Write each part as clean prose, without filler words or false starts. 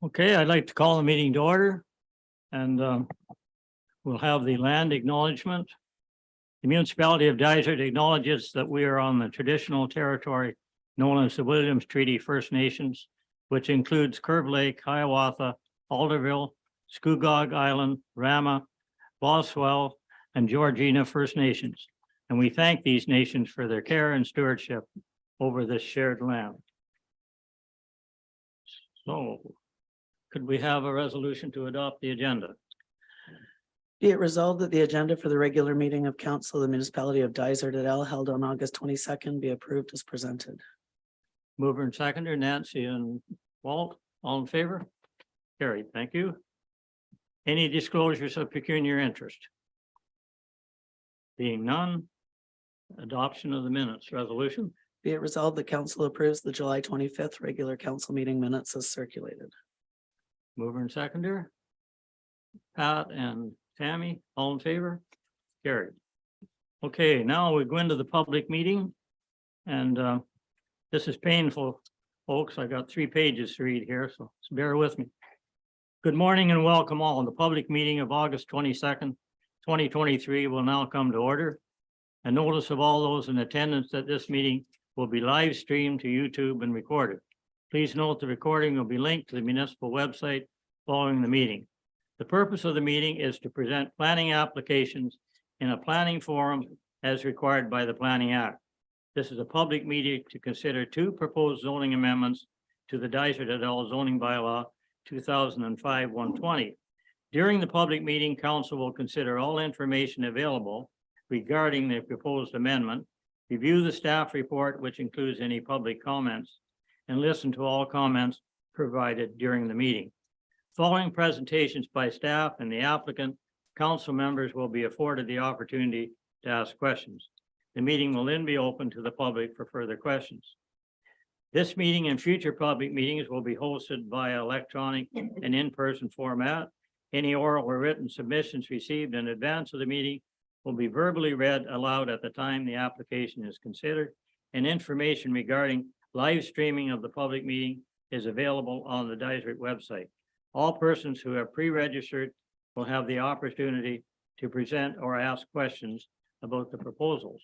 Okay, I'd like to call the meeting to order, and we'll have the land acknowledgement. The municipality of Dysart acknowledges that we are on the traditional territory known as the Williams Treaty First Nations, which includes Curve Lake, Hiawatha, Alderville, Scugog Island, Rama, Boswell, and Georgina First Nations. And we thank these nations for their care and stewardship over this shared land. So, could we have a resolution to adopt the agenda? Be it resolved that the agenda for the regular meeting of council of the municipality of Dysart et al. Held on August 22nd be approved as presented. Mover and seconder, Nancy and Walt, all in favor? Carried, thank you. Any disclosures of pecuniary interest? Being none, adoption of the minutes resolution. Be it resolved that council approves the July 25th regular council meeting minutes as circulated. Mover and seconder. Pat and Tammy, all in favor? Carried. Okay, now we go into the public meeting. And this is painful, folks. I got 3 pages to read here, so bear with me. Good morning and welcome all. The public meeting of August 22nd, 2023 will now come to order. A notice of all those in attendance at this meeting will be live streamed to YouTube and recorded. Please note the recording will be linked to the municipal website following the meeting. The purpose of the meeting is to present planning applications in a planning forum as required by the Planning Act. This is a public meeting to consider 2 proposed zoning amendments to the Dysart et al. Zoning Bylaw 2005-120. During the public meeting, council will consider all information available regarding the proposed amendment, review the staff report, which includes any public comments, and listen to all comments provided during the meeting. Following presentations by staff and the applicant, council members will be afforded the opportunity to ask questions. The meeting will then be open to the public for further questions. This meeting and future public meetings will be hosted via electronic and in-person format. Any oral or written submissions received in advance of the meeting will be verbally read aloud at the time the application is considered, and information regarding live streaming of the public meeting is available on the Dysart website. All persons who have pre-registered will have the opportunity to present or ask questions about the proposals.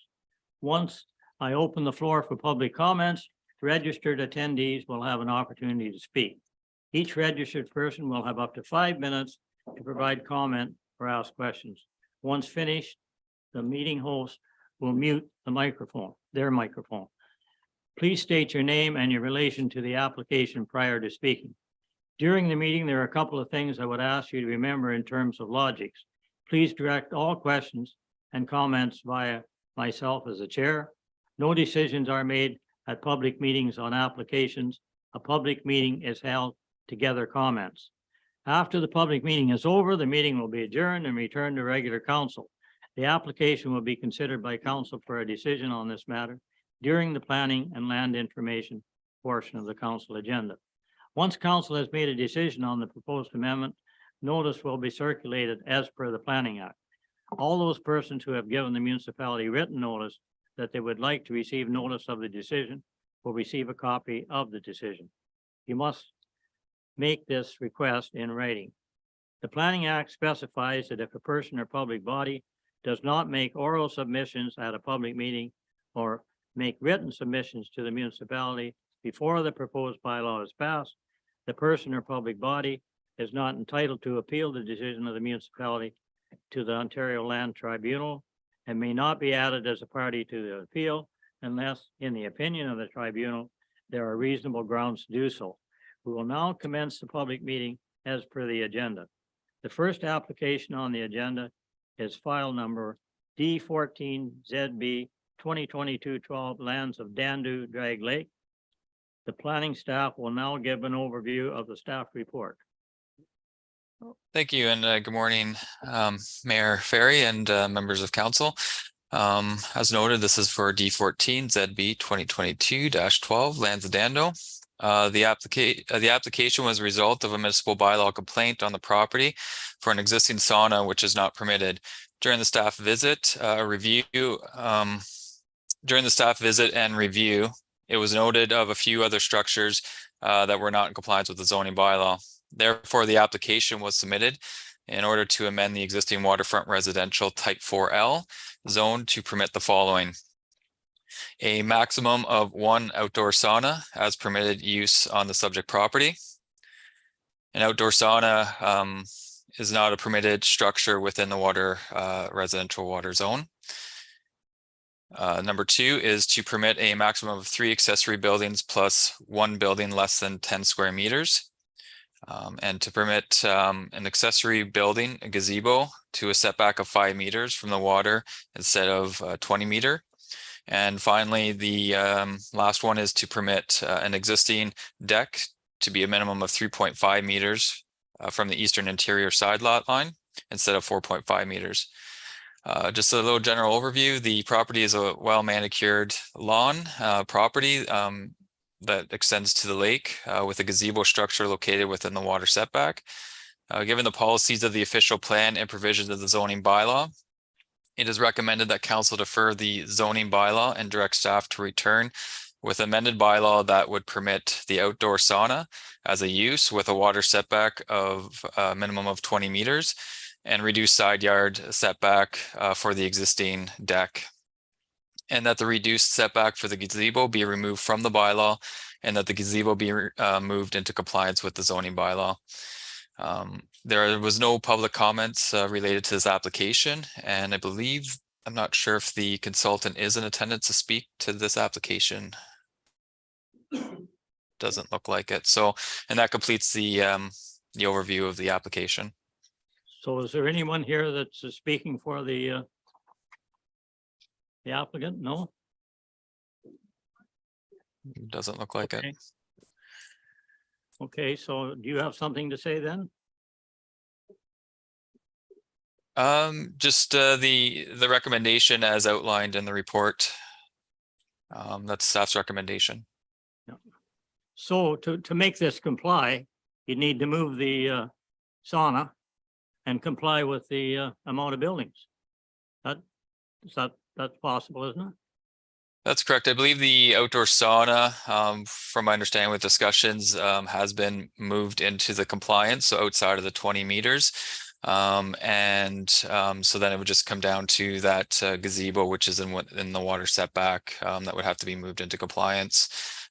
Once I open the floor for public comments, registered attendees will have an opportunity to speak. Each registered person will have up to 5 minutes to provide comment or ask questions. Once finished, the meeting host will mute their microphone. Please state your name and your relation to the application prior to speaking. During the meeting, there are a couple of things I would ask you to remember in terms of logics. Please direct all questions and comments via myself as the chair. No decisions are made at public meetings on applications. A public meeting is held to gather comments. After the public meeting is over, the meeting will be adjourned and returned to regular council. The application will be considered by council for a decision on this matter during the planning and land information portion of the council agenda. Once council has made a decision on the proposed amendment, notice will be circulated as per the Planning Act. All those persons who have given the municipality written notice that they would like to receive notice of the decision will receive a copy of the decision. You must make this request in writing. The Planning Act specifies that if a person or public body does not make oral submissions at a public meeting or make written submissions to the municipality before the proposed bylaw is passed, the person or public body is not entitled to appeal the decision of the municipality to the Ontario Land Tribunal and may not be added as a party to the appeal unless, in the opinion of the tribunal, there are reasonable grounds to do so. We will now commence the public meeting as per the agenda. The first application on the agenda is file number D14ZB 2022-12 Lands of Dandu Drag Lake. The planning staff will now give an overview of the staff report. Thank you, and good morning, Mayor Ferry and members of council. As noted, this is for D14 ZB 2022-12 Lands of Dando. The application was a result of a municipal bylaw complaint on the property for an existing sauna which is not permitted. During the staff visit and review, it was noted of a few other structures that were not in compliance with the zoning bylaw. Therefore, the application was submitted in order to amend the existing waterfront residential type 4L zone to permit the following. A maximum of 1 outdoor sauna as permitted use on the subject property. An outdoor sauna is not a permitted structure within the residential water zone. Number 2 is to permit a maximum of 3 accessory buildings plus 1 building less than 10 square meters. And to permit an accessory building, a gazebo, to a setback of 5 meters from the water instead of 20 meter. And finally, the last one is to permit an existing deck to be a minimum of 3.5 meters from the eastern interior side lot line instead of 4.5 meters. Just a little general overview. The property is a well manicured lawn property that extends to the lake with a gazebo structure located within the water setback. Given the policies of the official plan and provisions of the zoning bylaw, it is recommended that council defer the zoning bylaw and direct staff to return with amended bylaw that would permit the outdoor sauna as a use with a water setback of a minimum of 20 meters and reduce side yard setback for the existing deck. And that the reduced setback for the gazebo be removed from the bylaw and that the gazebo be moved into compliance with the zoning bylaw. There was no public comments related to this application, and I believe, I'm not sure if the consultant is in attendance to speak to this application. Doesn't look like it. So, and that completes the overview of the application. So is there anyone here that's speaking for the applicant? No? Doesn't look like Okay. it. Okay, so do you have something to say then? Just the recommendation as outlined in the report. That's staff's recommendation. So to make this comply, you need to move the sauna and comply with the amount of buildings. That's possible, isn't it? That's correct. I believe the outdoor sauna, from my understanding with discussions, has been moved into the compliance, so outside of the 20 meters. So then it would just come down to that gazebo, which is in the water setback, that would have to be moved into compliance.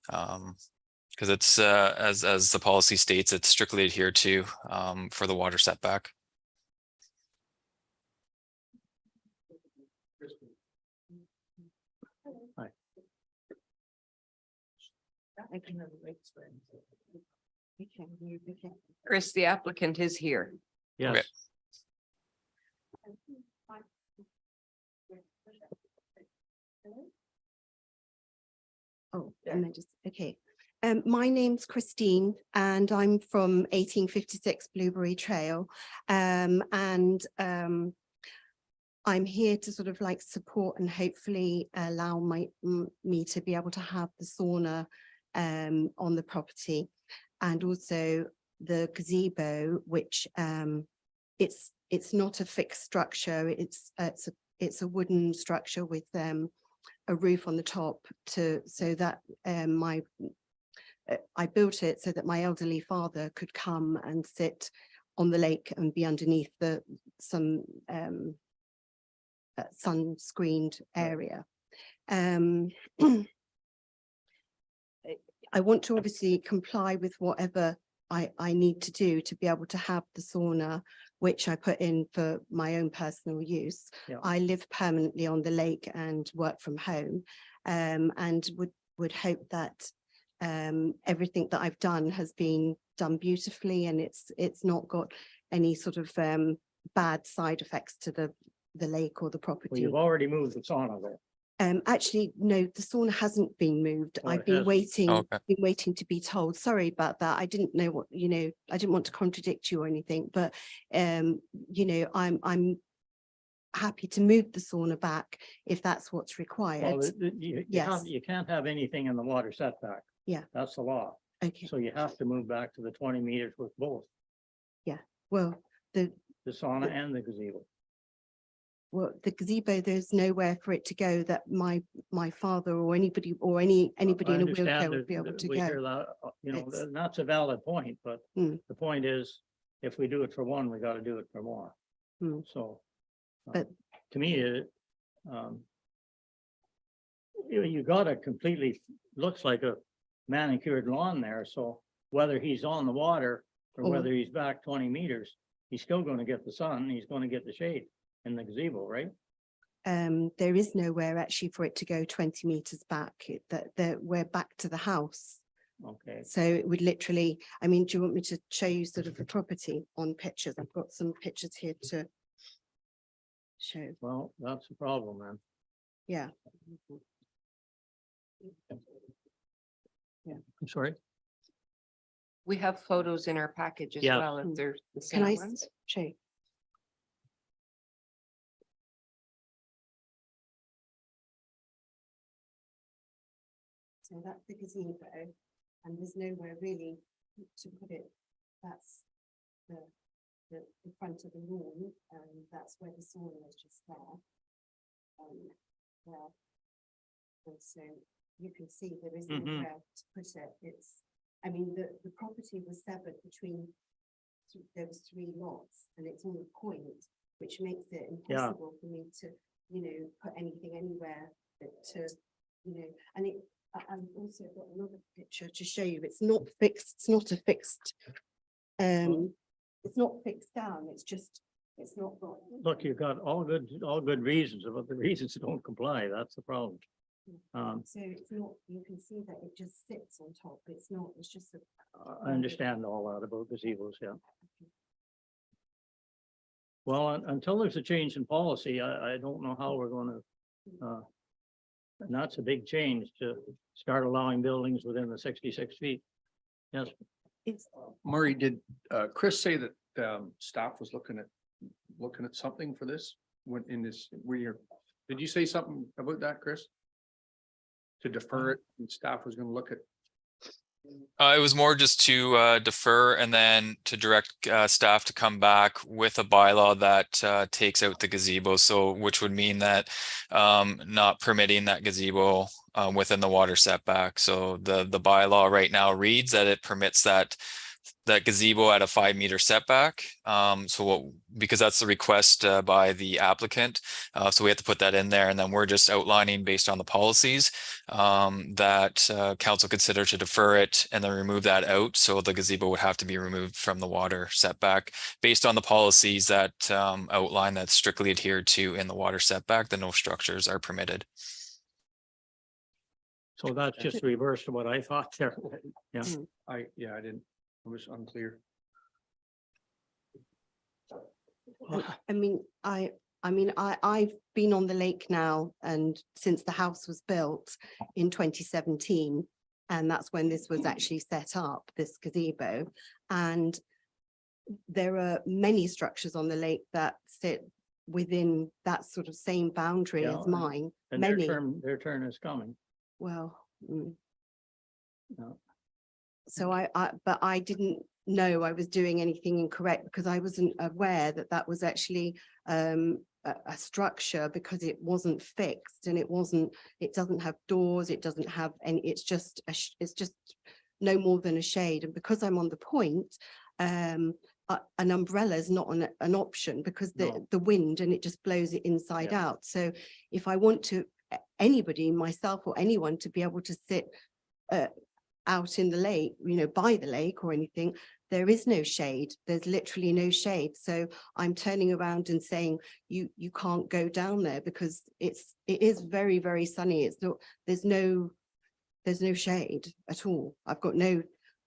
Because it's as the policy states, it's strictly adhered to for the water setback. Chris, the applicant is here. Yes. Okay. Oh, and then just, okay. My name's Christine and I'm from 1856 Blueberry Trail. I'm here to sort of like support and hopefully allow me to be able to have the sauna on the property, and also the gazebo, which it's not a fixed structure. It's a wooden structure with a roof on the top so that I built it so that my elderly father could come and sit on the lake and be underneath some sun-screened area. I want to obviously comply with whatever I need to do to be able to have the sauna, which I put in for my own personal use. Yeah. I live permanently on the lake and work from home, and would hope that everything that I've done has been done beautifully, and it's not got any sort of bad side effects to the lake or the property. Well, you've already moved the sauna there. Actually, no, the sauna hasn't been moved. Oh, I've it been hasn't. Okay. waiting to be told. Sorry about that. I didn't know what, I didn't want to contradict you or anything, but I'm happy to move the sauna back if that's what's required. Well, you can't have anything in the water setback. Yeah. That's the law. Okay, So you have to move back to the 20 meters with both well, the sauna and the gazebo. well, the gazebo, there's nowhere for it to go that my father or anybody or anybody I in a wheelchair understand would be able that to we hear go. that, you know, It's- and that's a valid point, but Mm. the point is, if we do it for one, we gotta do it for more. Mm. So. But- To me, um. You got a completely, looks like a manicured lawn there, so whether he's on the water or Or- whether he's back 20 meters, he's still gonna get the sun, he's gonna get the shade in the gazebo, right? There is nowhere actually for it to go 20 meters back, that we're back to the house. Okay, So it would literally, I mean, do you want me to show you sort of the property on pictures? I've got some pictures here to show. well, that's the problem, then. Yeah. I'm sorry? We have photos in our package as Yeah. well, if they're the Can I same ones. show you? So that's the gazebo, and there's nowhere really to put it. That's the front of the room, and that's where the sauna is just there. There. And so you can see there is Mhm. nowhere to put it. It's, I mean, the property was severed between, there was 3 lots, and it's on a point, which makes it impossible for me to, you know, put anything anywhere that to, you know, and it, I've also got another picture to show you. It's not fixed, it's not a fixed, it's not fixed down, it's just, it's not got. Look, you've got all good reasons, but the reasons don't comply, that's the problem. So it's not, you can see that it just sits on top. It's not, it's just a. I understand all that about gazebos, yeah. Well, until there's a change in policy, I don't know how we're gonna, and that's a big change to start allowing buildings within the 66 feet. Yes, It's, Murray, did Chris say that staff was looking at something for this when in this, did you say something about that, Chris? To defer it and staff was gonna look at, It was more just to defer and then to direct staff to come back with a bylaw that takes out the gazebo. So which would mean that not permitting that gazebo within the water setback. So the bylaw right now reads that it permits that gazebo at a 5-meter setback. Because that's the request by the applicant. So we have to put that in there, and then we're just outlining based on the policies that council consider to defer it and then remove that out. So the gazebo would have to be removed from the water setback based on the policies that outline that's strictly adhered to in the water setback, that no structures are permitted. so that's just reverse to what I thought there. Yeah, I didn't, I was unclear. I've been on the lake now and since the house was built in 2017. And that's when this was actually set up, this gazebo. And there are many structures on the lake that sit within that sort of same boundary Yeah, as mine, and many, their turn is coming. well. Yeah. So but I didn't know I was doing anything incorrect because I wasn't aware that that was actually a structure, because it wasn't fixed and it doesn't have doors, it doesn't have any, it's just no more than a shade. And because I'm on the point, an umbrella is not an option because No. the wind and it just blows it inside Yeah. out. So if I want to, anybody, myself or anyone, to be able to sit out in the lake, you know, by the lake or anything, there is no shade. There's literally no shade. So I'm turning around and saying, you can't go down there because it is very, very sunny. It's not, there's no shade at all. I've got no,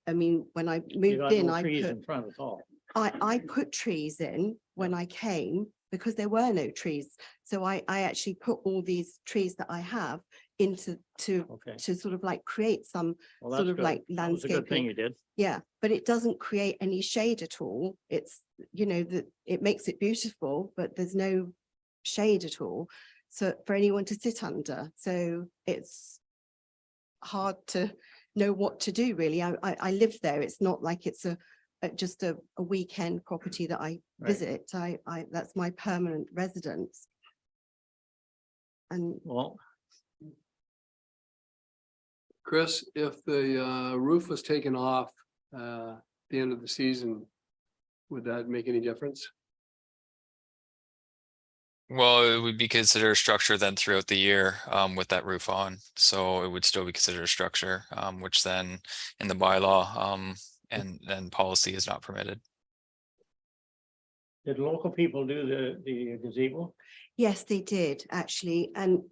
I mean, when I You moved got in, no I trees put, in front at all. I put trees in when I came because there were no trees. So I actually put all these trees that I have into Okay, to sort of like create some, well, sort that's of good. like That was a good thing landscaping. you did. yeah, but it doesn't create any shade at all. It's, you know, that it makes it beautiful, but there's no shade at all. So for anyone to sit under, so it's hard to know what to do really. I live there. It's not like it's just a weekend property that I Right. visit. That's my permanent residence. And Well, Chris, if the roof was taken off the end of the season, would that make any difference? Well, it would be considered a structure then throughout the year with that roof on. So it would still be considered a structure, which then in the bylaw and policy is not permitted. did local people do the gazebo? yes, they did actually. And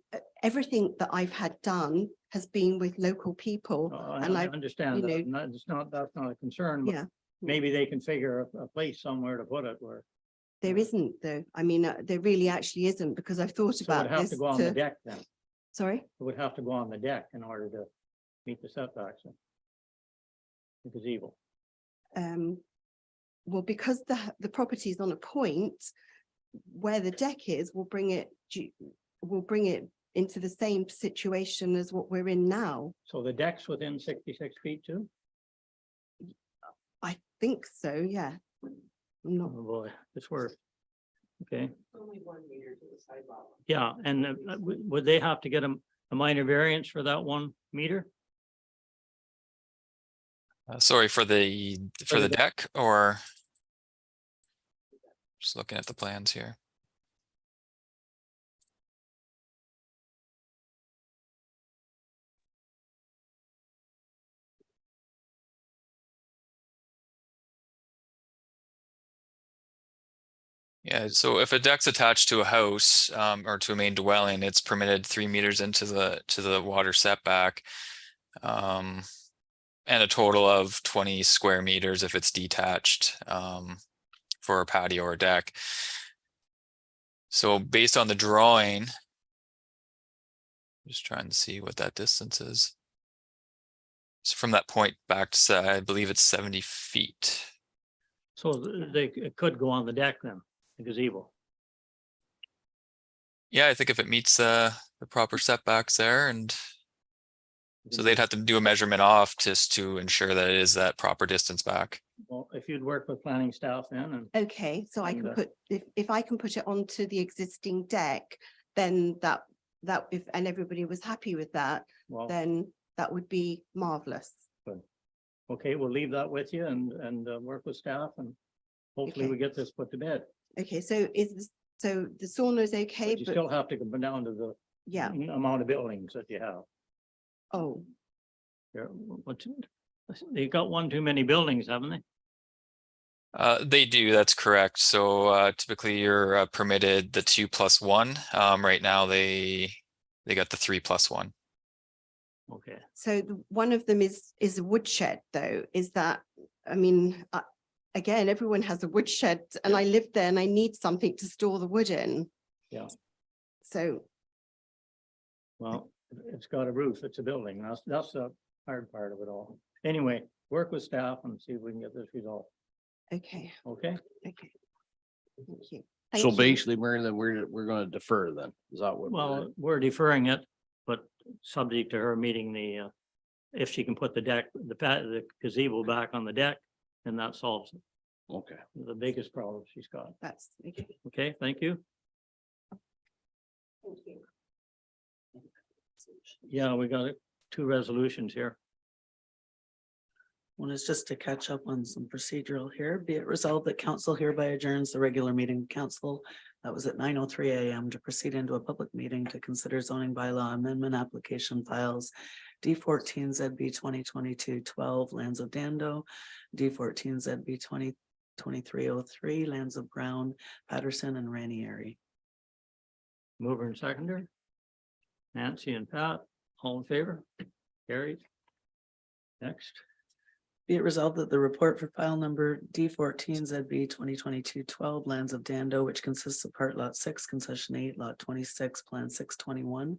everything that I've had done has been with local people. And I I've, understand you that. know- That's not a concern, but yeah, maybe they can figure a place somewhere to put it where. there isn't though. I mean, there really actually isn't because I've thought So it would about have this to go on the to, deck then. sorry. It would have to go on the deck in order to meet the setbacks. The gazebo. Well, because the property is on a point where the deck is, will bring it into the same situation as what we're in now. So the deck's within 66 feet too? I think so, yeah. I'm not, Oh, boy, it's worth. Okay, Only 1 meter to the sidewalk. yeah, and would they have to get a minor variance for that 1 meter? Sorry for the the deck or just looking at the plans here. Yeah, so if a deck's attached to a house or to a main dwelling, it's permitted 3 meters into the water setback. And a total of 20 square meters if it's detached for a patio or deck. So based on the drawing, just trying to see what that distance is. So from that point back to, I believe it's 70 feet. So it could go on the deck then, the gazebo. Yeah, I think if it meets the proper setbacks there, and so they'd have to do a measurement off just to ensure that it is that proper distance back. Well, if you'd work with planning staff then and okay, so I can And, put, if I can put it onto the existing deck, then that if, and everybody was happy with that, well, then that would be marvelous. okay, we'll leave that with you and work with staff and hopefully Okay. we get this put to bed. Okay, so so the sauna is okay, But you but still have to come down to the yeah, amount of buildings that you have. oh, They got one too many buildings, haven't they? They do, that's correct. So typically you're permitted the 2+1. Right now they got the 3+1. Okay, so one of them is a woodshed though, is that, I mean, again, everyone has a woodshed and I live there and I need something to store the wood in. Yeah. So, well, it's got a roof, it's a building. That's the hard part of it all. Anyway, work with staff and see if we can get this resolved. okay, Okay? okay. Thank you. So Thank you. basically, we're gonna defer then, is that what? Well, we're deferring it, but subject to her meeting the, if she can put the deck, the gazebo back on the deck, then that solves it. Okay. The biggest problem she's got. That's, okay. Okay, thank you. Thank you. Yeah, we got 2 resolutions here. One is just to catch up on some procedural here. Be it resolved that council hereby adjourns the regular meeting of council. That was at 9:03 a.m. to proceed into a public meeting to consider zoning bylaw amendment application files. D14 ZB 2022-12 Lands of Dando, D14 ZB 2023-03 Lands of Brown, Patterson and Ranieri. Mover and seconder. Nancy and Pat, all in favor? Carried. Next, Be it resolved that the report for file number D14 ZB 2022-12 Lands of Dando, which consists of part lot 6, concession 8, lot 26, plan 621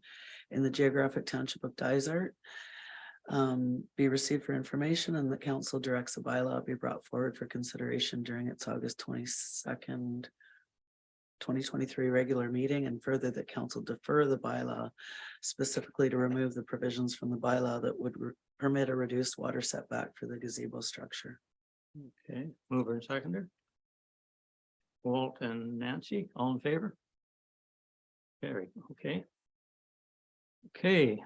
in the geographic township of Dysart, be received for information and the council directs a bylaw be brought forward for consideration during its August 22nd, 2023 regular meeting, and further that council defer the bylaw specifically to remove the provisions from the bylaw that would permit a reduced water setback for the gazebo structure. okay, mover and seconder. Walt and Nancy, all in favor? Carried, okay. Okay.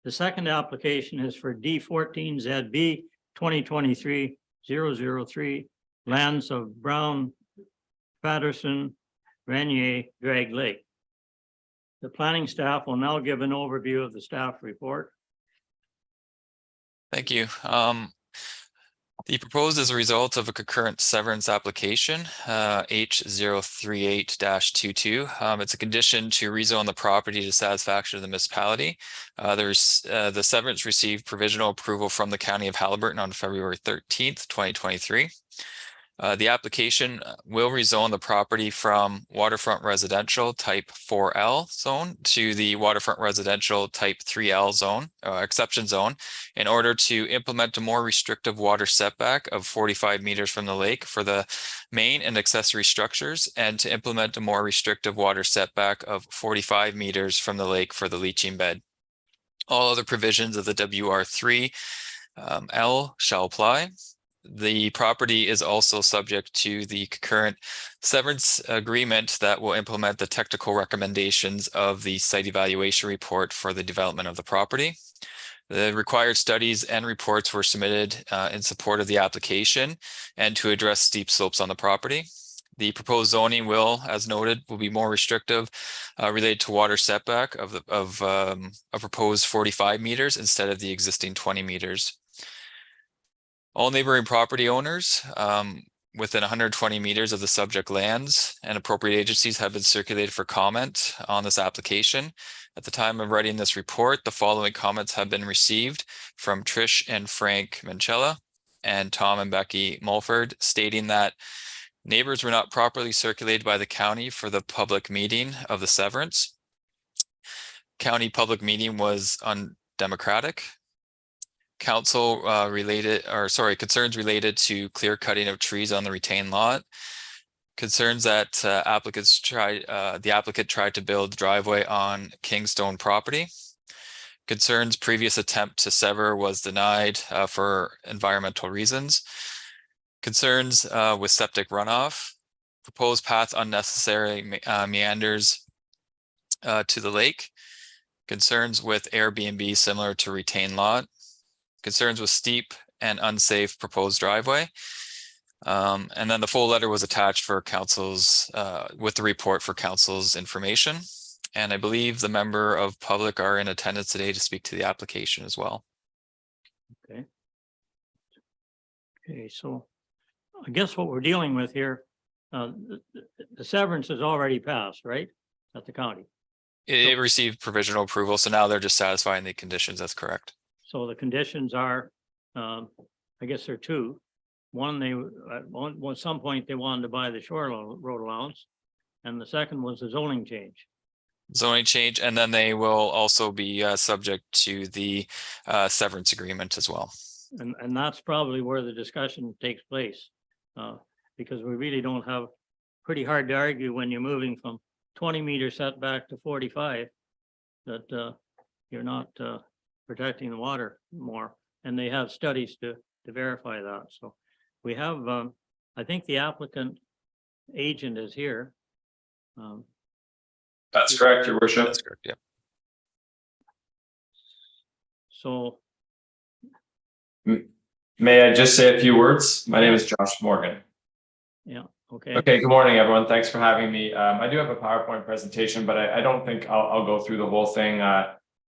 The second application is for D14 ZB 2023-003 lands of Brown, Patterson, Renier, Drag Lake. The planning staff will now give an overview of the staff report. Thank you. The proposed is a result of a concurrent severance application, H038-22. It's a condition to rezone the property to satisfaction of the municipality. The severance received provisional approval from the County of Haliburton on February 13th, 2023. The application will rezone the property from waterfront residential type 4L zone to the waterfront residential type 3L zone, exception zone, in order to implement a more restrictive water setback of 45 meters from the lake for the main and accessory structures, and to implement a more restrictive water setback of 45 meters from the lake for the leaching bed. All other provisions of the WR3 L shall apply. The property is also subject to the concurrent severance agreement that will implement the technical recommendations of the site evaluation report for the development of the property. The required studies and reports were submitted in support of the application and to address steep slopes on the property. The proposed zoning will, as noted, will be more restrictive related to water setback of a proposed 45 meters instead of the existing 20 meters. All neighboring property owners within 120 meters of the subject lands and appropriate agencies have been circulated for comment on this application. At the time of writing this report, the following comments have been received from Trish and Frank Manchella and Tom and Becky Mulford, stating that neighbors were not properly circulated by the county for the public meeting of the severance. County public meeting was undemocratic. Concerns related to clear cutting of trees on the retained lot. Concerns that the applicant tried to build driveway on Kingstone property. Concerns previous attempt to sever was denied for environmental reasons. Concerns with septic runoff. Proposed path unnecessary meanders to the lake. Concerns with Airbnb similar to retained lot. Concerns with steep and unsafe proposed driveway. And then the full letter was attached for council's, with the report for council's information. And I believe the member of public are in attendance today to speak to the application as well. Okay, so I guess what we're dealing with here, the severance is already passed, right? At the county. It received provisional approval, so now they're just satisfying the conditions. That's correct. So the conditions are, I guess there are two. One, at some point they wanted to buy the shore road allowance. And the second was the zoning change. Zoning change, and then they will also be subject to the severance agreement as well. And that's probably where the discussion takes place. Because we really don't have, pretty hard to argue when you're moving from 20 meter setback to 45, that you're not protecting the water more, and they have studies to verify that. So we have, I think the applicant agent is here. That's correct, Your Worship. That's correct. Yeah. So May I just say a few words? My name is Josh Morgan. yeah, okay. Okay, good morning, everyone. Thanks for having me. I do have a PowerPoint presentation, but I don't think I'll go through the whole thing.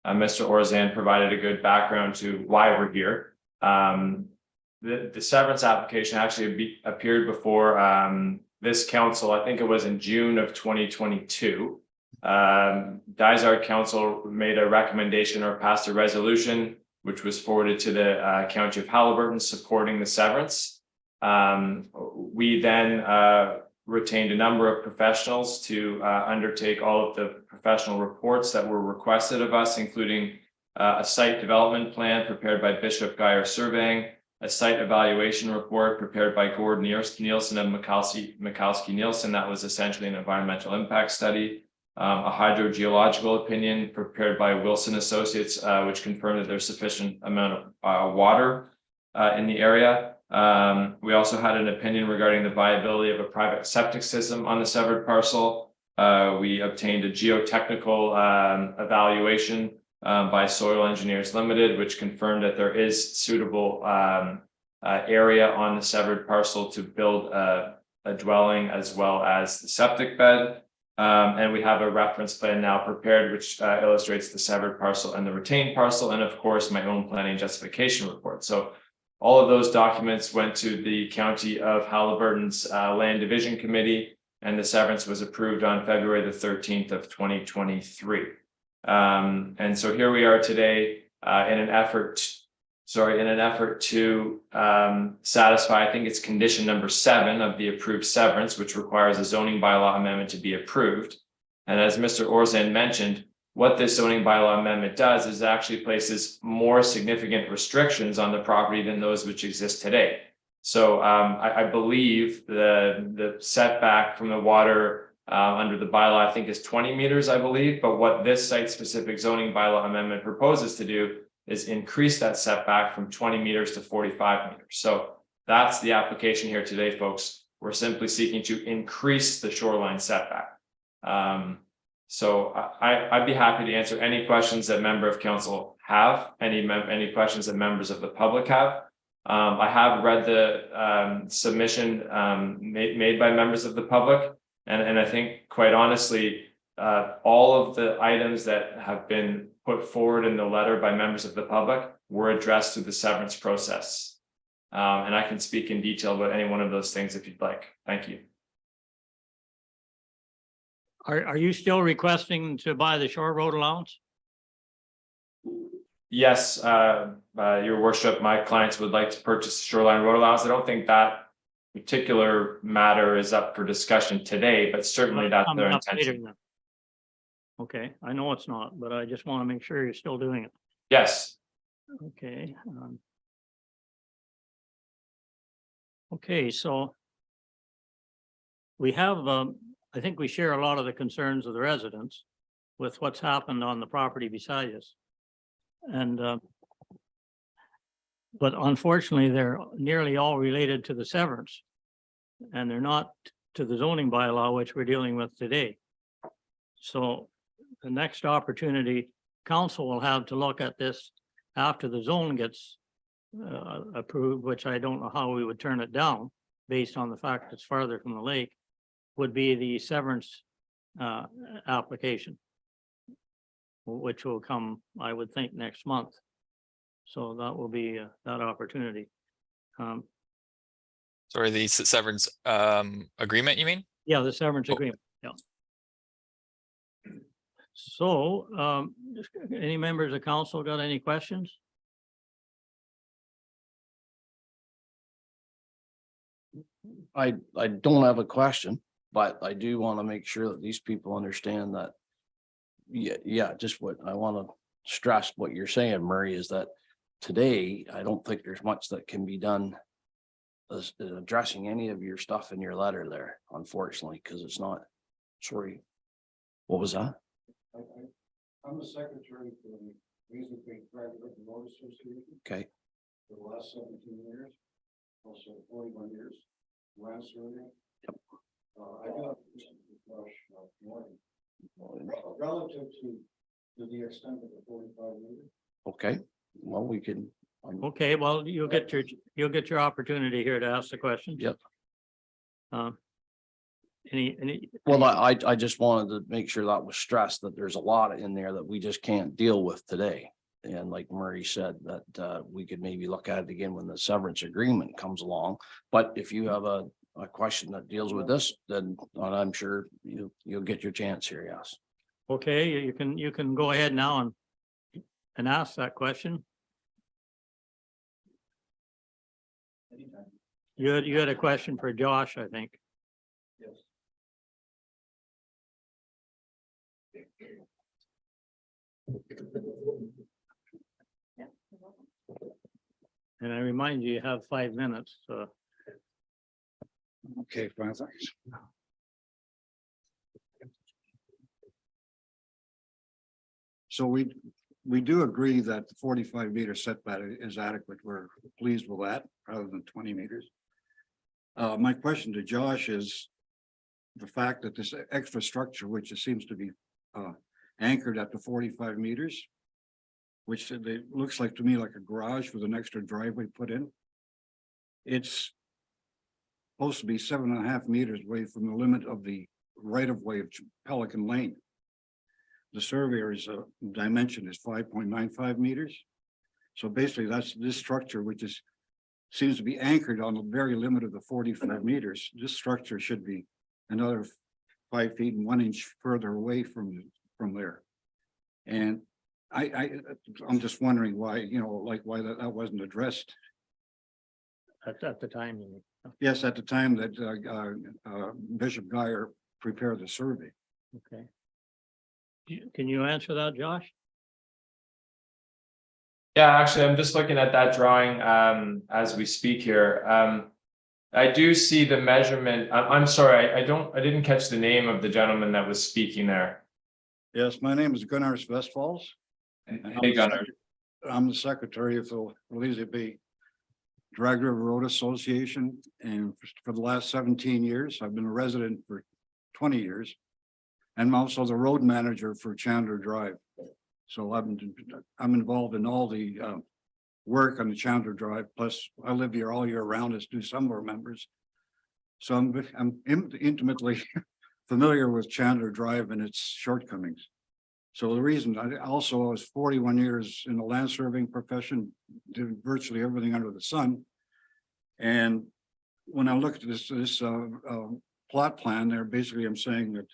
Mr. Orzan provided a good background to why we're here. The severance application actually appeared before this council. I think it was in June of 2022. Dysart Council made a recommendation or passed a resolution, which was forwarded to the County of Haliburton supporting the severance. We then retained a number of professionals to undertake all of the professional reports that were requested of us, including a site development plan prepared by Bishop Geyer Surveying, a site evaluation report prepared by Gordon Nielsen and Mikowski Nielsen. That was essentially an environmental impact study. A hydrogeological opinion prepared by Wilson Associates, which confirmed that there's sufficient amount of water in the area. We also had an opinion regarding the viability of a private septic system on the severed parcel. we obtained a geotechnical evaluation by Soil Engineers Limited, which confirmed that there is suitable area on the severed parcel to build a dwelling as well as the septic bed. And we have a reference plan now prepared, which illustrates the severed parcel and the retained parcel, and of course, my own planning justification report. So all of those documents went to the County of Halliburton's Land Division Committee, and the severance was approved on February the 13th of 2023. And so here we are today in an effort to satisfy, I think it's condition number 7 of the approved severance, which requires a zoning bylaw amendment to be approved. And as Mr. Orzan mentioned, what this zoning bylaw amendment does is actually places more significant restrictions on the property than those which exist today. So I believe the setback from the water under the bylaw, I think, is 20 meters, I believe. But what this site-specific zoning bylaw amendment proposes to do is increase that setback from 20 meters to 45 meters. So that's the application here today, folks. We're simply seeking to increase the shoreline setback. So I'd be happy to answer any questions that member of council have, any questions that members of the public have. I have read the submission made by members of the public, and I think, quite honestly, all of the items that have been put forward in the letter by members of the public were addressed through the severance process. And I can speak in detail about any one of those things if you'd like. Thank you. Are you still requesting to buy the shore road allowance? Yes, your worship, my clients would like to purchase the shoreline road allowance. I don't think that particular matter is up for discussion today, but certainly that's their Coming up later intention. then. Okay, I know it's not, but I just want to make sure you're still doing it. Yes. Okay. Okay, so we have, I think we share a lot of the concerns of the residents with what's happened on the property beside us. And but unfortunately, they're nearly all related to the severance. And they're not to the zoning bylaw, which we're dealing with today. So the next opportunity council will have to look at this after the zone gets approved, which I don't know how we would turn it down based on the fact it's farther from the lake, would be the severance application, which will come, I would think, next month. So that will be that opportunity. Sorry, the severance agreement, you mean? Yeah, the severance Oh. agreement, yeah. So, any members of council got any questions? I don't have a question, but I do want to make sure that these people understand that. Yeah, just what I want to stress what you're saying, Murray, is that today, I don't think there's much that can be done as addressing any of your stuff in your letter there, unfortunately, because it's not, sorry. What was that? I'm the secretary for the Reason Creek Private Road Association Okay, for the last 17 years, also 41 years. Land survey. Yep. I got morning. Relative to the extent of the 45 meters. okay, well, we can. Okay, well, you'll get your opportunity here to ask the questions. Yep. Any? Well, I just wanted to make sure that was stressed, that there's a lot in there that we just can't deal with today. And like Murray said, that we could maybe look at it again when the severance agreement comes along. But if you have a question that deals with this, then I'm sure you'll get your chance here, yes. Okay, you can go ahead now and ask that question. You had a question for Josh, I think. Yes. And I remind you, you have 5 minutes, so. Okay, fine, thanks. So we do agree that the 45 meter setback is adequate. We're pleased with that rather than 20 meters. My question to Josh is, the fact that this extra structure, which it seems to be anchored at the 45 meters, which it looks like to me like a garage with an extra driveway put in. It's supposed to be 7.5 meters away from the limit of the right of way of Pelican Lane. The surveyor's dimension is 5.95 meters. So basically that's this structure, which seems to be anchored on the very limit of the 45 meters. This structure should be another 5 feet and 1 inch further away from there. And I'm just wondering why, you know, like why that wasn't addressed. At the time. Yes, at the time that Bishop Guyer prepared the survey. Okay. Can you answer that, Josh? Yeah, actually, I'm just looking at that drawing as we speak here. I do see the measurement. I'm sorry, I didn't catch the name of the gentleman that was speaking there. Yes, my name is Gunnar Vestfalls. Hey, Gunnar. I'm the secretary of the Elizabeth Drag River Road Association, and for the last 17 years, I've been a resident for 20 years. And I'm also the road manager for Chandler Drive. So I'm involved in all the work on the Chandler Drive, plus I live here all year round, as do some of our members. So I'm intimately familiar with Chandler Drive and its shortcomings. So the reason I was 41 years in the land surveying profession, did virtually everything under the sun. And when I looked at this plot plan there, basically I'm saying that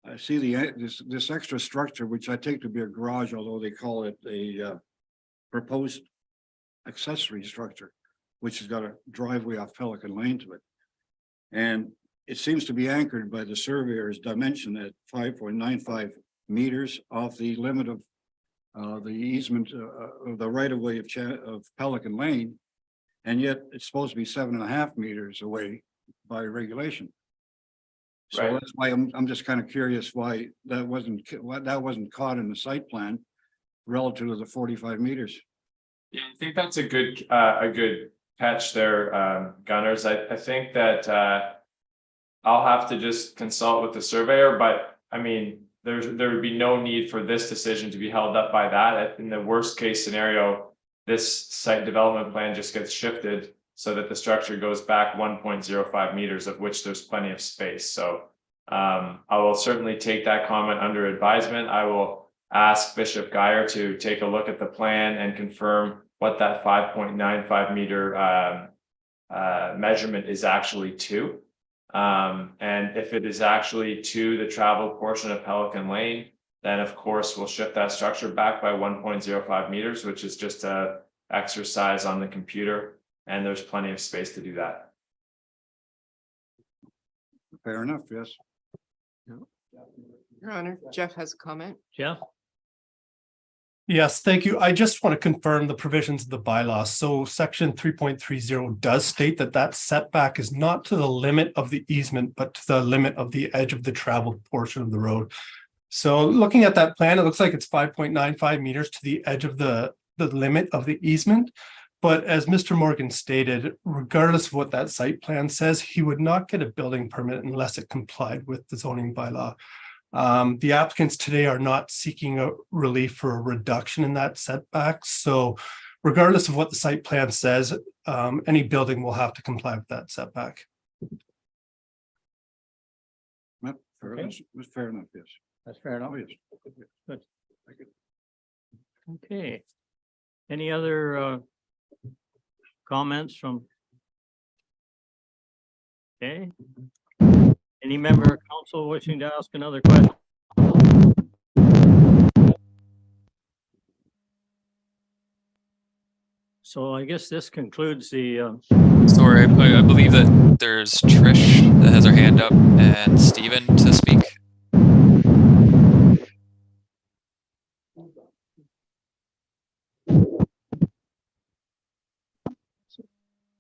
I see this extra structure, which I take to be a garage, although they call it a proposed accessory structure, which has got a driveway off Pelican Lane to it. And it seems to be anchored by the surveyor's dimension at 5.95 meters off the limit of the easement of the right of way of Pelican Lane. And yet it's supposed to be 7.5 meters away by regulation. So Right. that's why I'm just kind of curious why that wasn't caught in the site plan relative to the 45 meters. Yeah, I think that's a good catch there, Gunners. I think that I'll have to just consult with the surveyor, but I mean, there would be no need for this decision to be held up by that. In the worst case scenario, this site development plan just gets shifted so that the structure goes back 1.05 meters, of which there's plenty of space. So I will certainly take that comment under advisement. I will ask Bishop Guyer to take a look at the plan and confirm what that 5.95 meter measurement is actually to. And if it is actually to the travel portion of Pelican Lane, then of course we'll shift that structure back by 1.05 meters, which is just a exercise on the computer. And there's plenty of space to do that. Fair enough, yes. Your Honor, Jeff has a comment. Jeff? Yes, thank you. I just want to confirm the provisions of the bylaw. So section 3.30 does state that setback is not to the limit of the easement, but to the limit of the edge of the traveled portion of the road. So looking at that plan, it looks like it's 5.95 meters to the edge of the limit of the easement. But as Mr. Morgan stated, regardless of what that site plan says, he would not get a building permit unless it complied with the zoning bylaw. The applicants today are not seeking a relief for a reduction in that setback. So regardless of what the site plan says, any building will have to comply with that setback. Fair Okay. enough, fair enough, yes. That's fair enough. Oh, yes. Good. Okay. Any other comments from? Okay. Any member of council wishing to ask another question? So I guess this concludes the, Sorry, I believe that there's Trish that has her hand up and Stephen to speak.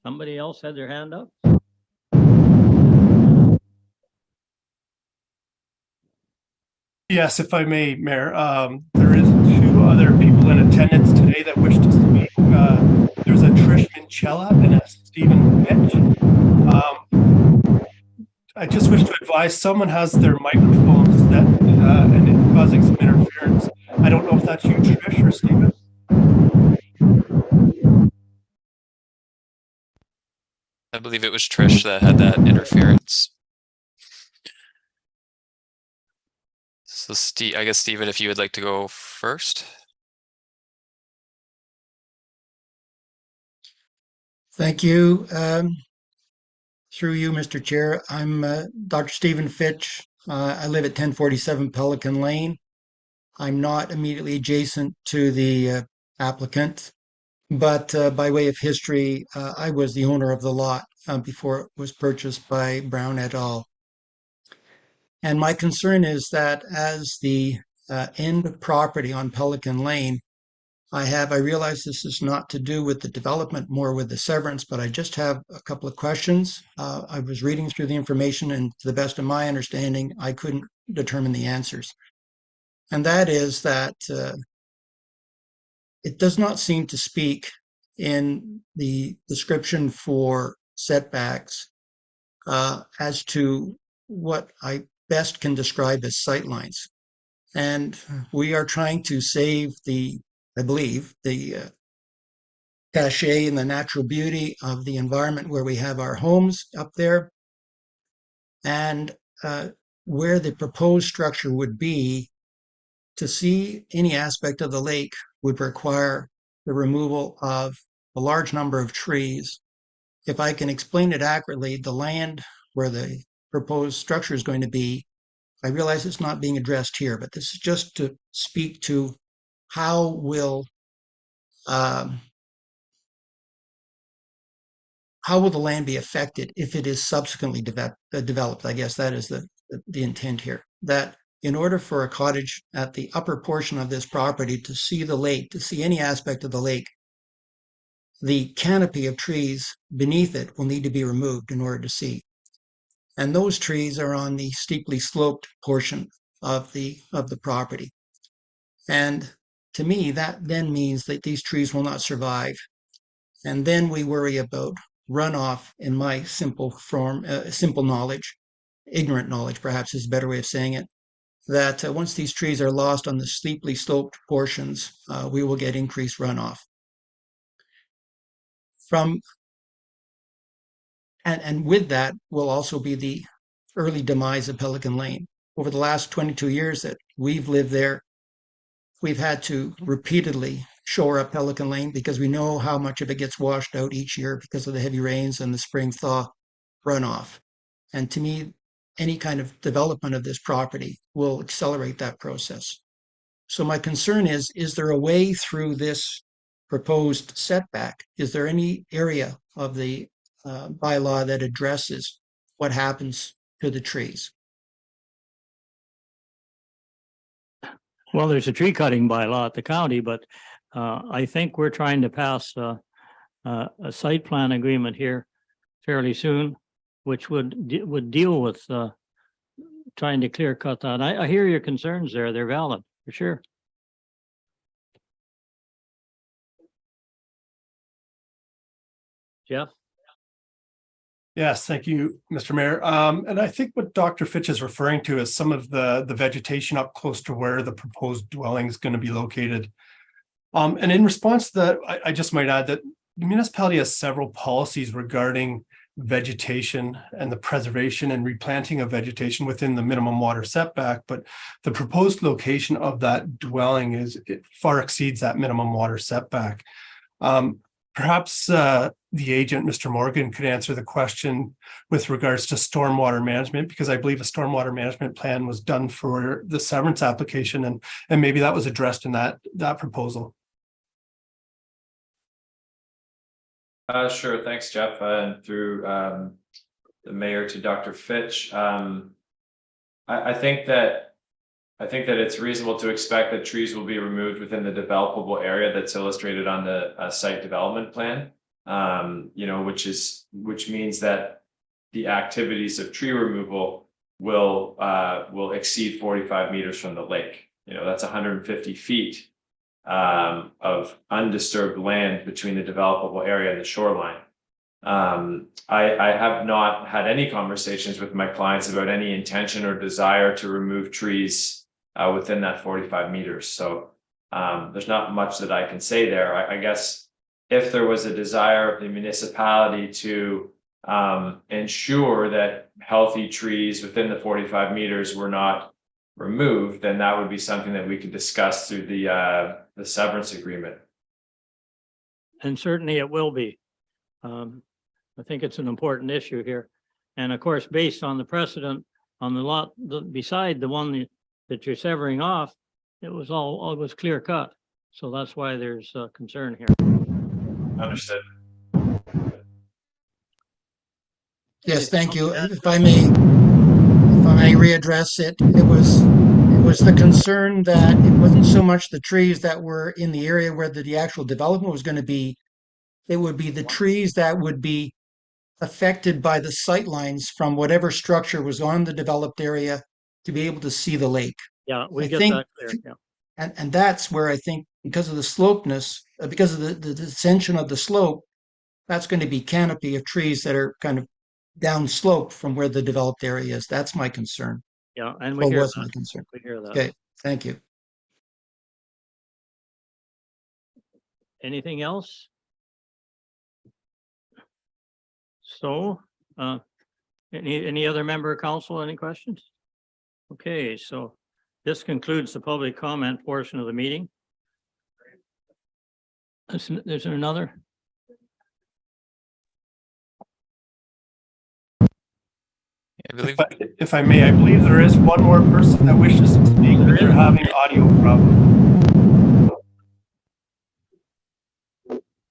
somebody else had their hand up? Yes, if I may, Mayor, there is 2 other people in attendance today that wish to speak. There's a Trish Minchella and a Stephen Mitch. I just wish to advise someone has their microphone set and it's causing some interference. I don't know if that's you, Trish or Stephen. I believe it was Trish that had that interference. So Steve, I guess Stephen, if you would like to go first. Thank you. Through you, Mr. Chair, I'm Dr. Stephen Fitch. I live at 1047 Pelican Lane. I'm not immediately adjacent to the applicant, but by way of history, I was the owner of the lot before it was purchased by Brown et al. And my concern is that as the end property on Pelican Lane, I realize this is not to do with the development, more with the severance, but I just have a couple of questions. I was reading through the information, and to the best of my understanding, I couldn't determine the answers. And that is that it does not seem to speak in the description for setbacks as to what I best can describe as sightlines. And we are trying to save I believe, the cachet and the natural beauty of the environment where we have our homes up there. And where the proposed structure would be, to see any aspect of the lake would require the removal of a large number of trees. If I can explain it accurately, the land where the proposed structure is going to be, I realize it's not being addressed here, but this is just to speak to how will the land be affected if it is subsequently developed? I guess that is the intent here. That in order for a cottage at the upper portion of this property to see the lake, to see any aspect of the lake, the canopy of trees beneath it will need to be removed in order to see. And those trees are on the steeply sloped portion of the property. And to me, that then means that these trees will not survive. And then we worry about runoff in my simple knowledge, ignorant knowledge perhaps is a better way of saying it, that once these trees are lost on the steeply sloped portions, we will get increased runoff. And with that will also be the early demise of Pelican Lane. Over the last 22 years that we've lived there, we've had to repeatedly shore up Pelican Lane because we know how much of it gets washed out each year because of the heavy rains and the spring thaw runoff. And to me, any kind of development of this property will accelerate that process. So my concern is there a way through this proposed setback? Is there any area of the bylaw that addresses what happens to the trees? Well, there's a tree cutting bylaw at the county, but I think we're trying to pass a site plan agreement here fairly soon, which would deal with trying to clear cut that. I hear your concerns there. They're valid, for sure. Jeff? Yes, thank you, Mr. Mayor. And I think what Dr. Fitch is referring to is some of the vegetation up close to where the proposed dwelling is going to be located. And in response to that, I just might add that the municipality has several policies regarding vegetation and the preservation and replanting of vegetation within the minimum water setback, but the proposed location of that dwelling it far exceeds that minimum water setback. Perhaps the agent, Mr. Morgan, could answer the question with regards to stormwater management, because I believe a stormwater management plan was done for the severance application, and maybe that was addressed in that proposal. Sure. Thanks, Jeff. And through the mayor to Dr. Fitch. I think that it's reasonable to expect that trees will be removed within the developable area that's illustrated on the site development plan. Which means that the activities of tree removal will exceed 45 meters from the lake. That's 150 feet of undisturbed land between the developable area and the shoreline. I have not had any conversations with my clients about any intention or desire to remove trees within that 45 meters. So there's not much that I can say there. I guess if there was a desire of the municipality to ensure that healthy trees within the 45 meters were not removed, then that would be something that we could discuss through the severance agreement. And certainly it will be. I think it's an important issue here. And of course, based on the precedent on the lot beside the one that you're severing off, it was all was clear cut. So that's why there's concern here. Understood. Yes, thank you. If I may readdress it, it was the concern that it wasn't so much the trees that were in the area where the actual development was going to be. It would be the trees that would be affected by the sight lines from whatever structure was on the developed area to be able to see the lake. Yeah, we I get think- that clear. Yeah. And that's where I think because of the slopeness, because of the descension of the slope, that's going to be canopy of trees that are kind of down slope from where the developed area is. That's my concern. Yeah, and we Or hear was my that. concern. We hear that. Okay, thank you. Anything else? So, any other member of council, any questions? Okay, so this concludes the public comment portion of the meeting. There's another? I believe If I may, I believe there is one more person that wishes to speak, but they're having audio problems.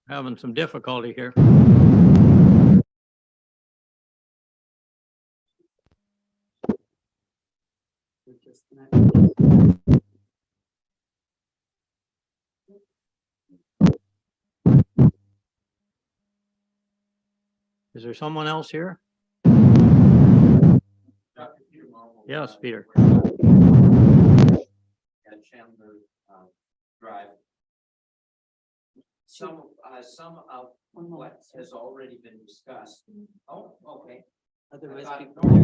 Having some difficulty here. Is there someone else here? Yes, Peter. Chandler Drive. Some of what has already been discussed. Oh, okay. Otherwise, I people- thought-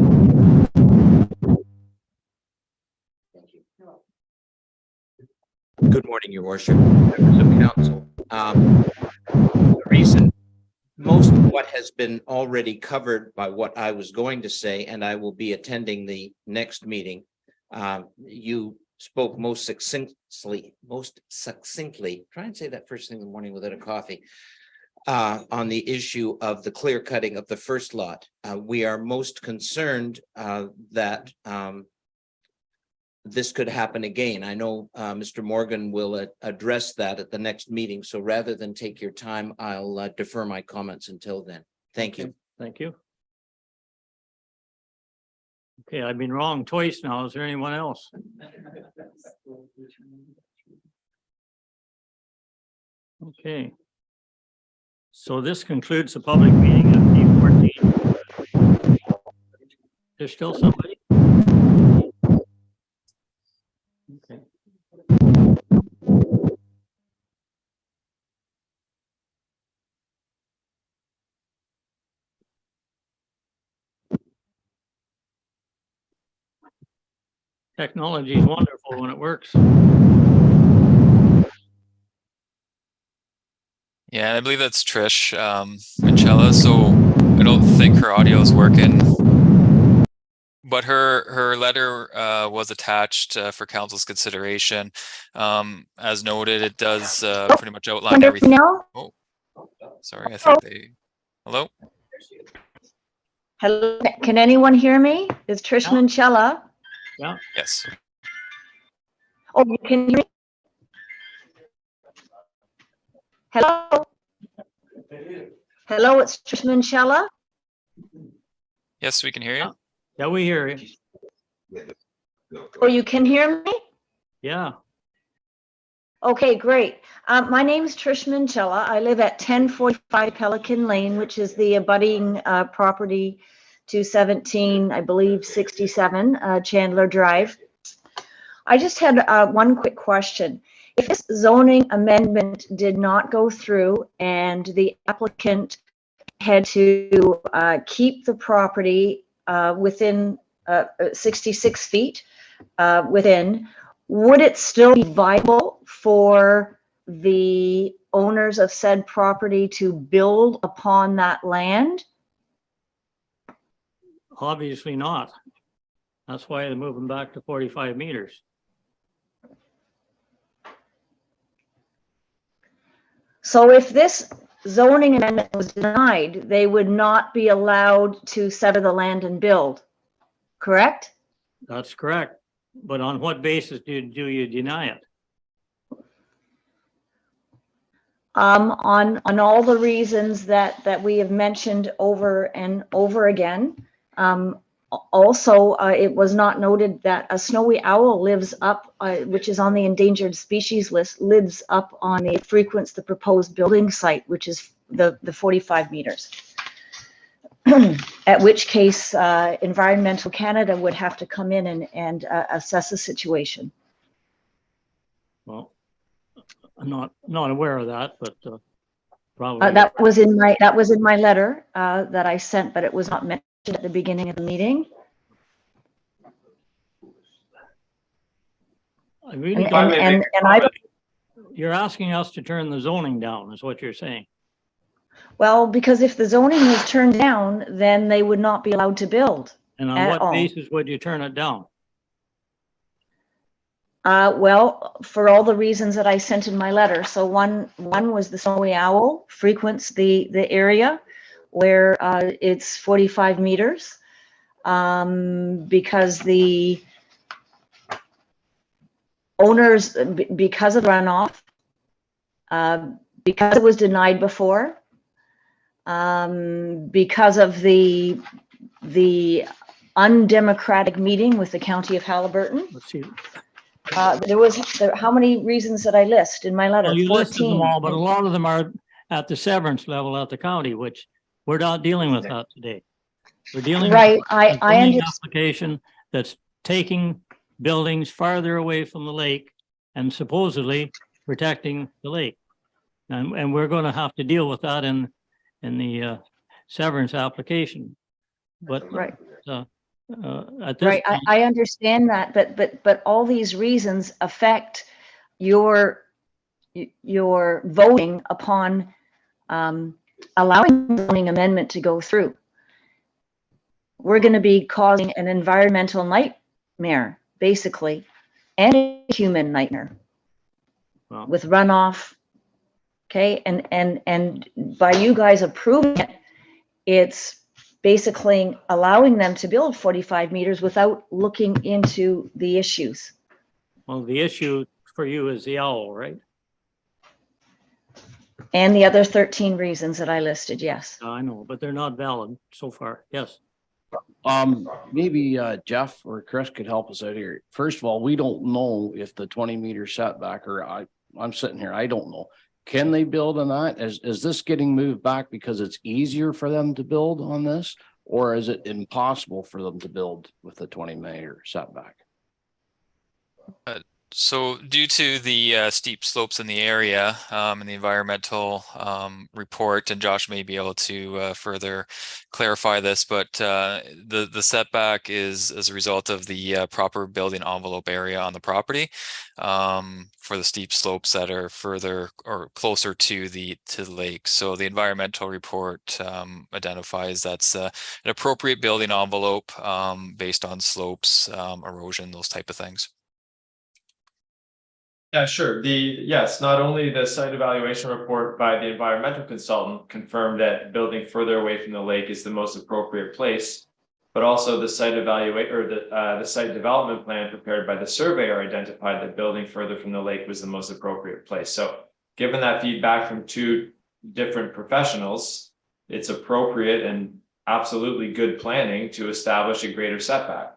Thank you. Good morning, your worship, members of council. The reason, most of what has been already covered by what I was going to say, and I will be attending the next meeting. You spoke most succinctly, try and say that first thing in the morning without a coffee, on the issue of the clear cutting of the first lot. We are most concerned that this could happen again. I know Mr. Morgan will address that at the next meeting. So rather than take your time, I'll defer my comments until then. Thank you. Thank you. Okay, I've been wrong twice now. Is there anyone else? Okay. So this concludes the public meeting of D14. There's still somebody? Okay. Technology is wonderful when it works. Yeah, and I believe that's Trish Michela. So I don't think her audio is working, but her letter was attached for council's consideration. As noted, it does pretty much outline everything. Oh, sorry, I think they. Hello. Hello, can anyone hear me? It's Trish Michela. Yeah. Yes. Oh, you can hear me? Hello? Hello, it's Trish Michela. Yes, we can hear you. Yeah, we hear you. Oh, you can hear me? Yeah. Okay, great. My name is Trish Michela. I live at 1045 Pelican Lane, which is the abutting property to 17, I believe, 67 Chandler Drive. I just had one quick question. If this zoning amendment did not go through and the applicant had to keep the property within 66 feet within, would it still be viable for the owners of said property to build upon that land? Obviously not. That's why they're moving back to 45 meters. So if this zoning amendment was denied, they would not be allowed to sever the land and build, correct? That's correct. But on what basis do you deny it? On all the reasons that we have mentioned over and over again. Also, it was not noted that a snowy owl lives up, which is on the endangered species list, lives up on the frequents the proposed building site, which is the 45 meters. At which case, Environmental Canada would have to come in and assess the situation. Well, I'm not aware of that, but probably. That was in my letter that I sent, but it was not mentioned at the beginning of the meeting. I really And I, You're asking us to turn the zoning down, is what you're saying. well, because if the zoning was turned down, then they would not be allowed to build. And on At what all. basis would you turn it down? Well, for all the reasons that I sent in my letter. So one was the snowy owl frequents the area where it's 45 meters because the owners, because of runoff, because it was denied before, because of the undemocratic meeting with the County of Halliburton. Let's see. How many reasons did I list in my letter? Well, you listed 14. them all, but a lot of them are at the severance level at the county, which we're not dealing with that today. We're dealing Right, with I a zoning understand. application that's taking buildings farther away from the lake and supposedly protecting the lake. And we're going to have to deal with that in the severance application. But Right. at this Right, point, I understand that, but all these reasons affect your voting upon allowing the zoning amendment to go through. We're going to be causing an environmental nightmare, basically, and a human nightmare well, with runoff. Okay, and by you guys approving it, it's basically allowing them to build 45 meters without looking into the issues. well, the issue for you is the owl, right? And the other 13 reasons that I listed, yes. I know, but they're not valid so far. Yes. Maybe Jeff or Chris could help us out here. First of all, we don't know if the 20-meter setback, or I'm sitting here, I don't know. Can they build on that? Is this getting moved back because it's easier for them to build on this? Or is it impossible for them to build with the 20-meter setback? So due to the steep slopes in the area and the environmental report, and Josh may be able to further clarify this, but the setback is as a result of the proper building envelope area on the property for the steep slopes that are further or closer to the lake. So the environmental report identifies that's an appropriate building envelope based on slopes, erosion, those type of things. Yeah, sure. Yes, not only the site evaluation report by the environmental consultant confirmed that building further away from the lake is the most appropriate place, but also the site the site development plan prepared by the surveyor identified that building further from the lake was the most appropriate place. So given that feedback from two different professionals, it's appropriate and absolutely good planning to establish a greater setback.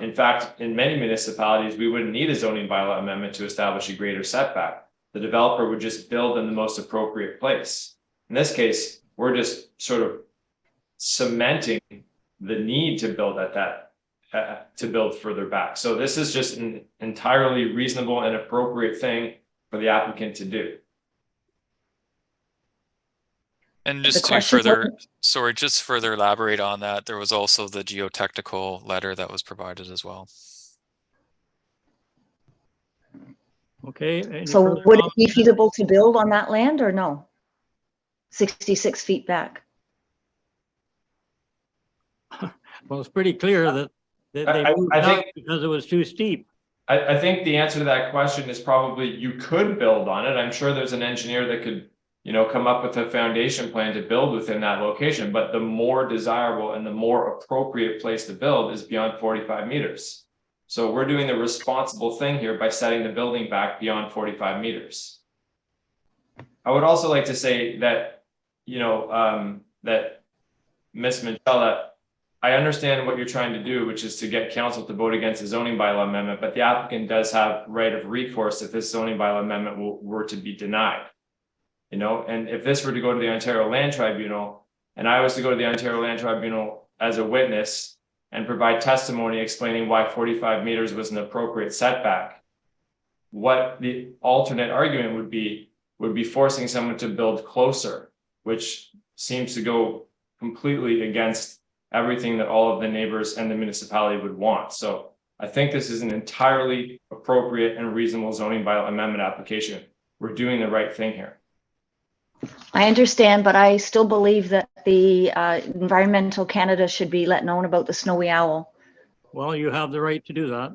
In fact, in many municipalities, we wouldn't need a zoning bylaw amendment to establish a greater setback. The developer would just build in the most appropriate place. In this case, we're just sort of cementing the need to build at that, to build further back. So this is just an entirely reasonable and appropriate thing for the applicant to do. And The just to question further, sorry, just further elaborate on that, there was also the geotechnical letter that was provided as well. Okay. any So further would it comments? be feasible to build on that land or no? 66 feet back. Well, it's pretty clear that they I moved think- out because it was too steep. I think the answer to that question is probably you could build on it. I'm sure there's an engineer that could, come up with a foundation plan to build within that location, but the more desirable and the more appropriate place to build is beyond 45 meters. So we're doing the responsible thing here by setting the building back beyond 45 meters. I would also like to say that, that Ms. Minchella, I understand what you're trying to do, which is to get council to vote against the zoning bylaw amendment, but the applicant does have right of recourse if this zoning bylaw amendment were to be denied. And if this were to go to the Ontario Land Tribunal, and I was to go to the Ontario Land Tribunal as a witness and provide testimony explaining why 45 meters was an appropriate setback, what the alternate argument would be forcing someone to build closer, which seems to go completely against everything that all of the neighbors and the municipality would want. So I think this is an entirely appropriate and reasonable zoning bylaw amendment application. We're doing the right thing here. I understand, but I still believe that the Environmental Canada should be let known about the snowy owl. Well, you have the right to do that.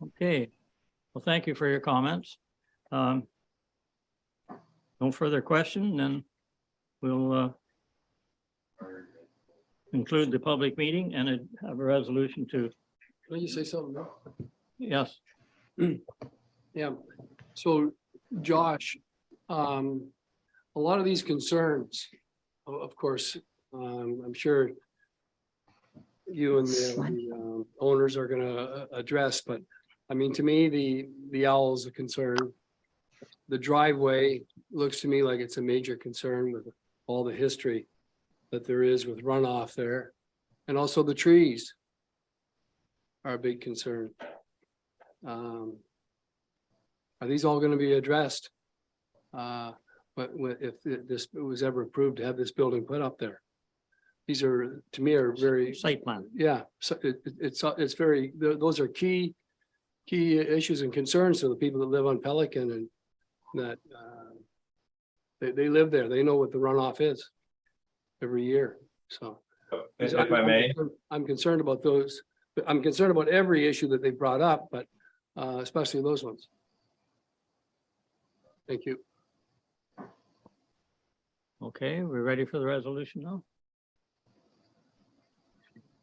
Okay. Well, thank you for your comments. No further question, then we'll conclude the public meeting and have a resolution to, Can you say something? No? yes. Yeah, so Josh, a lot of these concerns, of course, I'm sure you and the owners are gonna address, but I mean, to me, the owl is a concern. The driveway looks to me like it's a major concern with all the history that there is with runoff there. And also the trees are a big concern. Are these all going to be addressed? But if this was ever approved to have this building put up there, these are, to me, are very, Site plan. yeah, so it's very, those are key issues and concerns to the people that live on Pelican and that they live there. They know what the runoff is every year. So If I may, I'm concerned about those. I'm concerned about every issue that they brought up, but especially those ones. Thank you. Okay, we're ready for the resolution now?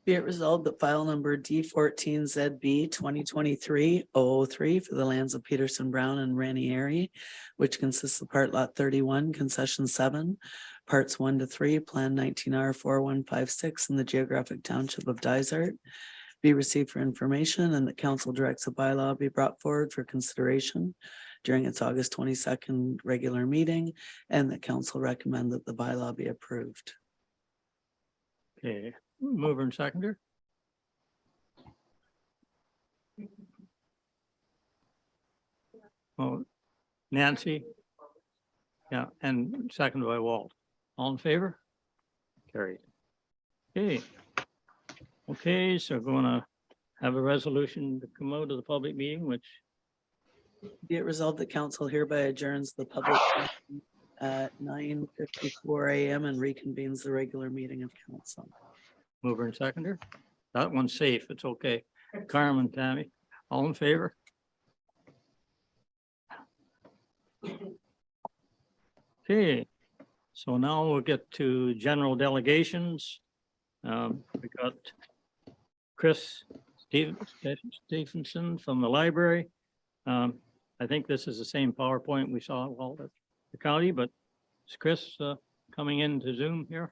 Be it resolved that file number D14ZB 2023-003 for the lands of Peterson Brown and Ranieri, which consists of part lot 31, concession 7, parts 1 to 3, plan 19R 4156 in the geographic township of Dysart, be received for information, and the council directs a bylaw be brought forward for consideration during its August 22nd regular meeting, and the council recommend that the bylaw be approved. Okay, mover and seconder. Oh, Nancy. Yeah, and seconded by Walt. All in favor? Carried. Okay. Okay, so going to have a resolution to come out of the public meeting, which Be it resolved that council hereby adjourns the public session at 9:54 a.m. and reconvenes the regular meeting of council. mover and seconder. That one's safe. It's okay. Carmen, Tammy, all in favor? Okay, so now we'll get to general delegations. We got Chris Stevenson from the library. I think this is the same PowerPoint we saw all at the county, but is Chris coming into Zoom here?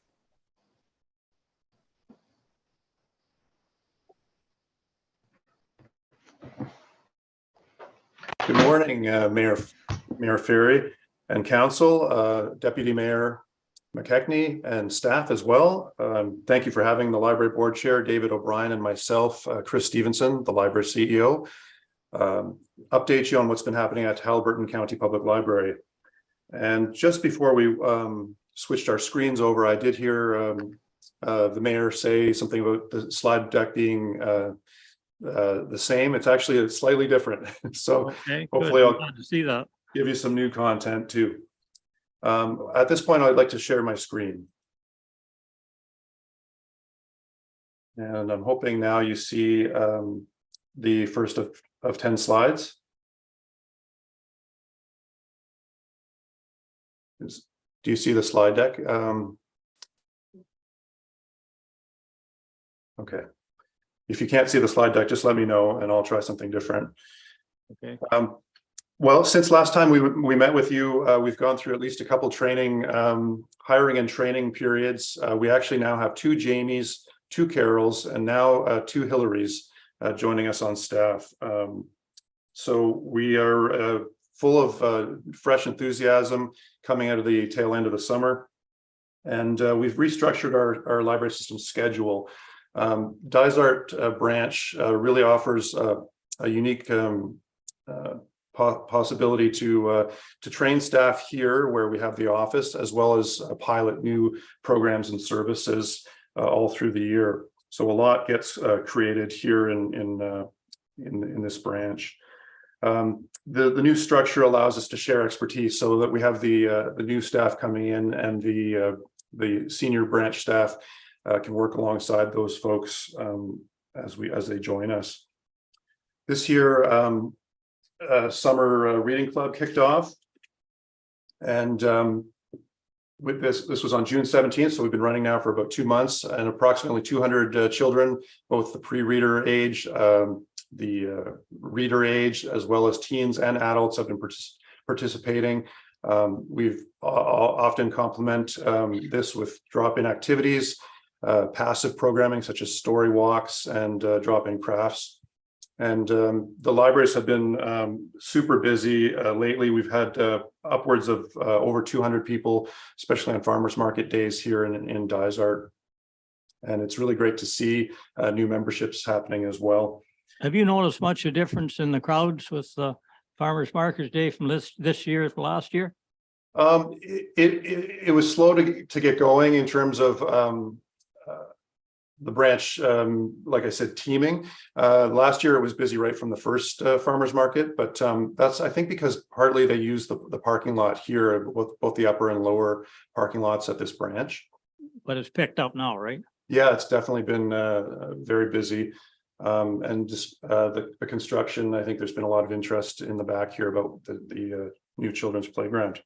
Good morning, Mayor Ferry and Council, Deputy Mayor McKechnie and staff as well. Thank you for having the Library Board Chair, David O'Brien, and myself, Chris Stevenson, the Library CEO. update you on what's been happening at Haliburton County Public Library. And just before we switched our screens over, I did hear the mayor say something about the slide deck being the same. It's actually slightly different. So Okay, hopefully good. I'll Glad to see that. give you some new content too. At this point, I'd like to share my screen. And I'm hoping now you see the first of 10 slides. Do you see the slide deck? Okay. If you can't see the slide deck, just let me know and I'll try something different. Okay. Well, since last time we met with you, we've gone through at least a couple training, hiring and training periods. We actually now have 2 Jamies, 2 Carols, and now 2 Hillarys joining us on staff. So we are full of fresh enthusiasm coming out of the tail end of the summer. And we've restructured our library system schedule. Dysart branch really offers a unique possibility to train staff here where we have the office, as well as pilot new programs and services all through the year. So a lot gets created here in this branch. The new structure allows us to share expertise so that we have the new staff coming in, and the senior branch staff can work alongside those folks as they join us. This year, summer reading club kicked off, and with this was on June 17th, so we've been running now for about 2 months, and approximately 200 children, both the pre-reader age, the reader age, as well as teens and adults, have been participating. We've often complement this with drop-in activities, passive programming such as story walks and drop-in crafts. And the libraries have been super busy lately. We've had upwards of over 200 people, especially on farmers market days here in Dysart. And it's really great to see new memberships happening as well. Have you noticed much a difference in the crowds with the Farmers Markets Day from this year to last year? It was slow to get going in terms of the branch, like I said, teaming. Last year it was busy right from the first farmers market, but that's, I think, because partly they use the parking lot here, both the upper and lower parking lots at this branch. But it's picked up now, right? Yeah, it's definitely been very busy. And just the construction, I think there's been a lot of interest in the back here about the new children's playground.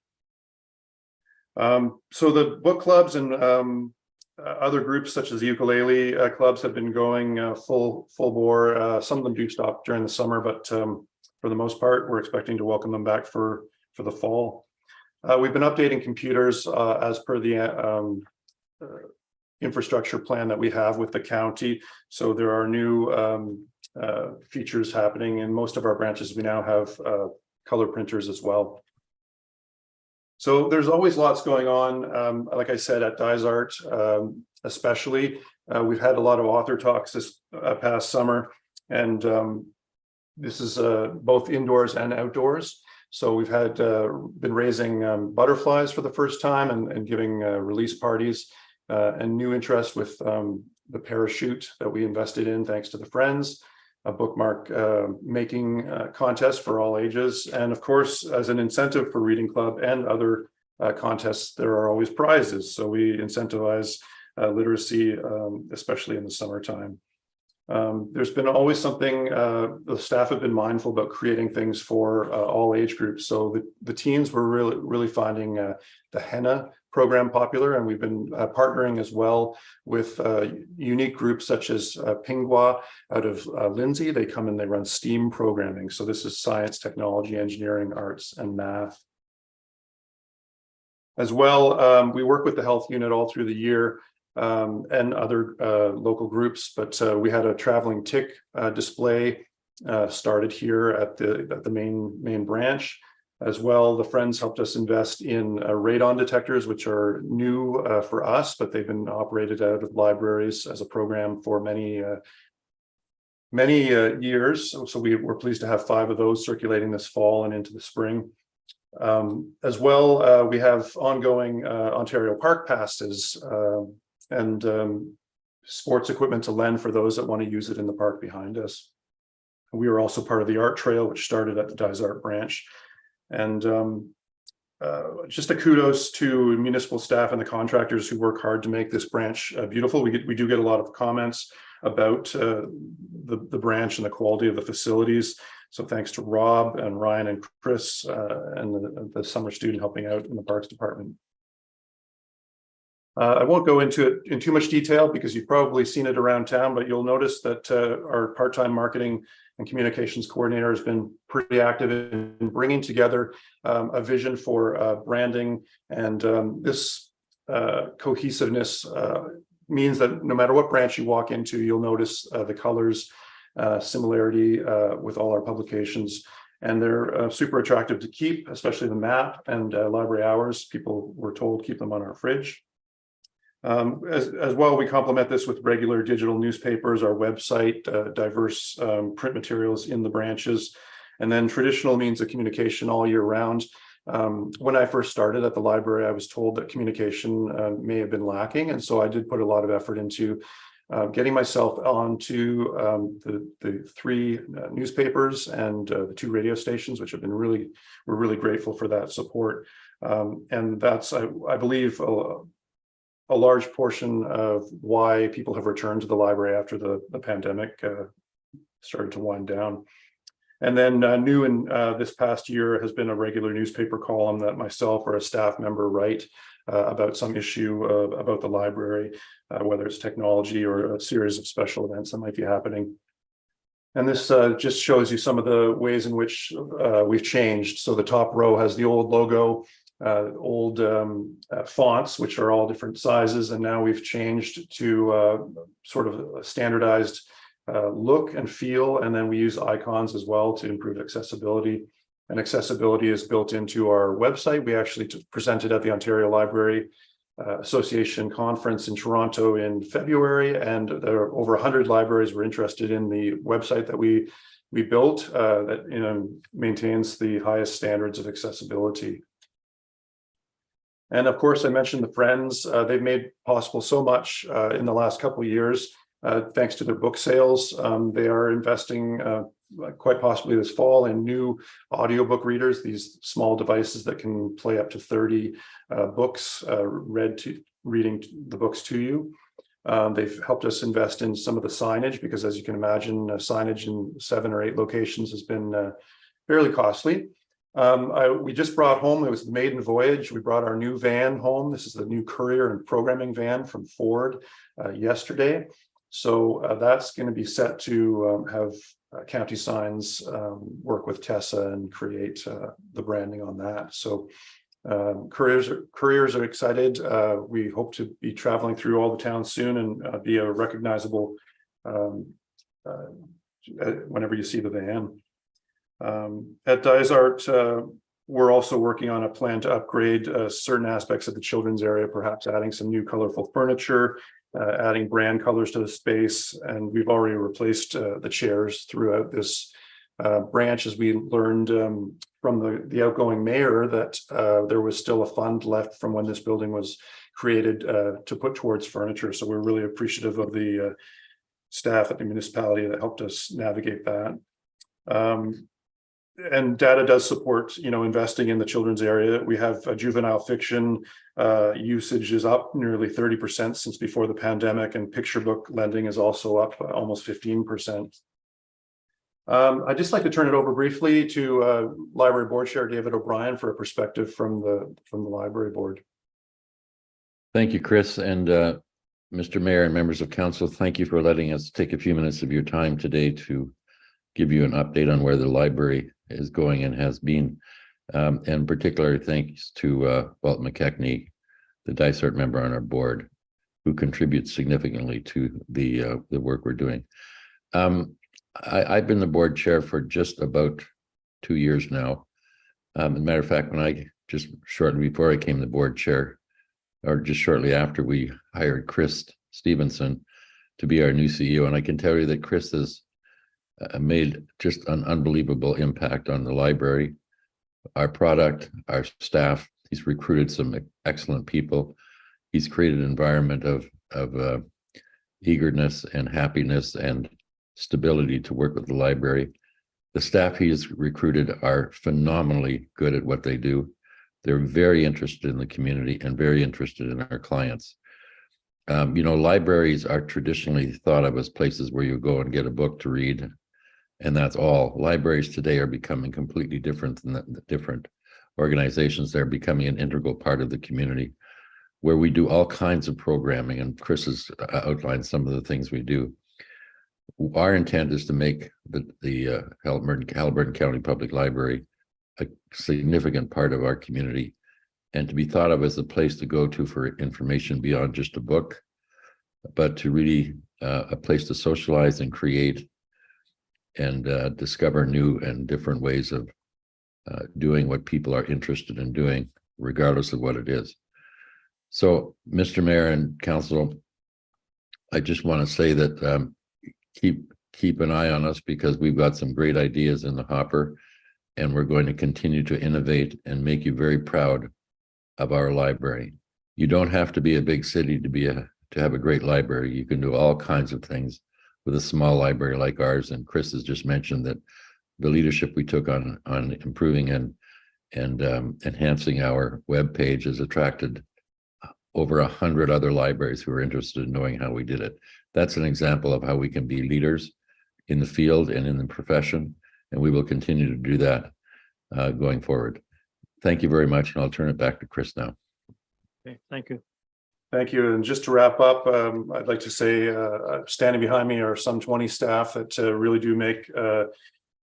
So the book clubs and other groups such as the ukulele clubs have been going full bore. Some of them do stop during the summer, but for the most part, we're expecting to welcome them back for the fall. We've been updating computers as per the infrastructure plan that we have with the county. So there are new features happening in most of our branches. We now have color printers as well. So there's always lots going on. Like I said, at Dysart, especially, we've had a lot of author talks this past summer, and this is both indoors and outdoors. So we've had been raising butterflies for the first time and giving release parties, and new interest with the parachute that we invested in thanks to the Friends, a bookmark making contest for all ages. And of course, as an incentive for Reading Club and other contests, there are always prizes. So we incentivize literacy, especially in the summertime. There's been always something, the staff have been mindful about creating things for all age groups. So the teens were really finding the henna program popular, and we've been partnering as well with unique groups such as Pingwa out of Lindsay. They come and they run STEAM programming. So this is science, technology, engineering, arts, and math. As well, we work with the health unit all through the year and other local groups, but we had a traveling tick display started here at the main branch. As well, the Friends helped us invest in radon detectors, which are new for us, but they've been operated out of libraries as a program for many many years. So we're pleased to have 5 of those circulating this fall and into the spring. As well, we have ongoing Ontario Park passes and sports equipment to lend for those that want to use it in the park behind us. We are also part of the art trail, which started at the Dysart branch. And just a kudos to municipal staff and the contractors who work hard to make this branch beautiful. We do get a lot of comments about the branch and the quality of the facilities. So thanks to Rob and Ryan and Chris and the summer student helping out in the Parks Department. I won't go into it in too much detail because you've probably seen it around town, but you'll notice that our part-time marketing and communications coordinator has been pretty active in bringing together a vision for branding. And this cohesiveness means that no matter what branch you walk into, you'll notice the colors similarity with all our publications. And they're super attractive to keep, especially the map and library hours. People were told keep them on our fridge. As well, we complement this with regular digital newspapers, our website, diverse print materials in the branches, and then traditional means of communication all year round. When I first started at the library, I was told that communication may have been lacking, and so I did put a lot of effort into getting myself onto the 3 newspapers and the 2 radio stations, which have been we're really grateful for that support. And that's, I believe, a large portion of why people have returned to the library after the pandemic started to wind down. And then new in this past year has been a regular newspaper column that myself or a staff member write about some issue about the library, whether it's technology or a series of special events that might be happening. And this just shows you some of the ways in which we've changed. So the top row has the old logo, old fonts, which are all different sizes. And now we've changed to sort of a standardized look and feel. And then we use icons as well to improve accessibility. And accessibility is built into our website. We actually presented at the Ontario Library Association conference in Toronto in February, and there are over 100 libraries were interested in the website that we built that maintains the highest standards of accessibility. And of course, I mentioned the Friends. They've made possible so much in the last couple of years, thanks to their book sales. They are investing quite possibly this fall in new audiobook readers, these small devices that can play up to 30 books reading the books to you. They've helped us invest in some of the signage because, as you can imagine, signage in 7 or 8 locations has been fairly costly. We just brought home, it was the maiden voyage. We brought our new van home. This is the new courier and programming van from Ford yesterday. So that's going to be set to have County Signs work with Tessa and create the branding on that. So couriers are excited. We hope to be traveling through all the towns soon and be a recognizable whenever you see the van. At Dysart, we're also working on a plan to upgrade certain aspects of the children's area, perhaps adding some new colorful furniture, adding brand colors to the space. And we've already replaced the chairs throughout this branch, as we learned from the outgoing mayor that there was still a fund left from when this building was created to put towards furniture. So we're really appreciative of the staff at the municipality that helped us navigate that. And data does support, investing in the children's area. We have a juvenile fiction usage is up nearly 30% since before the pandemic, and picture book lending is also up almost 15%. I'd just like to turn it over briefly to Library Board Chair David O'Brien for a perspective from the Library Board. Thank you, Chris, and Mr. Mayor and members of council. Thank you for letting us take a few minutes of your time today to give you an update on where the library is going and has been. And particularly thanks to Walt McKechnie, the Dysart member on our board, who contributes significantly to the work we're doing. I've been the board chair for just about 2 years now. As a matter of fact, when I just shortly before I came the board chair, or just shortly after, we hired Chris Stevenson to be our new CEO. And I can tell you that Chris has made just an unbelievable impact on the library, our product, our staff. He's recruited some excellent people. He's created an environment of eagerness and happiness and stability to work with the library. The staff he has recruited are phenomenally good at what they do. They're very interested in the community and very interested in our clients. You know, libraries are traditionally thought of as places where you go and get a book to read, and that's all. Libraries today are becoming completely different than the different organizations. They're becoming an integral part of the community, where we do all kinds of programming, and Chris has outlined some of the things we do. Our intent is to make the Haliburton County Public Library a significant part of our community, and to be thought of as a place to go to for information beyond just a book, but to really a place to socialize and create and discover new and different ways of doing what people are interested in doing, regardless of what it is. So, Mr. Mayor and Council, I just want to say that keep an eye on us, because we've got some great ideas in the hopper, and we're going to continue to innovate and make you very proud of our library. You don't have to be a big city to have a great library. You can do all kinds of things with a small library like ours. And Chris has just mentioned that the leadership we took on improving and enhancing our webpage has attracted over 100 other libraries who are interested in knowing how we did it. That's an example of how we can be leaders in the field and in the profession, and we will continue to do that going forward. Thank you very much, and I'll turn it back to Chris now. Okay, thank you. Thank you. And just to wrap up, I'd like to say standing behind me are some 20 staff that really do make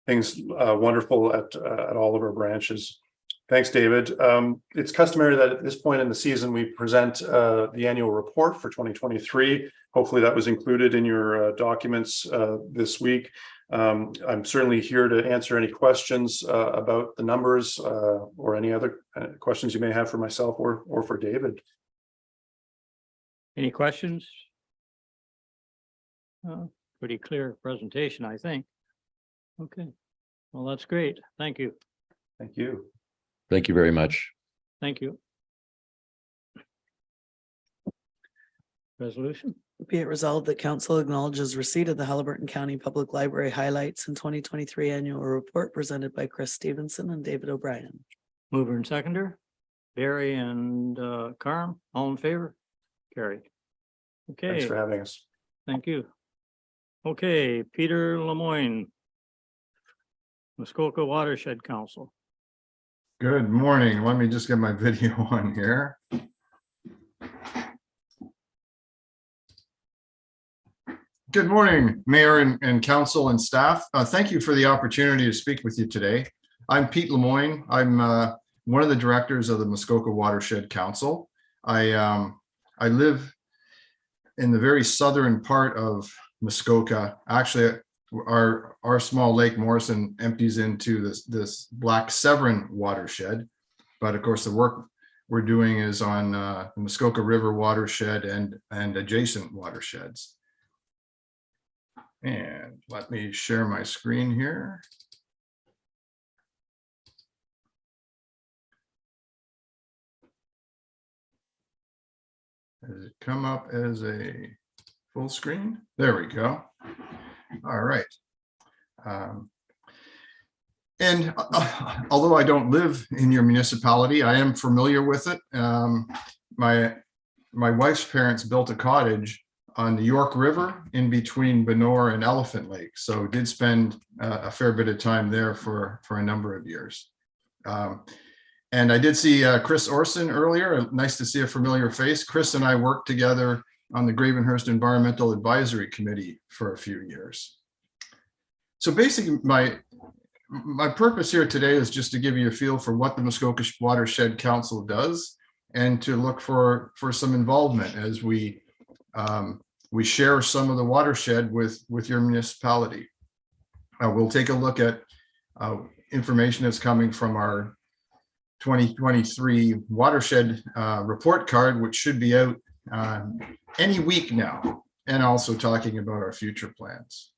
things wonderful at all of our branches. Thanks, David. It's customary that at this point in the season, we present the annual report for 2023. Hopefully that was included in your documents this week. I'm certainly here to answer any questions about the numbers or any other questions you may have for myself or for David. Any questions? Pretty clear presentation, I think. Okay, well, that's great. Thank you. Thank you. Thank you very much. Thank you. Resolution. Be it resolved that council acknowledges receipt of the Haliburton County Public Library highlights in 2023 annual report presented by Chris Stevenson and David O'Brien. Mover and seconder, Barry and Carm, all in favor? Carried. Okay. Thanks for having us. Thank you. Okay, Peter Lemoyne, Muskoka Watershed Council. Good morning. Let me just get my video on here. Good morning, Mayor and Council and staff. Thank you for the opportunity to speak with you today. I'm Pete Lemoyne. I'm one of the directors of the Muskoka Watershed Council. I live in the very southern part of Muskoka. Actually, our small Lake Morrison empties into this Black Severn watershed, but of course the work we're doing is on the Muskoka River watershed and adjacent watersheds. And let me share my screen here. Does it come up as a full screen? There we go. All right. And although I don't live in your municipality, I am familiar with it. My wife's parents built a cottage on the York River in between Benore and Elephant Lake. So did spend a fair bit of time there for a number of years. And I did see Chris Orson earlier. Nice to see a familiar face. Chris and I worked together on the Gravenhurst Environmental Advisory Committee for a few years. So basically my purpose here today is just to give you a feel for what the Muskoka Watershed Council does and to look for some involvement as we share some of the watershed with your municipality. We'll take a look at information that's coming from our 2023 watershed report card, which should be out any week now, and also talking about our future plans.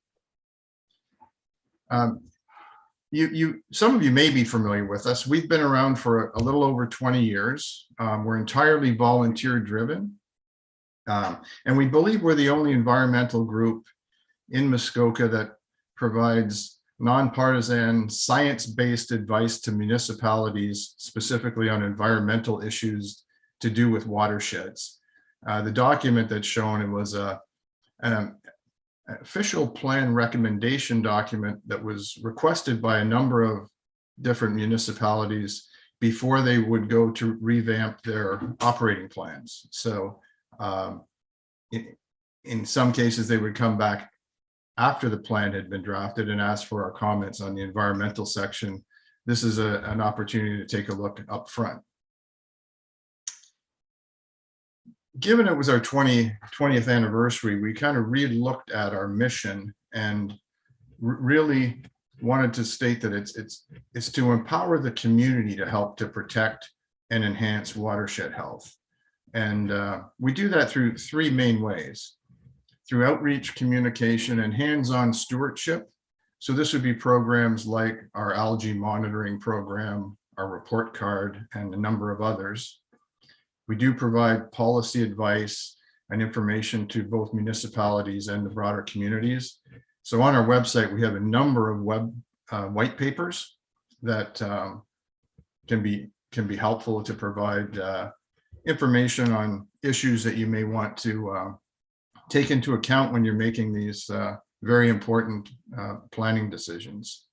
Some of you may be familiar with us. We've been around for a little over 20 years. We're entirely volunteer driven. And we believe we're the only environmental group in Muskoka that provides nonpartisan, science-based advice to municipalities, specifically on environmental issues to do with watersheds. The document that's shown, it was an official plan recommendation document that was requested by a number of different municipalities before they would go to revamp their operating plans. So in some cases, they would come back after the plan had been drafted and ask for our comments on the environmental section. This is an opportunity to take a look up front. Given it was our 20th anniversary, we kind of re-looked at our mission and really wanted to state that it's to empower the community to help to protect and enhance watershed health. And we do that through three main ways: through outreach, communication, and hands-on stewardship. So this would be programs like our algae monitoring program, our report card, and a number of others. We do provide policy advice and information to both municipalities and the broader communities. So on our website, we have a number of white papers that can be helpful to provide information on issues that you may want to take into account when you're making these very important planning decisions.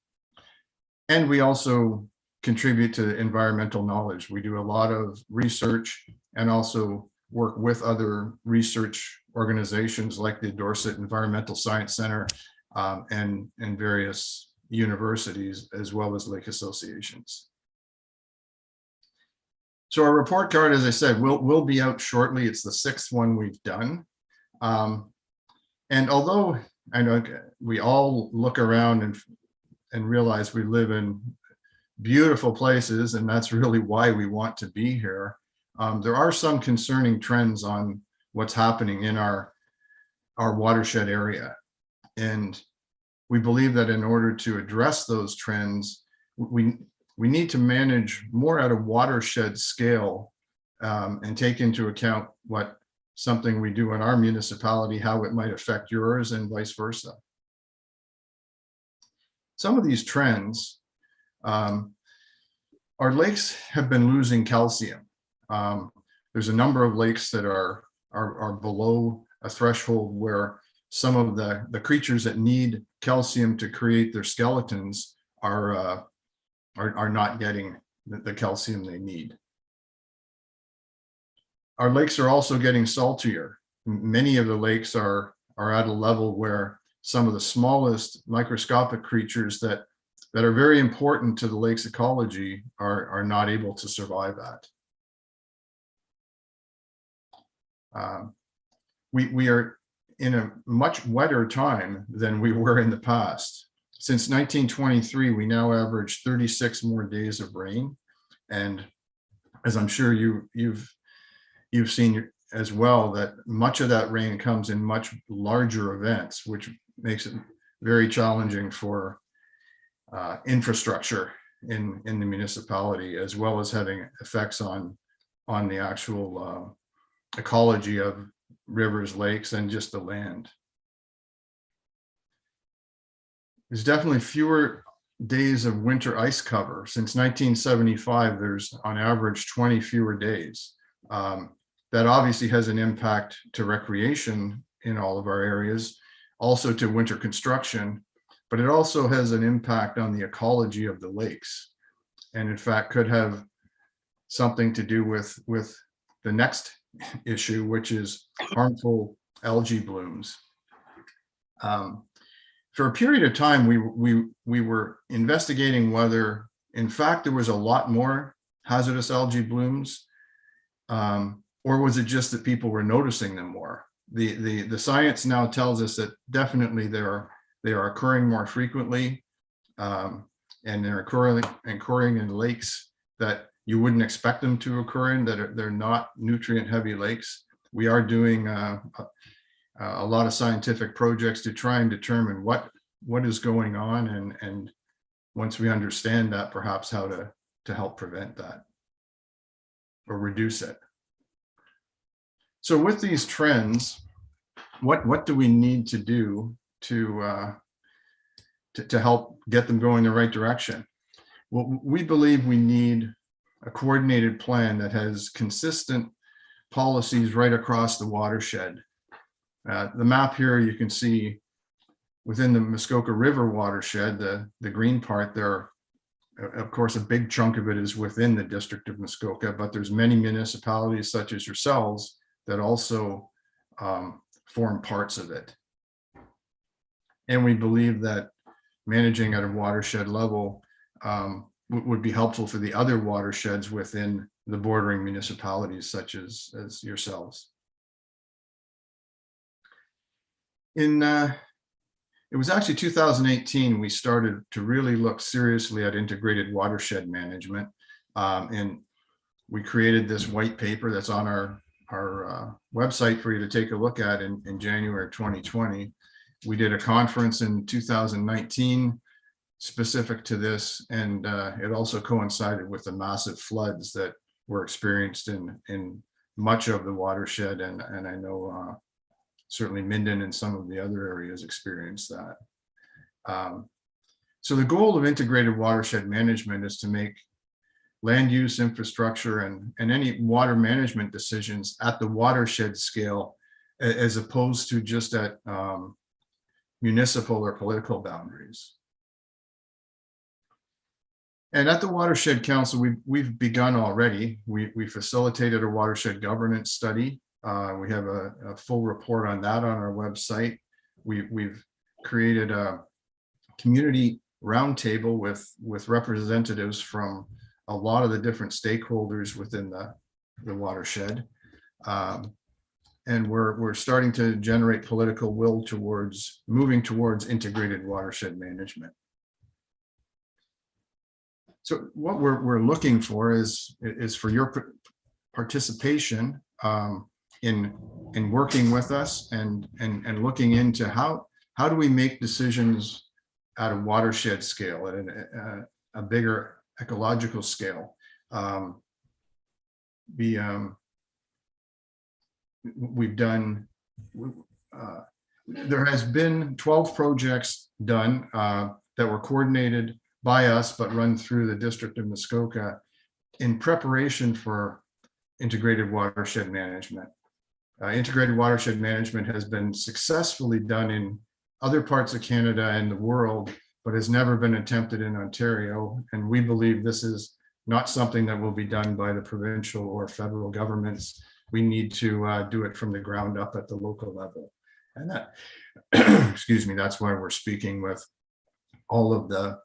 And we also contribute to environmental knowledge. We do a lot of research and also work with other research organizations like the Dorset Environmental Science Center and various universities, as well as lake associations. So our report card, as I said, will be out shortly. It's the 6th one we've done. And although I know we all look around and realize we live in beautiful places, and that's really why we want to be here, there are some concerning trends on what's happening in our watershed area. And we believe that in order to address those trends, we need to manage more at a watershed scale and take into account what something we do in our municipality, how it might affect yours and vice versa. Some of these trends, our lakes have been losing calcium. There's a number of lakes that are below a threshold where some of the creatures that need calcium to create their skeletons are not getting the calcium they need. Our lakes are also getting saltier. Many of the lakes are at a level where some of the smallest microscopic creatures that are very important to the lake's ecology are not able to survive at. We are in a much wetter time than we were in the past. Since 1923, we now average 36 more days of rain. And as I'm sure you've seen as well, that much of that rain comes in much larger events, which makes it very challenging for infrastructure in the municipality, as well as having effects on the actual ecology of rivers, lakes, and just the land. There's definitely fewer days of winter ice cover. Since 1975, there's on average 20 fewer days. That obviously has an impact to recreation in all of our areas, also to winter construction, but it also has an impact on the ecology of the lakes. And in fact, could have something to do with the next issue, which is harmful algae blooms. For a period of time, we were investigating whether, in fact, there was a lot more hazardous algae blooms, or was it just that people were noticing them more? The science now tells us that definitely they are occurring more frequently, and they're occurring in lakes that you wouldn't expect them to occur in, that they're not nutrient-heavy lakes. We are doing a lot of scientific projects to try and determine what what is going on, and once we understand that, perhaps how to help prevent that or reduce it. So with these trends, what do we need to do to help get them going in the right direction? Well, we believe we need a coordinated plan that has consistent policies right across the watershed. The map here, you can see within the Muskoka River watershed, the green part there, of course, a big chunk of it is within the District of Muskoka, but there's many municipalities such as yourselves that also form parts of it. And we believe that managing at a watershed level would be helpful for the other watersheds within the bordering municipalities such as yourselves. It was actually 2018, we started to really look seriously at integrated watershed management. And we created this white paper that's on our website for you to take a look at in January of 2020. We did a conference in 2019 specific to this, and it also coincided with the massive floods that were experienced in much of the watershed, and I know certainly Minden and some of the other areas experienced that. So the goal of integrated watershed management is to make land use, infrastructure, and any water management decisions at the watershed scale, as opposed to just at municipal or political boundaries. And at the Watershed Council, we've begun already. We facilitated a watershed governance study. We have a full report on that on our website. We've created a community roundtable with representatives from a lot of the different stakeholders within the watershed. And we're starting to generate political will towards moving towards integrated watershed management. So what we're looking for is for your participation in working with us and looking into how do we make decisions at a watershed scale, at a bigger ecological scale. We've done, there has been 12 projects done that were coordinated by us, but run through the District of Muskoka in preparation for integrated watershed management. Integrated watershed management has been successfully done in other parts of Canada and the world, but has never been attempted in Ontario. And we believe this is not something that will be done by the provincial or federal governments. We need to do it from the ground up at the local level. And that, excuse me, that's why we're speaking with all of the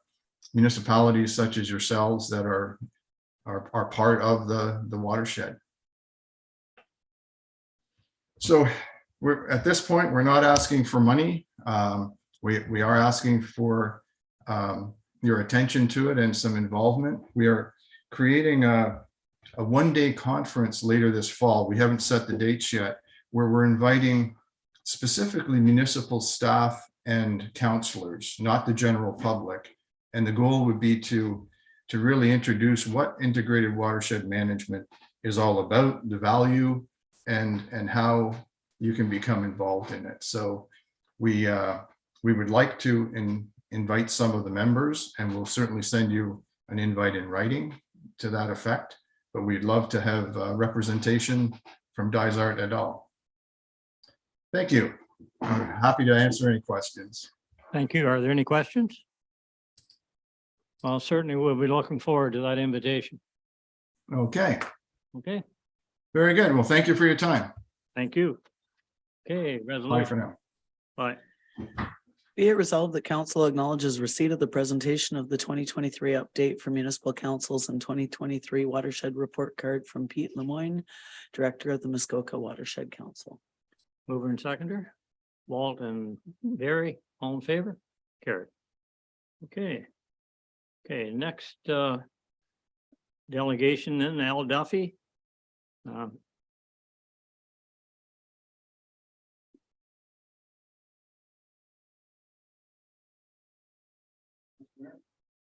municipalities such as yourselves that are part of the watershed. So we're at this point, we're not asking for money. We are asking for your attention to it and some involvement. We are creating a one-day conference later this fall. We haven't set the dates yet, where we're inviting specifically municipal staff and councillors, not the general public. And the goal would be to really introduce what integrated watershed management is all about, the value, and how you can become involved in it. So we would like to invite some of the members, and we'll certainly send you an invite in writing to that effect. But we'd love to have representation from Dysart et al. Thank you. I'm happy to answer any questions. Thank you. Are there any questions? Well, certainly we'll be looking forward to that invitation. Okay, Okay, very good. Well, thank you for your time. thank you. Okay, Bye for resolution. now. Bye. Be it resolved that council acknowledges receipt of the presentation of the 2023 update for municipal councils and 2023 watershed report card from Pete Lemoyne, Director of the Muskoka Watershed Council. Mover and seconder, Walt and Barry, all in favor? Carried. Okay. Okay, next delegation then, Al Duffy.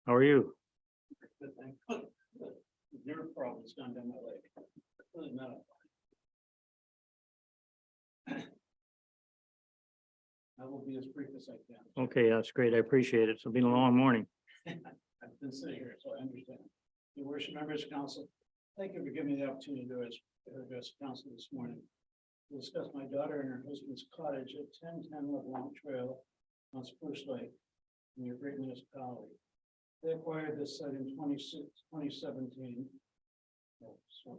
How are you? Nerve problems gone down my leg. Other than that, I will be as brief as I can. Okay, that's great. I appreciate it. It's been a long morning. I've been sitting here, so I understand. Your worship, members of council, thank you for giving me the opportunity to address council this morning. To discuss my daughter and her husband's cottage at 1010 LeBlanc Trail on Spruce Lake in your great municipality. They acquired this site in 2017. Oh, sorry.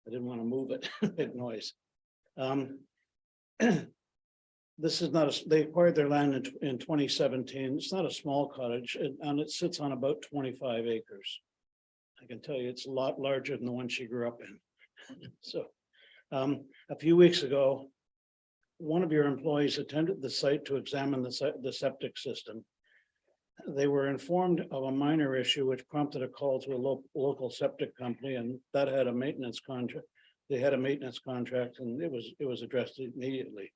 I didn't want to move it, big noise. This is not they acquired their land in 2017. It's not a small cottage and it sits on about 25 acres. I can tell you it's a lot larger than the one she grew up in. So a few weeks ago, one of your employees attended the site to examine the septic system. They were informed of a minor issue which prompted a call to a local septic company, and that had a maintenance contract. They had a maintenance contract and it was addressed immediately.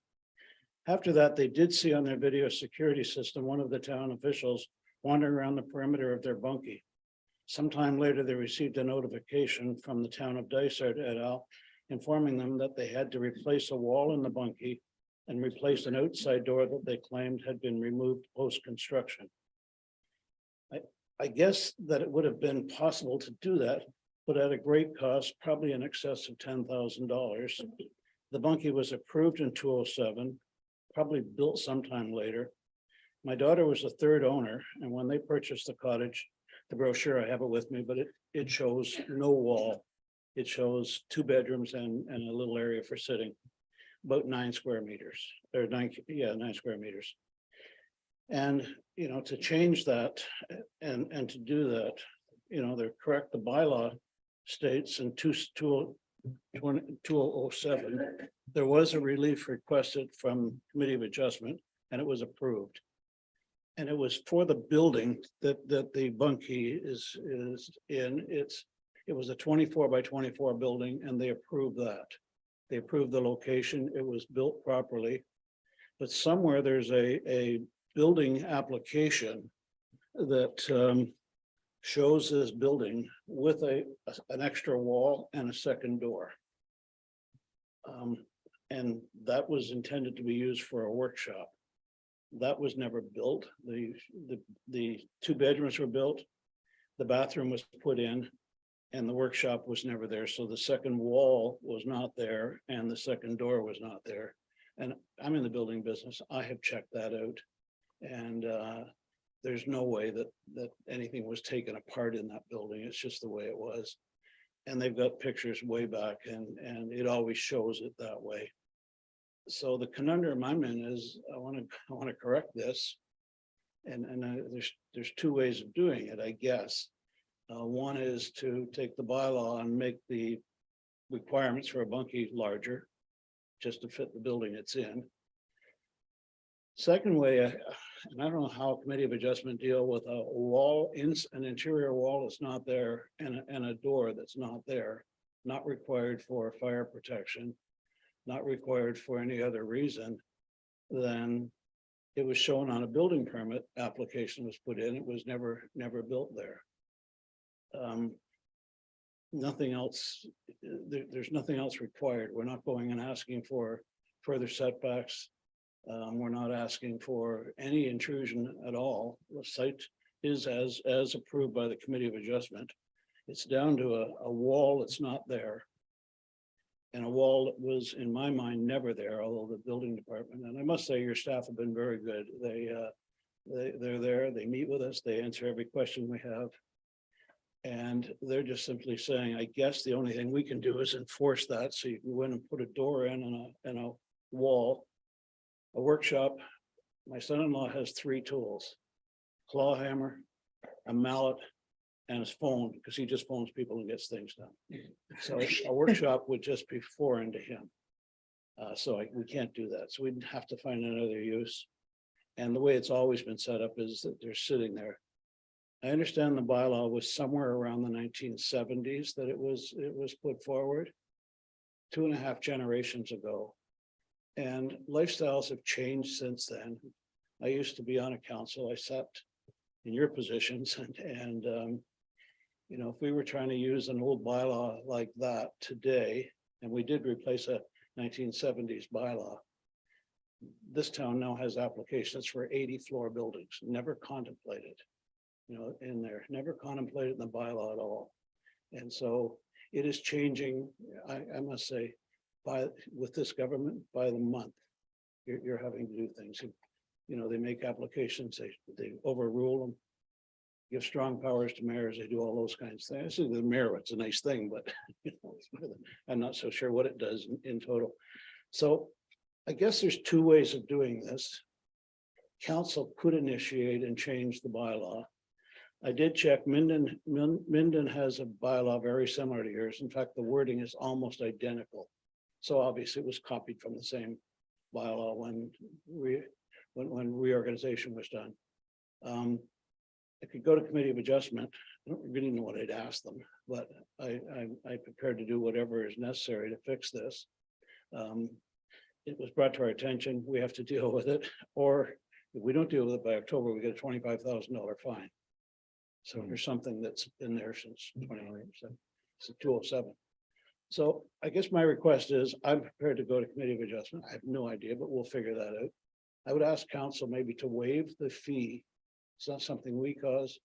After that, they did see on their video security system one of the town officials wandering around the perimeter of their bunkie. Sometime later, they received a notification from the town of Dysart et al. Informing them that they had to replace a wall in the bunkie and replace an outside door that they claimed had been removed post-construction. I guess that it would have been possible to do that, but at a great cost, probably in excess of $10,000. The bunkie was approved in 2007, probably built sometime later. My daughter was the third owner, and when they purchased the cottage, the brochure, I have it with me, but it shows no wall. It shows 2 bedrooms and a little area for sitting, about 9 square meters, or 9 square meters. And, you know, to change that and to do that, you know, they're correct. The bylaw states in 2007, there was a relief requested from Committee of Adjustment and it was approved. And it was for the building that the bunkie is in. It was a 24 by 24 building and they approved that. They approved the location. It was built properly. But somewhere there's a building application that shows this building with an extra wall and a second door. And that was intended to be used for a workshop. That was never built. The 2 bedrooms were built. The bathroom was put in and the workshop was never there. So the second wall was not there and the second door was not there. And I'm in the building business. I have checked that out. And there's no way that anything was taken apart in that building. It's just the way it was. And they've got pictures way back and it always shows it that way. So the conundrum I'm in is I want to correct this. And there's 2 ways of doing it, I guess. One is to take the bylaw and make the requirements for a bunkie larger, just to fit the building it's in. Second way, and I don't know how Committee of Adjustment deal with a wall, an interior wall that's not there and a door that's not there, not required for fire protection, not required for any other reason, then it was shown on a building permit application was put in. It was never built there. Nothing else, there's nothing else required. We're not going and asking for further setbacks. We're not asking for any intrusion at all. The site is as approved by the Committee of Adjustment. It's down to a wall that's not there. And a wall that was, in my mind, never there, although the building department, and I must say your staff have been very good. They're there, they meet with us, they answer every question we have. And they're just simply saying, I guess the only thing we can do is enforce that. So you can go in and put a door in and a wall. A workshop, my son-in-law has 3 tools: claw hammer, a mallet, and his phone, because he just phones people and gets things done. So a workshop would just be foreign to him. So we can't do that. So we'd have to find another use. And the way it's always been set up is that they're sitting there. I understand the bylaw was somewhere around the 1970s that it was put forward, 2.5 generations ago. And lifestyles have changed since then. I used to be on a council. I sat in your positions and you know, if we were trying to use an old bylaw like that today, and we did replace a 1970s bylaw, this town now has applications for 80 floor buildings, never contemplated, you know, in there, never contemplated in the bylaw at all. And so it is changing, I must say, with this government, by the month, you're having to do things. You know, they make applications, they overrule them, give strong powers to mayors, they do all those kinds of things. The mayor, it's a nice thing, but you know, I'm not so sure what it does in total. So I guess there's two ways of doing this. Council could initiate and change the bylaw. I did check, Minden has a bylaw very similar to yours. In fact, the wording is almost identical. So obviously it was copied from the same bylaw when reorganization was done. I could go to Committee of Adjustment. I don't really know what I'd ask them, but I'm prepared to do whatever is necessary to fix this. It was brought to our attention, we have to deal with it, or if we don't deal with it by October, we get a $25,000 fine. So there's something that's been there since 2007. So I guess my request is, I'm prepared to go to Committee of Adjustment. I have no idea, but we'll figure that out. I would ask council maybe to waive the fee. It's not something we caused.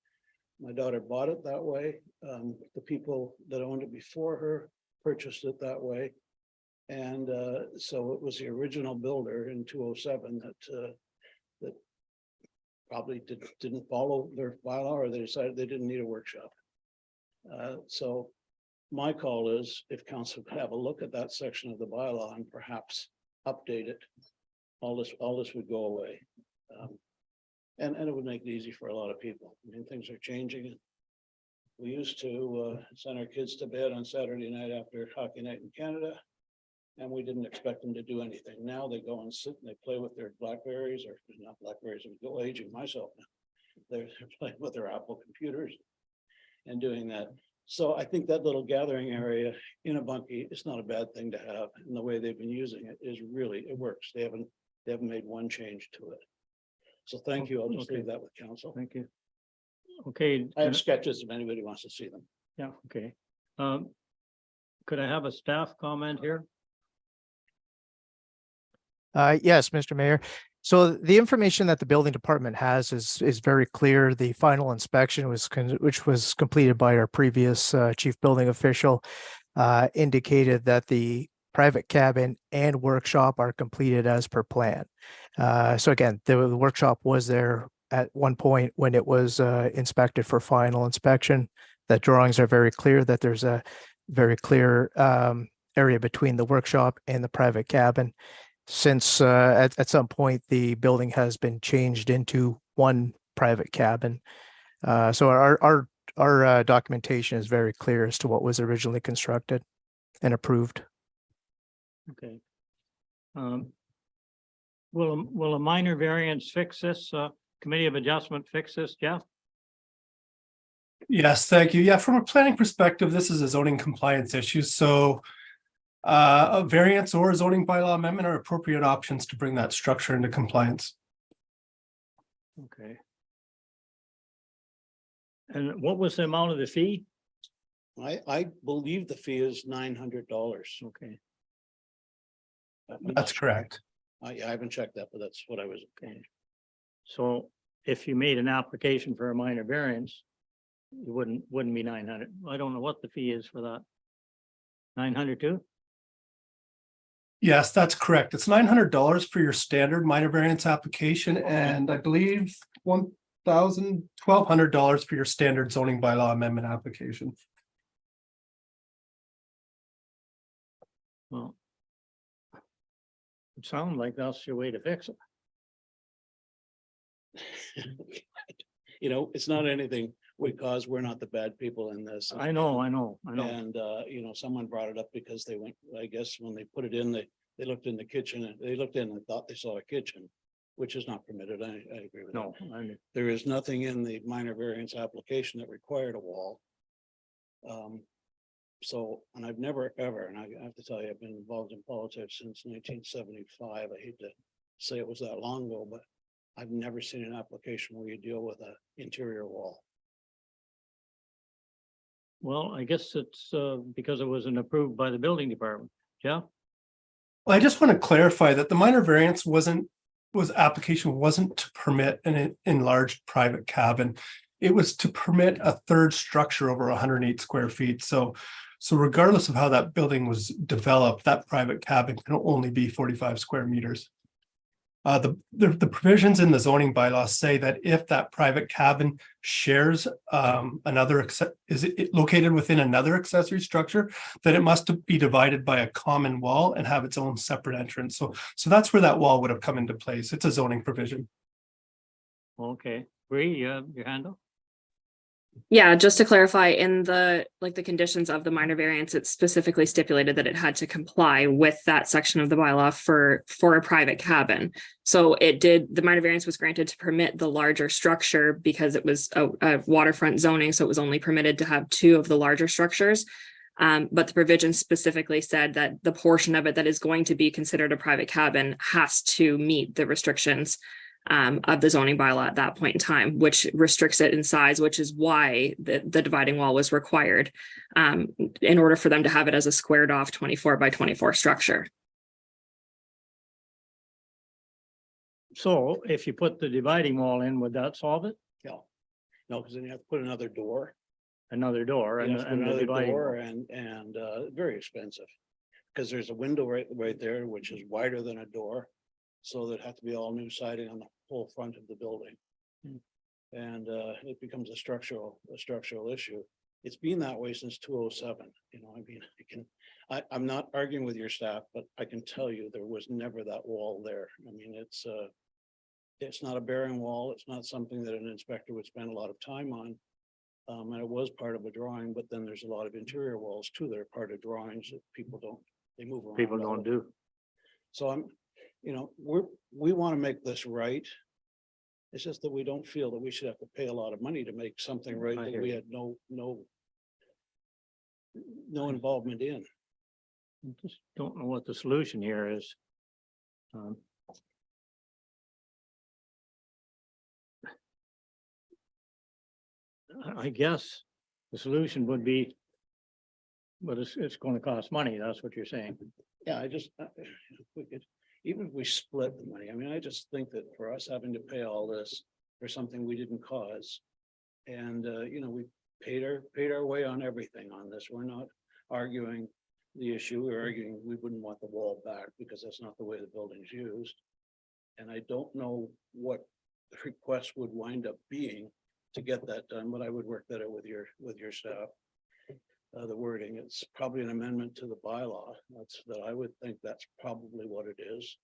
My daughter bought it that way. The people that owned it before her purchased it that way. And so it was the original builder in 2007 that probably didn't follow their bylaw, or they decided they didn't need a workshop. So my call is, if council could have a look at that section of the bylaw and perhaps update it, all this would go away. And it would make it easy for a lot of people. I mean, things are changing. We used to send our kids to bed on Saturday night after hockey night in Canada, and we didn't expect them to do anything. Now they go and sit and they play with their Blackberries, or not Blackberries, I'm still aging myself now. They're playing with their Apple computers and doing that. So I think that little gathering area in a bunkie is not a bad thing to have. And the way they've been using it is really, it works. They haven't made one change to it. So thank you. I'll just leave that with council. Thank you. Okay. I have sketches if anybody wants to see them. Yeah, okay. Could I have a staff comment here? Yes, Mr. Mayor. So the information that the building department has is very clear. The final inspection which was completed by our previous chief building official indicated that the private cabin and workshop are completed as per plan. So again, the workshop was there at one point when it was inspected for final inspection. The drawings are very clear that there's a very clear area between the workshop and the private cabin. Since at some point the building has been changed into one private cabin. So our documentation is very clear as to what was originally constructed and approved. Okay. Will a minor variance fix this? Committee of Adjustment fix this, Jeff? Yes, thank you. Yeah, from a planning perspective, this is a zoning compliance issue. So a variance or a zoning bylaw amendment are appropriate options to bring that structure into compliance. Okay. And what was the amount of the fee? I believe the fee is $900. Okay. That's correct. I haven't checked that, but that's what I was. Okay. So if you made an application for a minor variance, it wouldn't be 900. I don't know what the fee is for that. 900 too? Yes, that's correct. It's $900 for your standard minor variance application, and I believe $1,200 for your standard zoning bylaw amendment application. Well, it sounds like that's your way to fix it. You know, it's not anything because we're not the bad people in this. I know. And, you know, someone brought it up because they went, I guess, when they put it in, they looked in the kitchen and they looked in and thought they saw a kitchen, which is not permitted. I agree with that. No, There is nothing in the minor variance application that required a wall. So, and I've never, ever, and I have to tell you, I've been involved in politics since 1975. I hate to say it was that long ago, but I've never seen an application where you deal with a interior wall. Well, I guess it's because it wasn't approved by the building department. Jeff? Well, I just want to clarify that the minor variance application wasn't to permit an enlarged private cabin. It was to permit a third structure over 108 square feet. So regardless of how that building was developed, that private cabin can only be 45 square meters. The provisions in the zoning bylaws say that if that private cabin shares is it located within another accessory structure, that it must be divided by a common wall and have its own separate entrance. So that's where that wall would have come into place. It's a zoning provision. Okay, Bree, you have your hand up? Yeah, just to clarify, in the conditions of the minor variance, it specifically stipulated that it had to comply with that section of the bylaw for a private cabin. So the minor variance was granted to permit the larger structure because it was a waterfront zoning, so it was only permitted to have 2 of the larger structures. But the provision specifically said that the portion of it that is going to be considered a private cabin has to meet the restrictions of the zoning bylaw at that point in time, which restricts it in size, which is why the dividing wall was required in order for them to have it as a squared off 24 by 24 structure. So if you put the dividing wall in, would that solve it? No, because then you have to put another door. Another door You and have to put the another dividing door wall. and very expensive. Because there's a window right there, which is wider than a door. So there'd have to be all new siding on the whole front of the building. And it becomes a structural issue. It's been that way since 207, I'm not arguing with your staff, but I can tell you there was never that wall there. I mean, it's not a bearing wall. It's not something that an inspector would spend a lot of time on. And it was part of a drawing, but then there's a lot of interior walls too that are part of drawings that they move around. People don't do. So we want to make this right. It's just that we don't feel that we should have to pay a lot of money to make something right I that hear we you. had no involvement in. I just don't know what the solution here is. I guess the solution would be, but it's going to cost money. That's what you're saying. Yeah, if we could, even if we split the money, I mean, I just think that for us having to pay all this for something we didn't cause. And, we paid our way on everything on this. We're not arguing the issue. We're arguing we wouldn't want the wall back because that's not the way the building's used. And I don't know what the request would wind up being to get that done, but I would work that out with your staff. The wording, it's probably an amendment to the bylaw. I would think that's probably what it is.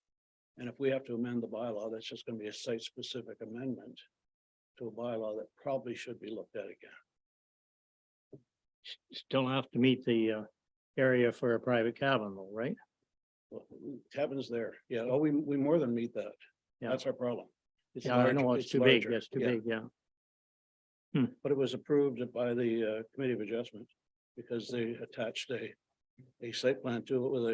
And if we have to amend the bylaw, that's just going to be a site-specific amendment to a bylaw that probably should be looked at again. Still have to meet the area for a private cabin though, right? Well, cabin's there. Yeah, we more than meet that. Yeah. That's our problem. It's Yeah, I large- know it's too big. larger. It's too Yeah. big, yeah. But it was approved by the Committee of Adjustment because they attached a site plan to it with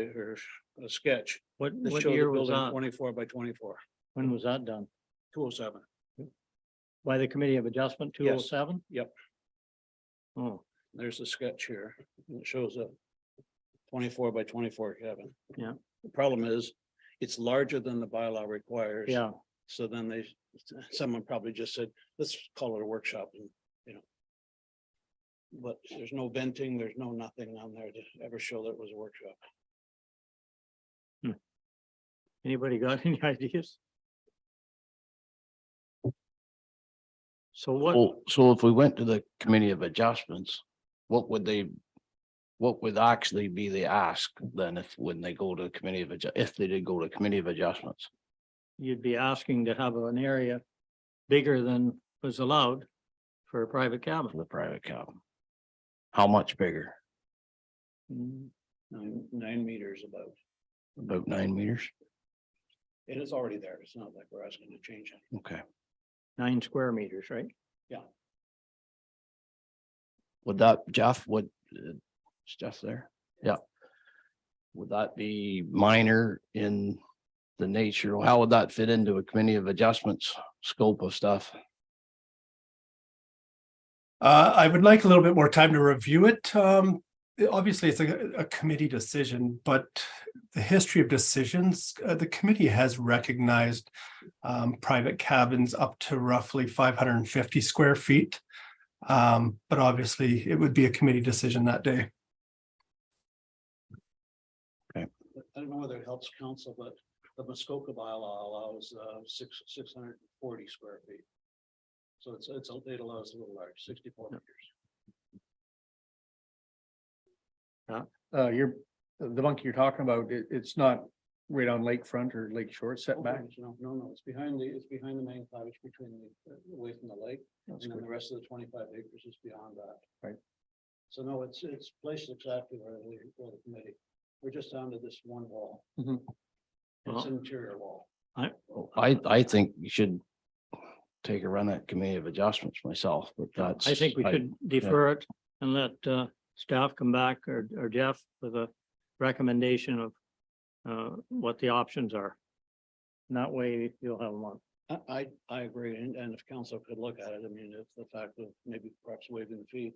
a sketch. What that showed the year was building that? 24 by 24, When was that done? 207. By the Committee of Adjustment, 207? Yep, Oh, there's the sketch here. And it shows a 24 by 24 cabin. Yeah. The problem is, it's larger than the bylaw requires. yeah. So then someone probably just said, let's call it a workshop and, but there's no venting, there's no nothing on there to ever show that it was a workshop. Anybody got any ideas? So what, So if we went to the Committee of Adjustments, what would actually be the ask then when they go to if they did go to Committee of Adjustments? you'd be asking to have an area bigger than was allowed for a private cabin. For the private cabin. How much bigger? 9 meters About 9 meters? and it's already there. It's not like we're asking to change it. Okay. 9 square meters, right? Yeah. Would that, Jeff, is Jeff there? Yeah. Would that be minor in the nature, how would that fit into a committee of adjustments scope of stuff? I would like a little bit more time to review it. Obviously, it's a committee decision, but the history of decisions, the committee has recognized private cabins up to roughly 550 square feet. But obviously, it would be a committee decision that day. I don't know whether it helps council, but the Muskoka bylaw allows 640 square feet. So it allows a little large, 64 meters. The monkey you're talking about, it's not right on lakefront or lake shore setback. No, it's behind the main cottage between away from the lake. And then the rest of the 25 acres is beyond that. Right. So no, it's placed exactly where the committee. We're just down to this one wall. Mhm. It's an interior wall. I think you should take a run at committee of adjustments myself, but that's. I think we should defer it and let staff come back or Jeff with a recommendation of what the options are. And that way you'll have one. I agree, and if council could look at it, I mean, if the fact of maybe perhaps waiving the fee.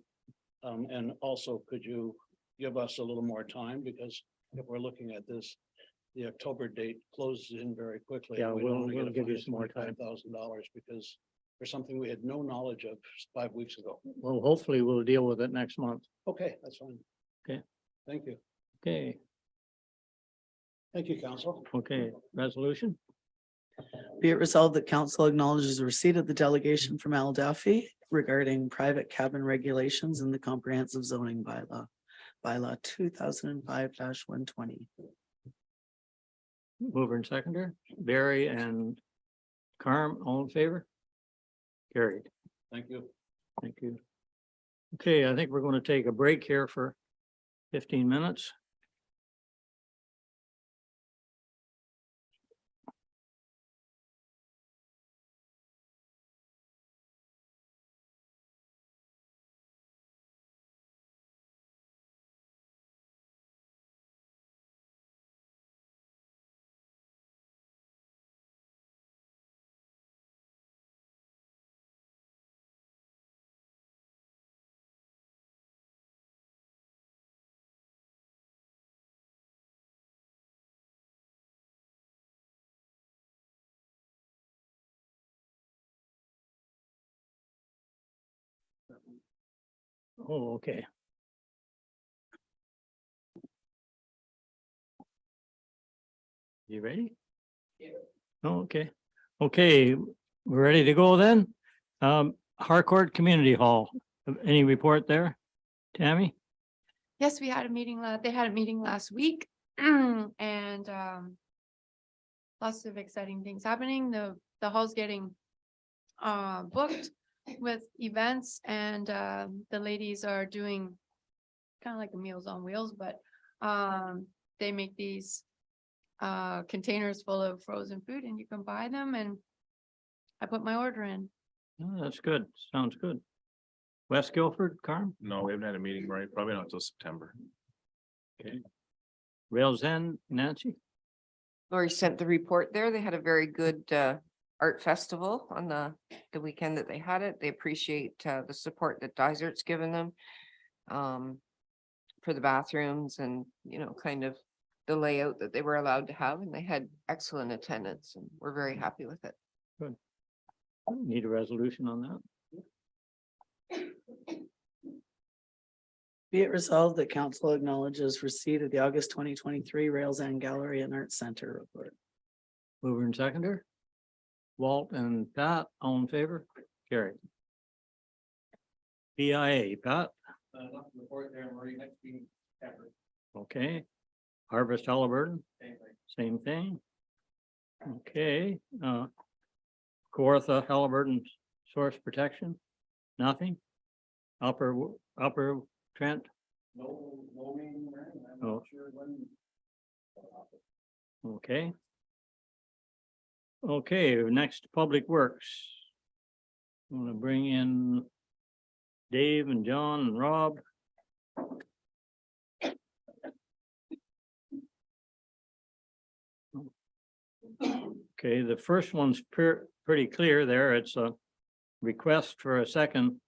And also, could you give us a little more time, because if we're looking at this, the October date closes in very quickly. Yeah, We don't we'll wanna get a give you fine of some more time. $25,000 because for something we had no knowledge of 5 weeks ago. Well, hopefully we'll deal with it next month. Okay, that's fine. Okay. Thank you. Okay, Thank you, council. okay, resolution? Be it resolved that council acknowledges the receipt of the delegation from Al Duffy regarding private cabin regulations in the comprehensive zoning bylaw 2005-120. Mover and seconder, Barry and Carm, all in favor? Carried. Thank you. Thank you. Okay, I think we're going to take a break here for 15 minutes. Oh, okay. You ready? Oh, okay. Okay, we're ready to go then. Harcourt Community Hall, any report there? Tammy? Yes, we had a meeting, they had a meeting last week and lots of exciting things happening. The hall's getting booked with events and the ladies are doing kind of like a Meals on Wheels, but they make these containers full of frozen food and you can buy them, and I put my order in. Oh, that's good. Sounds good. West Guilford, Carm? No, we haven't had a meeting, right? Probably not until September. Okay. Rails End, Nancy? Lori sent the report there. They had a very good art festival on the weekend that they had it. They appreciate the support that Dysart's given them for the bathrooms and, you know, kind of the layout that they were allowed to have, and they had excellent attendance and we're very happy with it. Good. Need a resolution on that? Be it resolved that council acknowledges receipt of the August 2023 Rails End Gallery and Arts Center report. Mover and seconder? Walt and Pat, all in favor? Carried. BIA, Pat? Report there, Marie, next meeting. Okay. Harvest Halliburton? Same thing. Okay, Kawartha Halliburton Source Protection? Nothing? Upper Trent? No meeting, I'm Oh. not sure when. Okay. Okay, next, Public Works. I'm gonna bring in Dave and John and Rob. Okay, the first one's pretty clear there. It's a request for a second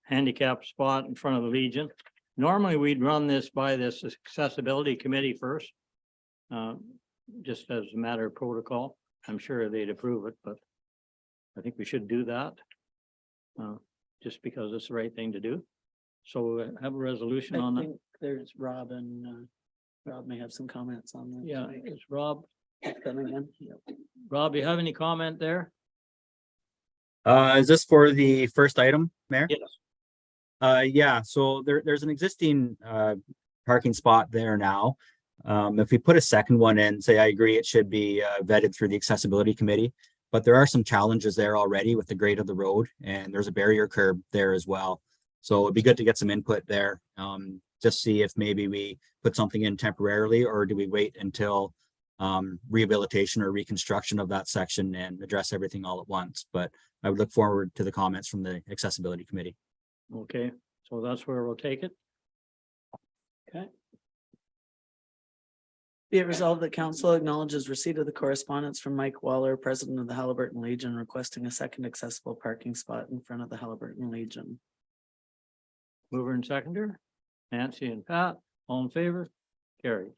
handicap spot in front of the Legion. Normally, we'd run this by this accessibility committee first. Just as a matter of protocol. I'm sure they'd approve it, but I think we should do that. Just because it's the right thing to do. So have a resolution I on that. think there's Rob and Rob may have some comments on that. Yeah, is Rob Coming in. Yep. Rob, you have any comment there? Is this for the first item, Mayor? Yes. Yeah, so there's an existing parking spot there now. If we put a second one in, say, I agree, it should be vetted through the accessibility committee, but there are some challenges there already with the grade of the road, and there's a barrier curb there as well. So it'd be good to get some input there. Just see if maybe we put something in temporarily, or do we wait until rehabilitation or reconstruction of that section and address everything all at once. But I would look forward to the comments from the accessibility committee. Okay, so that's where we'll take it. Okay. Be it resolved that council acknowledges receipt of the correspondence from Mike Waller, president of the Halliburton Legion, requesting a second accessible parking spot in front of the Halliburton Legion. Mover and seconder, Nancy and Pat, all in favor? Carried.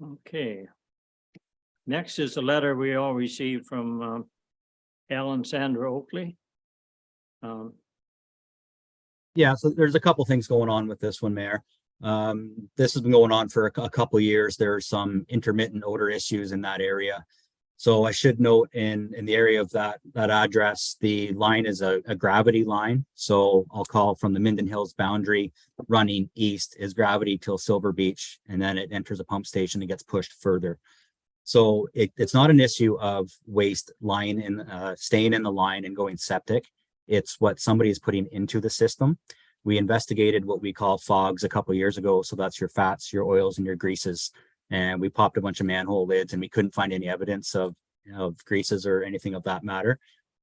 Okay. Next is the letter we all received from Alan Sandra Oakley. Yeah, so there's a couple things going on with this one, Mayor. This has been going on for a couple of years. There's some intermittent odor issues in that area. So I should note in the area of that address, the line is a gravity line. So I'll call from the Minden Hills boundary running east is gravity till Silver Beach, and then it enters a pump station and gets pushed further. So it's not an issue of waste lying in, staying in the line and going septic. It's what somebody is putting into the system. We investigated what we call fogs a couple of years ago. So that's your fats, your oils, and your greases. And we popped a bunch of manhole lids and we couldn't find any evidence of greases or anything of that matter.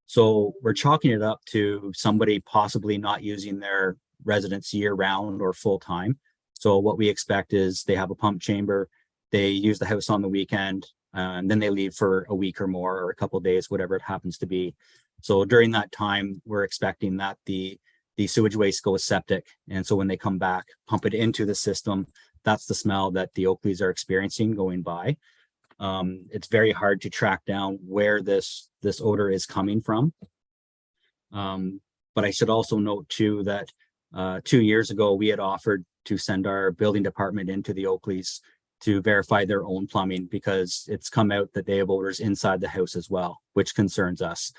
So we're chalking it up to somebody possibly not using their residence year round or full time. So what we expect is they have a pump chamber, they use the house on the weekend, and then they leave for a week or more or a couple of days, whatever it happens to be. So during that time, we're expecting that the sewage waste goes septic. And so when they come back, pump it into the system, that's the smell that the Oakleys are experiencing going by. It's very hard to track down where this odor is coming from. But I should also note too that 2 years ago, we had offered to send our building department into the Oakleys to verify their own plumbing, because it's come out that they have odors inside the house as well, which concerns us.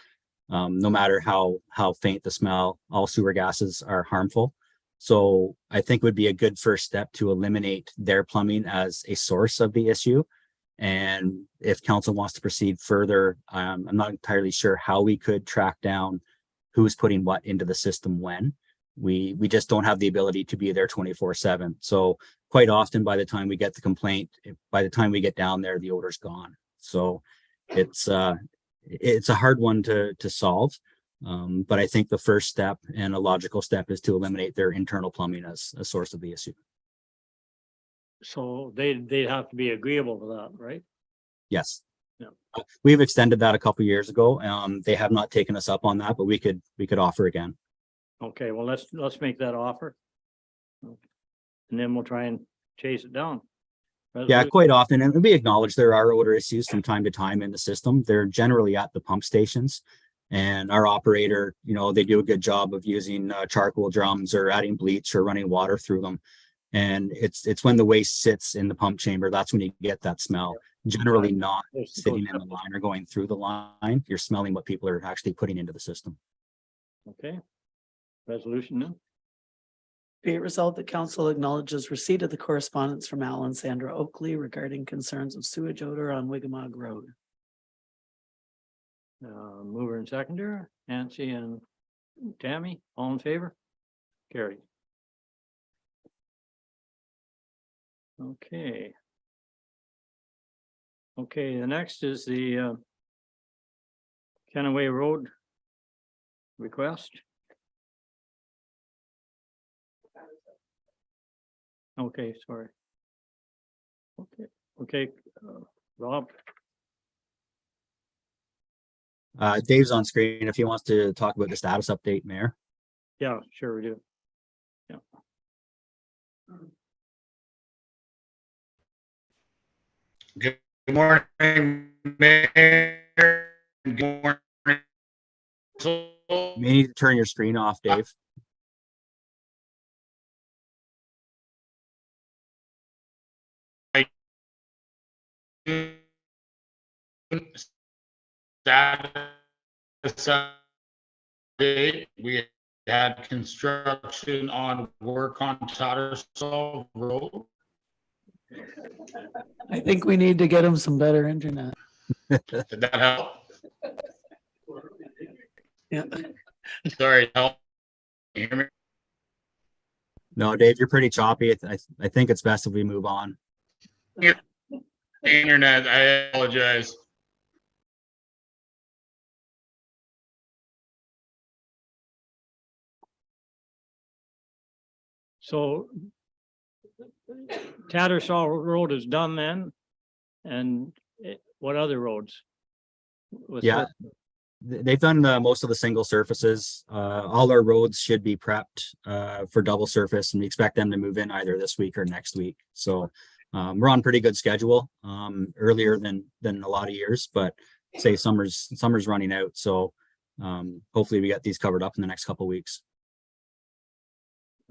No matter how faint the smell, all sewer gases are harmful. So I think it would be a good first step to eliminate their plumbing as a source of the issue. And if council wants to proceed further, I'm not entirely sure how we could track down who's putting what into the system when. We just don't have the ability to be there 24/7. So quite often by the time we get the complaint, by the time we get down there, the odor's gone. So it's a hard one to solve. But I think the first step and a logical step is to eliminate their internal plumbing as a source of the issue. So they'd have to be agreeable to that, right? Yes. Yeah. We've extended that a couple years ago. They have not taken us up on that, but we could offer again. Okay, well, let's make that offer. And then we'll try and chase it down. Yeah, quite often. And we acknowledge there are odor issues from time to time in the system. They're generally at the pump stations. And our operator, they do a good job of using charcoal drums or adding bleach or running water through them. And it's when the waste sits in the pump chamber, that's when you get that smell. Generally not sitting in the line or going through the line. You're smelling what people are actually putting into the system. Okay. Resolution then. Be it resolved that council acknowledges receipt of the correspondence from Alan Sandra Oakley regarding concerns of sewage odor on Wigamog Road. Mover and seconder, Nancy and Tammy, all in favor? Carried. Okay. Okay, the next is the Kenaway Road request. Okay, sorry. Okay, Rob? Dave's on screen if he wants to talk about the status update, Mayor. Yeah, sure we do. Yeah. Good morning, Mayor. Good morning. You may need to turn your screen off, Dave. Status update. We had construction on work on Tattersall Road. I think we need to get him some better internet. Did that help? Yeah. Sorry, help. Can you hear me? No, Dave, you're pretty choppy. I think it's best if we move on. Internet, I apologize. So Tattersall Road is done then? And what other roads? Was Yeah, they've done most of the single surfaces. All our roads should be prepped for double surface, and we expect them to move in either this week or next week. So we're on pretty good schedule, earlier than a lot of years, but say summer's running out. So hopefully we get these covered up in the next couple of weeks.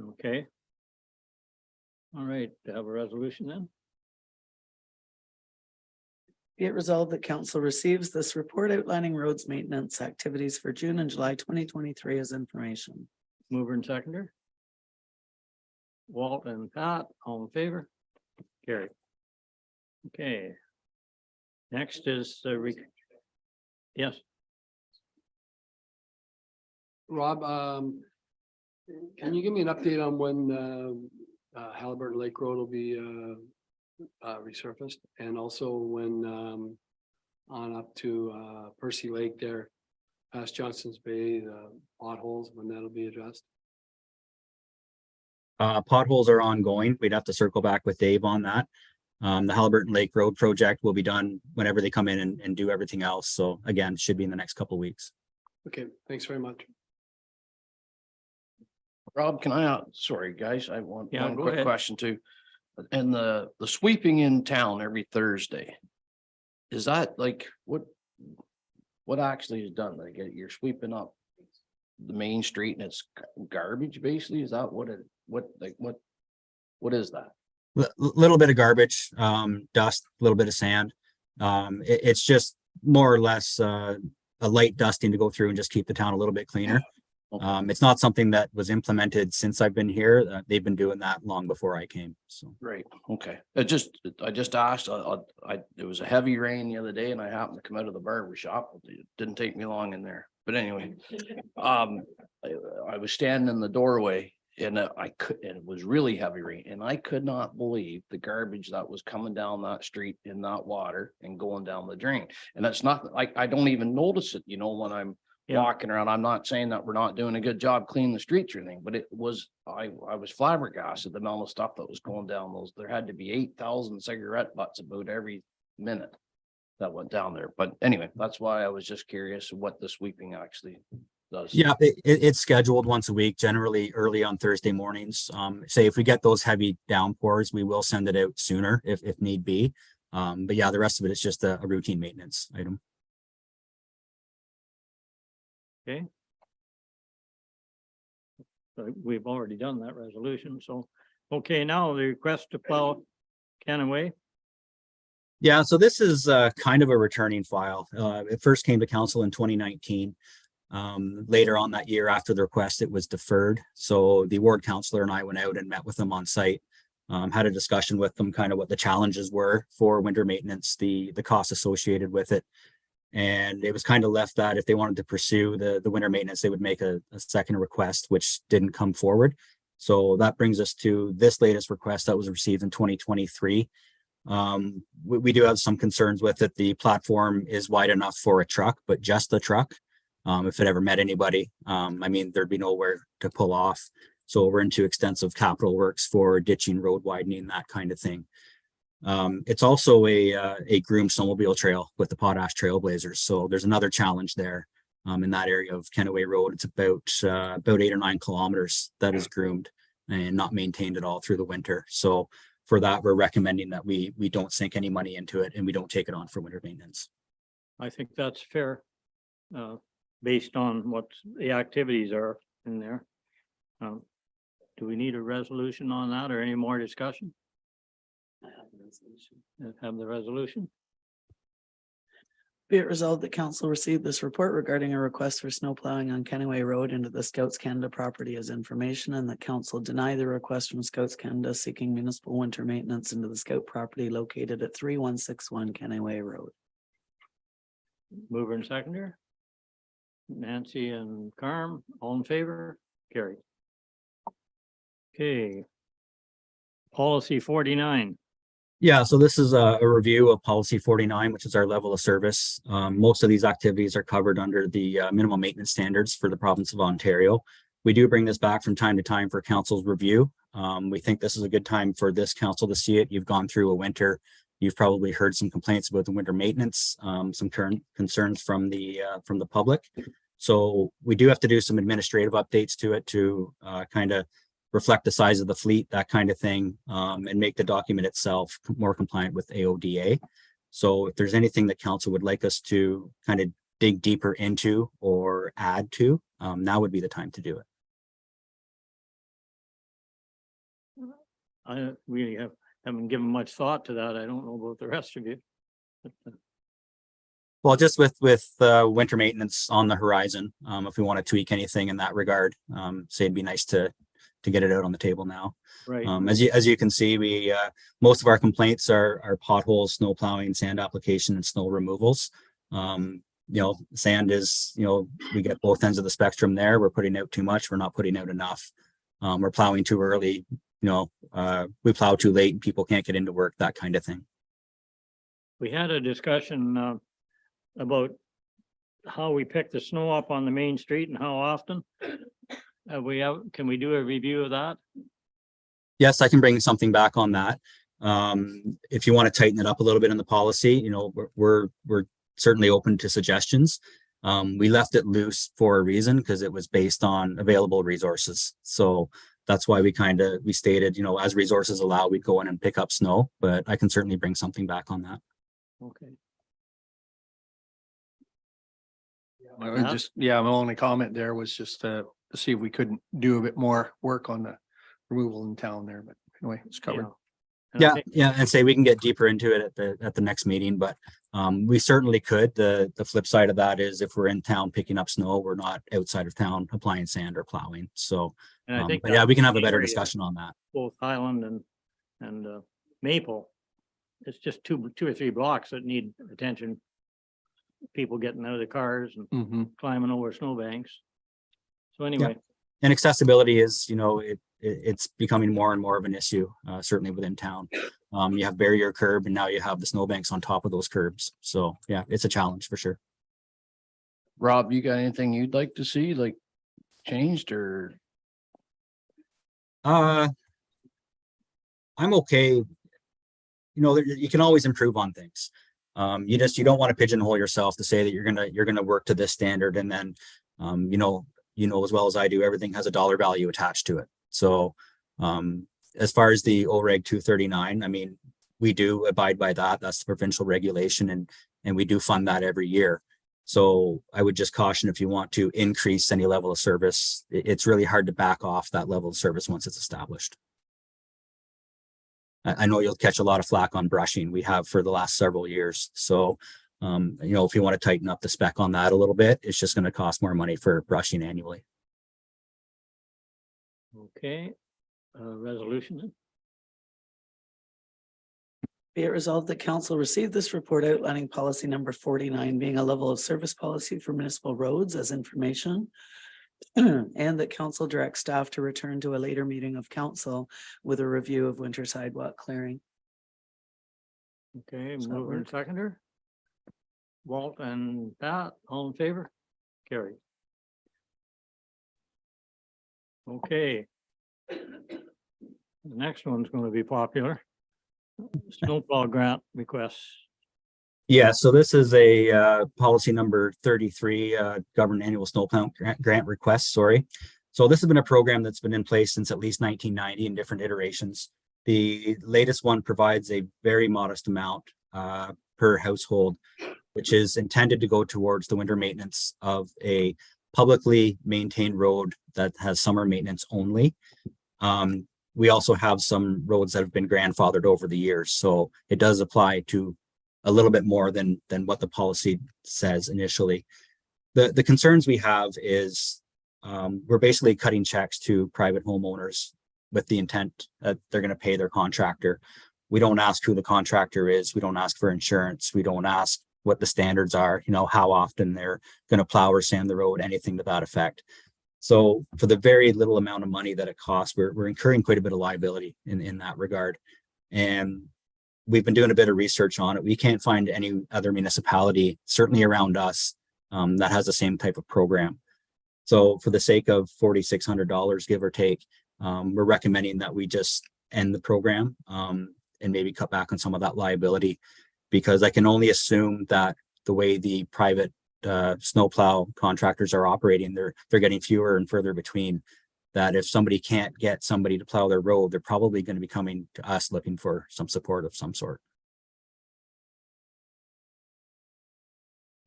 Okay. All right, to have a resolution then? Be it resolved that council receives this report outlining roads maintenance activities for June and July 2023 as information. Mover and seconder? Walt and Pat, all in favor? Carry. Okay. Next is the yes. Rob, can you give me an update on when Halliburton Lake Road will be resurfaced, and also when on up to Percy Lake there past Johnson's Bay, the potholes, when that'll be addressed? Potholes are ongoing. We'd have to circle back with Dave on that. The Halliburton Lake Road project will be done whenever they come in and do everything else. So again, should be in the next couple of weeks. Okay, thanks very much. Rob, can I, sorry, guys, I want Yeah, one go quick ahead. question too. And the sweeping in town every Thursday. Is that like, what actually is done? Like you're sweeping up the main street and it's garbage basically? Is that what is that? Little bit of garbage, dust, a little bit of sand. It's just more or less a light dusting to go through and just keep the town a little bit cleaner. It's not something that was implemented since I've been here. They've been doing that long before I came. So Right, okay. I just asked, it was a heavy rain the other day and I happened to come out of the barber shop. It didn't take me long in there. But anyway, I was standing in the doorway and it was really heavy rain and I could not believe the garbage that was coming down that street in that water and going down the drain. And that's not like, I don't even notice it, when I'm walking around. I'm not saying that we're not doing a good job cleaning the streets or anything, but it was, I was flabbergasted the amount of stuff that was going down those. There had to be 8,000 cigarette butts about every minute that went down there. But anyway, that's why I was just curious what the sweeping actually does. yeah, it's scheduled once a week, generally early on Thursday mornings. Say if we get those heavy downpours, we will send it out sooner if need be. But yeah, the rest of it is just a routine maintenance item. Okay. So we've already done that resolution, so, okay, now the request to plow Canaway. Yeah, so this is kind of a returning file. It first came to council in 2019. Later on that year after the request, it was deferred. So the ward councillor and I went out and met with them on site, had a discussion with them, kind of what the challenges were for winter maintenance, the costs associated with it. And it was kind of left that if they wanted to pursue the winter maintenance, they would make a second request, which didn't come forward. So that brings us to this latest request that was received in 2023. We do have some concerns with it. The platform is wide enough for a truck, but just a truck. If it ever met anybody, there'd be nowhere to pull off. So we're into extensive capital works for ditching, road widening, that kind of thing. It's also a groomed snowmobile trail with the Potash Trailblazers. So there's another challenge there in that area of Kenaway Road. It's about 8 or 9 kilometers that is groomed and not maintained at all through the winter. So for that, we're recommending that we don't sink any money into it and we don't take it on for winter maintenance. I think that's fair, based on what the activities are in there. Do we need a resolution on that or any more discussion? Have the resolution? Be it resolved that council received this report regarding a request for snow plowing on Kenaway Road into the Scouts Canada property as information, and that council deny the request from Scouts Canada seeking municipal winter maintenance into the Scout property located at 3161 Kenaway Road. Mover and seconder. Nancy and Carm, all in favor? Carried. Okay. Policy 49. Yeah, so this is a review of policy 49, which is our level of service. Most of these activities are covered under the minimum maintenance standards for the province of Ontario. We do bring this back from time to time for council's review. We think this is a good time for this council to see it. You've gone through a winter. You've probably heard some complaints about the winter maintenance, some current concerns from the public. So we do have to do some administrative updates to it to kind of reflect the size of the fleet, that kind of thing, and make the document itself more compliant with AODA. So if there's anything that council would like us to kind of dig deeper into or add to, now would be the time to do it. I really haven't given much thought to that. I don't know about the rest of you. Well, just with winter maintenance on the horizon, if we want to tweak anything in that regard, say it'd be nice to get it out on the table now. Right. As you can see, we most of our complaints are potholes, snow plowing, sand application, and snow removals. Sand is, we get both ends of the spectrum there. We're putting out too much. We're not putting out enough. We're plowing too early. We plow too late and people can't get into work, that kind of thing. We had a discussion about how we pick the snow up on the main street and how often. Can we do a review of that? Yes, I can bring something back on that. If you want to tighten it up a little bit in the policy, we're certainly open to suggestions. We left it loose for a reason because it was based on available resources. So that's why we stated, as resources allow, we'd go in and pick up snow, but I can certainly bring something back on that. Okay. My only comment there was just to see if we couldn't do a bit more work on the removal in town there, but anyway, it's covered. Yeah, and say we can get deeper into it at the next meeting, but we certainly could. The flip side of that is if we're in town picking up snow, we're not outside of town applying sand or plowing. So, And I think but yeah, we can have a better area, discussion on that. Both Highland and Maple. It's just two or three blocks that need attention. People getting out of the cars and climbing over snowbanks. So anyway. And accessibility is, it's becoming more and more of an issue, certainly within town. You have barrier curb and now you have the snowbanks on top of those curbs. So yeah, it's a challenge for sure. Rob, you got anything you'd like to see like changed or? I'm okay. You can always improve on things. You don't want to pigeonhole yourself to say that you're gonna work to this standard and then as well as I do, everything has a dollar value attached to it. So as far as the OREG 239, I mean, we do abide by that. That's the provincial regulation and we do fund that every year. So I would just caution if you want to increase any level of service, it's really hard to back off that level of service once it's established. I know you'll catch a lot of flack on brushing. We have for the last several years. So if you want to tighten up the spec on that a little bit, it's just going to cost more money for brushing annually. Okay, resolution. Be it resolved that council received this report outlining policy number 49 being a level of service policy for municipal roads as information. And that council directs staff to return to a later meeting of council with a review of winter sidewalk clearing. Okay, mover and seconder. Walt and Pat, all in favor? Carried. Okay. The next one's going to be popular. snowplow grant requests. Yeah, so this is a policy number 33, government annual snowplow grant request, sorry. So this has been a program that's been in place since at least 1990 in different iterations. The latest one provides a very modest amount per household, which is intended to go towards the winter maintenance of a publicly maintained road that has summer maintenance only. We also have some roads that have been grandfathered over the years, so it does apply to a little bit more than what the policy says initially. The concerns we have is we're basically cutting checks to private homeowners with the intent that they're going to pay their contractor. We don't ask who the contractor is. We don't ask for insurance. We don't ask what the standards are, you know, how often they're going to plow or sand the road, anything to that effect. So for the very little amount of money that it costs, we're incurring quite a bit of liability in that regard. And we've been doing a bit of research on it. We can't find any other municipality, certainly around us, that has the same type of program. So for the sake of $4,600, give or take, we're recommending that we just end the program and maybe cut back on some of that liability, because I can only assume that the way the private snowplow contractors are operating, they're getting fewer and further between. That if somebody can't get somebody to plow their road, they're probably going to be coming to us looking for some support of some sort.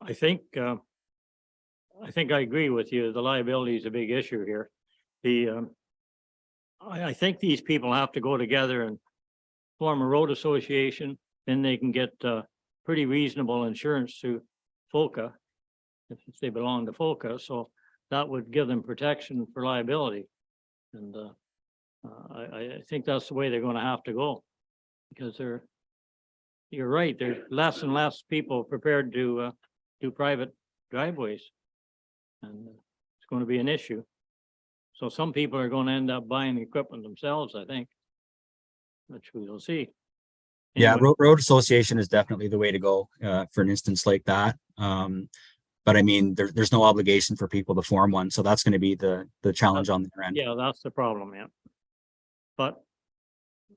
I think I agree with you. The liability is a big issue here. I think these people have to go together and form a road association. Then they can get pretty reasonable insurance through FOCA if they belong to FOCA. So that would give them protection for liability. And I think that's the way they're going to have to go, because you're right, there's less and less people prepared to do private driveways. And it's going to be an issue. So some people are going to end up buying the equipment themselves, I think, which we will see. Yeah, Anyway. road association is definitely the way to go for an instance like that. But I mean, there's no obligation for people to form one. So that's going to be the challenge on their end. Yeah, that's the problem, yeah. But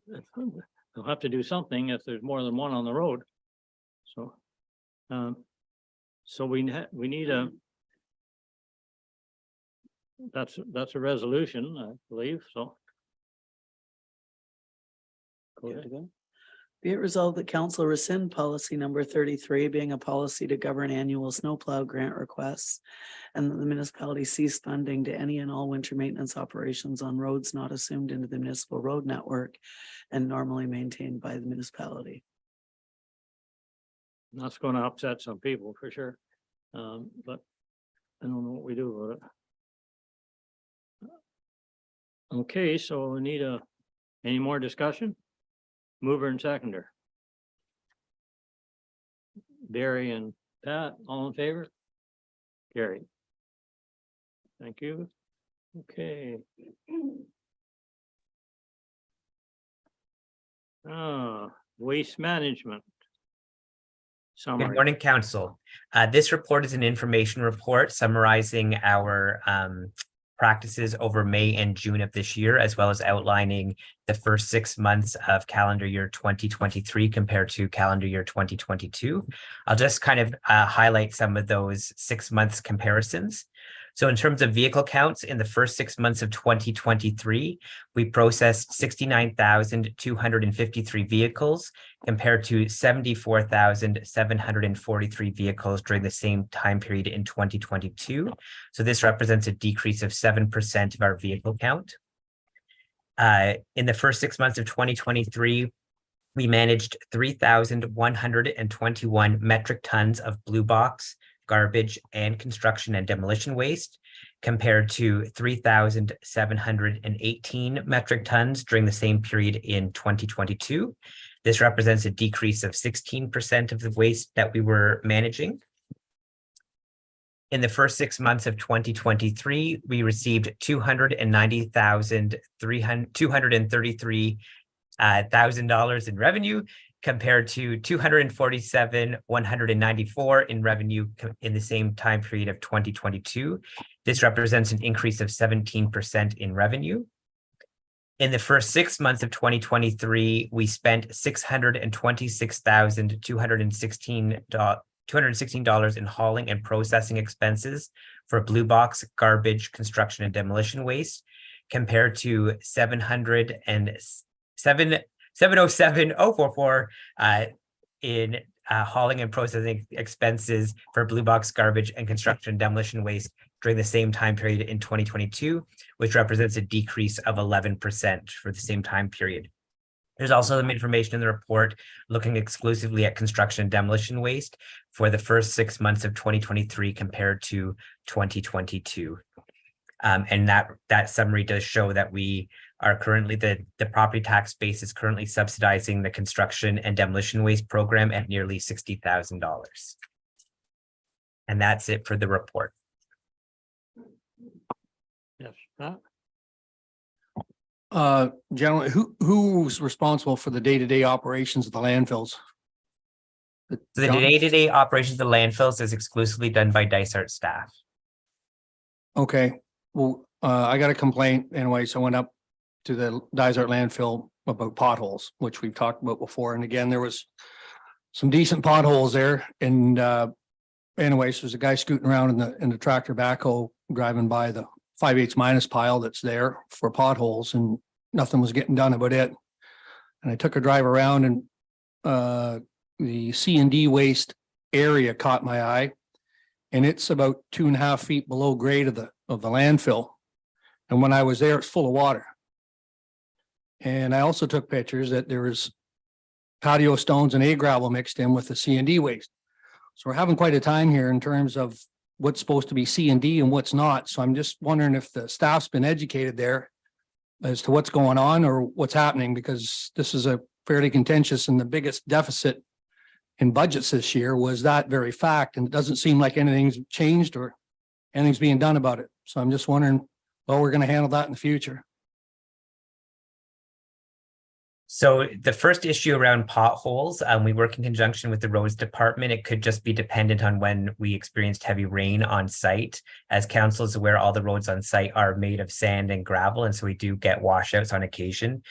they'll have to do something if there's more than one on the road. So, so we need a, that's a resolution, I believe, so. Go Good ahead. to go. Be it resolved that council rescind policy number 33, being a policy to govern annual snowplow grant requests, and that the municipality cease funding to any and all winter maintenance operations on roads not assumed into the municipal road network and normally maintained by the municipality. That's going to upset some people for sure. But I don't know what we do about it. Okay, so we need any more discussion? Mover and seconder. Barry and Pat, all in favor? Gary. Thank you. Okay. Waste management. Good Summary. morning, council. This report is an information report summarizing our practices over May and June of this year, as well as outlining the first 6 months of calendar year 2023 compared to calendar year 2022. I'll just kind of highlight some of those 6 months comparisons. So in terms of vehicle counts, in the first 6 months of 2023, we processed 69,253 vehicles compared to 74,743 vehicles during the same time period in 2022. So this represents a decrease of 7% of our vehicle count. In the first 6 months of 2023, we managed 3,121 metric tons of blue box, garbage, and construction and demolition waste, compared to 3,718 metric tons during the same period in 2022. This represents a decrease of 16% of the waste that we were managing. In the first 6 months of 2023, we received $233,000 in revenue, compared to $247,194 in revenue in the same time period of 2022. This represents an increase of 17% in revenue. In the first 6 months of 2023, we spent $626,216 in hauling and processing expenses for blue box, garbage, construction, and demolition waste, compared to $707,044 in hauling and processing expenses for blue box, garbage, and construction and demolition waste during the same time period in 2022, which represents a decrease of 11% for the same time period. There's also some information in the report looking exclusively at construction and demolition waste for the first 6 months of 2023 compared to 2022. And that summary does show that we are currently, the property tax base is currently subsidizing the construction and demolition waste program at nearly $60,000. And that's it for the report. Yes, Pat? Gentlemen, who's responsible for the day-to-day operations of the landfills? So the day-to-day operations of the landfills is exclusively done by Dysart staff. Okay, well, I got a complaint anyway, so I went up to the Dysart landfill about potholes, which we've talked about before. And again, there was some decent potholes there. And anyways, there's a guy scooting around in the tractor backhoe driving by the 5/8 minus pile that's there for potholes, and nothing was getting done about it. And I took a drive around, and the C&D waste area caught my eye, and it's about 2.5 feet below grade of the landfill. And when I was there, it's full of water. And I also took pictures that there was patio stones and gravel mixed in with the C&D waste. So we're having quite a time here in terms of what's supposed to be C&D and what's not. So I'm just wondering if the staff's been educated there as to what's going on or what's happening, because this is a fairly contentious, and the biggest deficit in budgets this year was that very fact. And it doesn't seem like anything's changed or anything's being done about it. So I'm just wondering, well, we're going to handle that in the future. So the first issue around potholes, we work in conjunction with the roads department. It could just be dependent on when we experienced heavy rain on site. As council is aware, all the roads on site are made of sand and gravel, and so we do get washouts on occasion.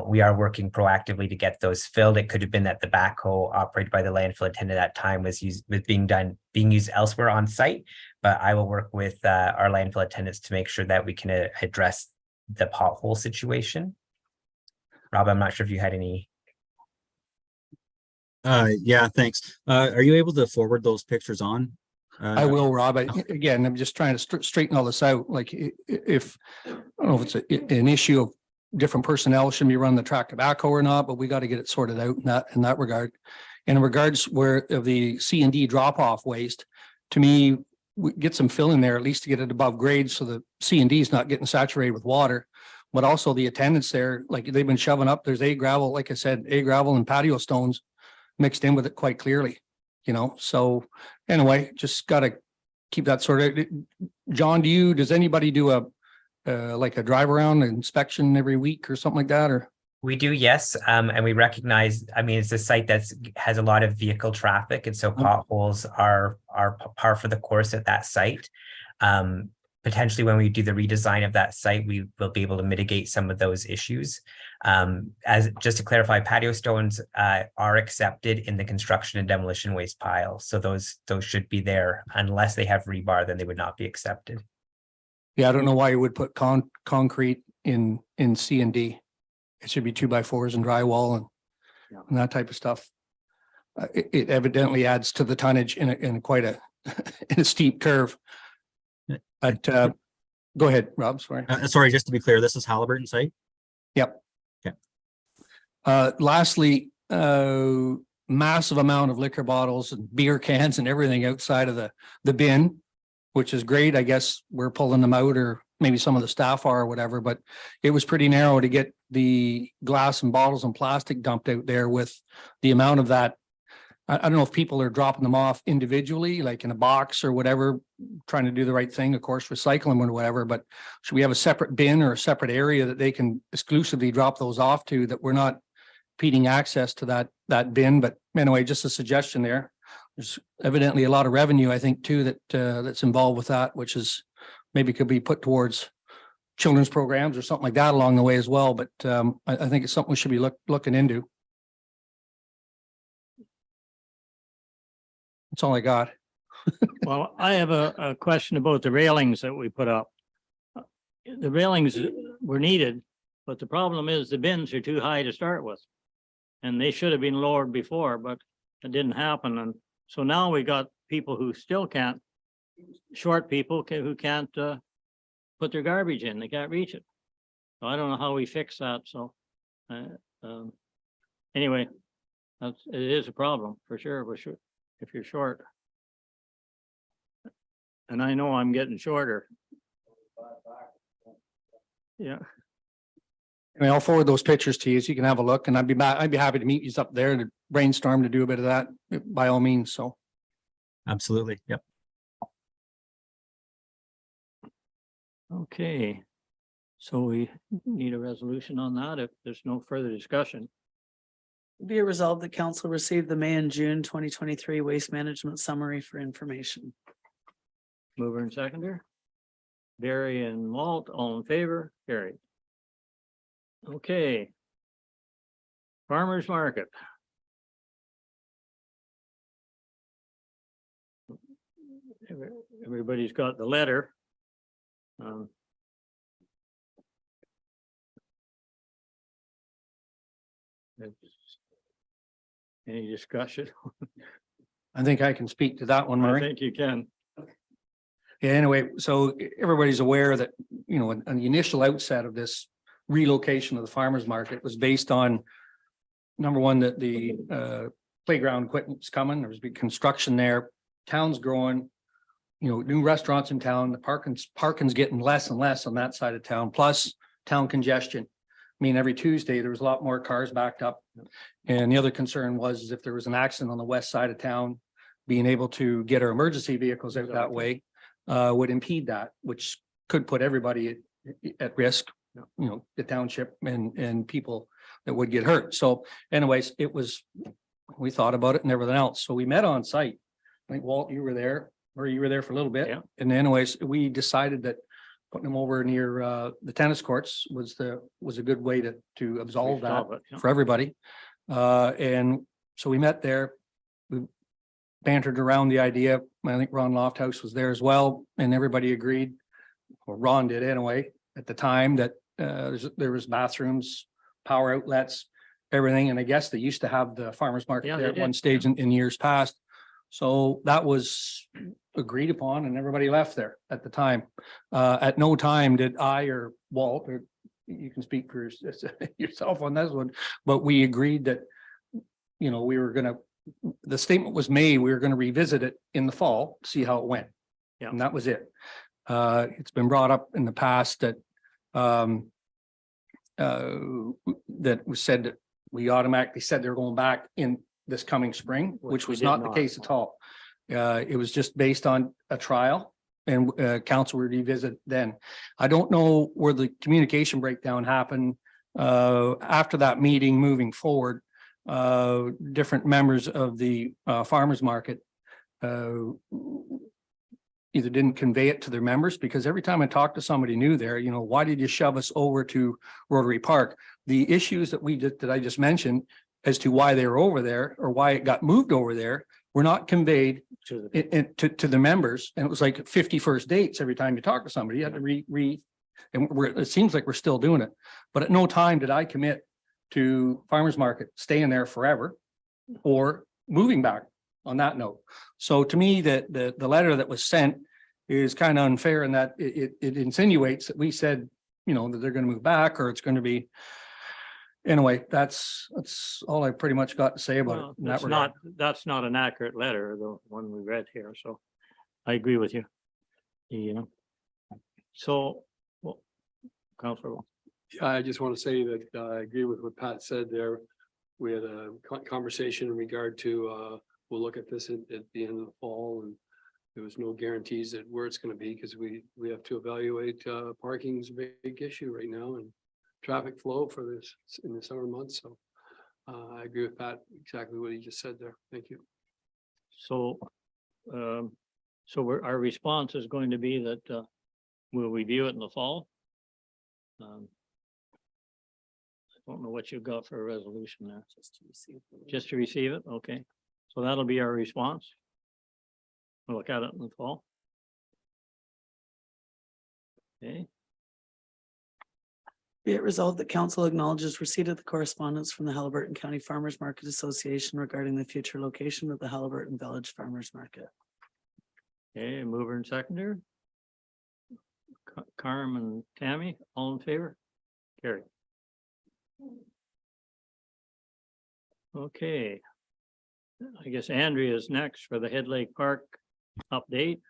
We are working proactively to get those filled. It could have been that the backhoe operated by the landfill attendant at that time was being used elsewhere on site, but I will work with our landfill attendants to make sure that we can address the pothole situation. Rob, I'm not sure if you had any. Yeah, thanks. Are you able to forward those pictures on? I will, Rob. Again, I'm just trying to straighten all this out. Like, if I don't know if it's an issue of different personnel should be running the tractor backhoe or not, but we got to get it sorted out in that regard. In regards where of the C&D drop off waste, to me, we get some fill in there at least to get it above grade, so the C&D is not getting saturated with water. But also the attendants there, like they've been shoving up, there's gravel, like I said, gravel and patio stones mixed in with it quite clearly, so anyway, just got to keep that sorted. John, does anybody do like a drive around inspection every week or something like that, or? We do, yes. And we recognize, it's a site that has a lot of vehicle traffic, and so potholes are par for the course at that site. Potentially when we do the redesign of that site, we will be able to mitigate some of those issues. As just to clarify, patio stones are accepted in the construction and demolition waste pile. So those should be there. Unless they have rebar, then they would not be accepted. Yeah, I don't know why you would put concrete in C&D. It should be 2x4s and drywall and that type of stuff. It evidently adds to the tonnage in quite a in a steep curve. But go ahead, Rob. Sorry, just to be clear, this is Halliburton site? Yep. Okay. Lastly, massive amount of liquor bottles and beer cans and everything outside of the bin, which is great. I guess we're pulling them out, or maybe some of the staff are or whatever, but it was pretty narrow to get the glass and bottles and plastic dumped out there with the amount of that. I don't know if people are dropping them off individually, like in a box or whatever, trying to do the right thing, of course, recycle them or whatever, but should we have a separate bin or a separate area that they can exclusively drop those off to, that we're not impeding access to that bin? But anyway, just a suggestion there. There's evidently a lot of revenue, I think, too, that's involved with that, which is maybe could be put towards children's programs or something like that along the way as well, but I think it's something we should be looking into. That's all I got. Well, I have a question about the railings that we put up. The railings were needed, but the problem is the bins are too high to start with. And they should have been lowered before, but it didn't happen. And so now we got people who still can't, short people who can't put their garbage in. They can't reach it. So I don't know how we fix that. So anyway, it is a problem for sure. If you're short. And I know I'm getting shorter. Yeah. I mean, I'll forward those pictures to you so you can have a look, and I'd be happy to meet you up there to brainstorm to do a bit of that by all means. So. Absolutely. Yep. Okay. So we need a resolution on that if there's no further discussion. Be it resolved that council received the May and June 2023 waste management summary for information. Mover and seconder. Barry and Walt, all in favor, carried. Okay. Farmers Market. Everybody's got the letter. Any discussion? I think I can speak to that one, I Murray. think you can. Yeah, anyway, so everybody's aware that, you know, on the initial outset of this relocation of the farmer's market was based on, number one, that the playground equipment's coming, there's big construction there, town's growing, you know, new restaurants in town, the parking's getting less and less on that side of town, plus town congestion. I mean, every Tuesday, there was a lot more cars backed up. And the other concern was if there was an accident on the west side of town, being able to get our emergency vehicles out that way would impede that, which could put everybody at risk, you know, the township and people that would get hurt. So anyways, we thought about it and everything else. So we met on site. I think Walt, you were there, or you were there for a little bit. Yeah. And anyways, we decided that putting them over near the tennis courts was a good way to absolve that Resolve it, yeah. for everybody. And so we met there. We bantered around the idea. I think Ron Lofthouse was there as well, and everybody agreed, or Ron did anyway, at the time that there was bathrooms, power outlets, everything. And I guess they used to have the farmer's market Yeah, there they at did. one stage in years past. So that was agreed upon and everybody left there at the time. At no time did I or Walt, or you can speak for yourself on this one, but we agreed that, you know, the statement was made, we were going to revisit it in the fall, see how it went. Yeah. And that was it. It's been brought up in the past that that was said that we automatically said they're going back in this coming spring, which we was did not the not. case at all. It was just based on a trial and council would revisit then. I don't know where the communication breakdown happened after that meeting moving forward. Different members of the farmers market either didn't convey it to their members, because every time I talked to somebody new there, you know, why did you shove us over to Rotary Park? The issues that I just mentioned as to why they were over there or why it got moved over there were not conveyed to the members. And it was like 51st dates every time you talk to somebody, you had to and it seems like we're still doing it. But at no time did I commit to farmers market staying there forever or moving back on that note. So to me, the letter that was sent is kind of unfair in that it insinuates that we said, you know, that they're going to move back or it's going to be. Anyway, that's all I pretty much got to say about Well, it. In that regard. that's not an accurate letter, the one we read here, so I agree with you. Yeah. So, well, Councilor. Yeah, I just want to say that I agree with what Pat said there. We had a conversation in regard to, we'll look at this at the end of the fall, and there was no guarantees that where it's going to be, because we have to evaluate parking's a big issue right now and traffic flow for this in the summer months. So I agree with Pat, exactly what he just said there. Thank you. So, our response is going to be that we'll review it in the fall. I don't know what you've got for a resolution there. Just to receive it, okay. So that'll be our response. We'll look at it in the fall. Okay, Be it resolved that council acknowledges receipt of the correspondence from the Halliburton County Farmers Market Association regarding the future location of the Halliburton Village Farmers Market. okay, mover and seconder. Carm and Tammy, all in favor? Carry. Okay. I guess Andrea is next for the Head Lake Park update.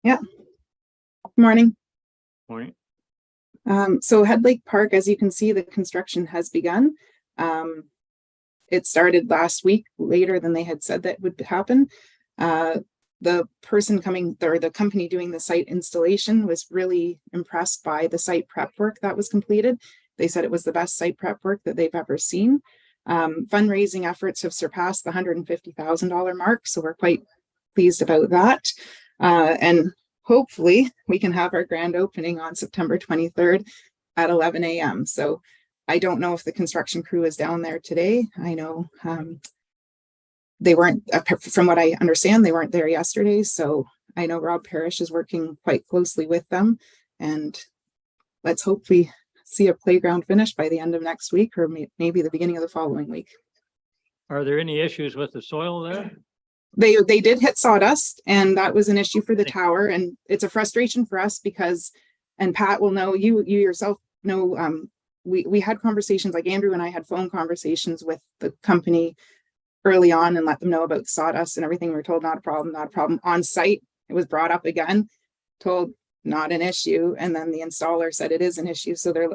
Yeah. Morning. Morning. So Head Lake Park, as you can see, the construction has begun. It started last week, later than they had said that would happen. The person coming, or the company doing the site installation, was really impressed by the site prep work that was completed. They said it was the best site prep work that they've ever seen. Fundraising efforts have surpassed the $150,000 mark, so we're quite pleased about that. And hopefully we can have our grand opening on September 23rd at 11 a.m. So I don't know if the construction crew is down there today. I know they weren't, from what I understand, they weren't there yesterday. So I know Rob Parrish is working quite closely with them, and let's hopefully see a playground finish by the end of next week, or maybe the beginning of the following week. Are there any issues with the soil there? They did hit sawdust, and that was an issue for the tower, and it's a frustration for us because, and Pat will know, you yourself know, we had conversations, like Andrew and I had phone conversations with the company early on and let them know about sawdust and everything. We were told not a problem, not a problem. On site, it was brought up again, told not an issue, and then the installer said it is an issue. So they're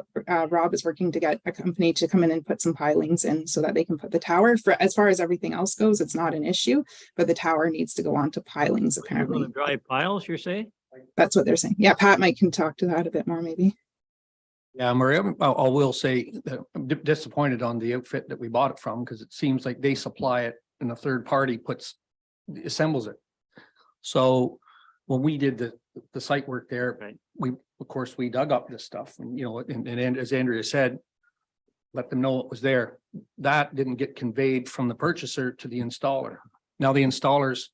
Rob is working to get a company to come in and put some pilings in so that they can put the tower. For as far as everything else goes, it's not an issue, but the tower needs to go onto pilings apparently. Dry piles, you're saying? That's what they're saying. Yeah, Pat might can talk to that a bit more maybe. Yeah, Maria, I will say that I'm disappointed on the outfit that we bought it from, because it seems like they supply it and a third party assembles it. So when we did the site work there, we, of course, we dug up this stuff and, you know, and as Andrea said, let them know it was there. That didn't get conveyed from the purchaser to the installer. Now the installer's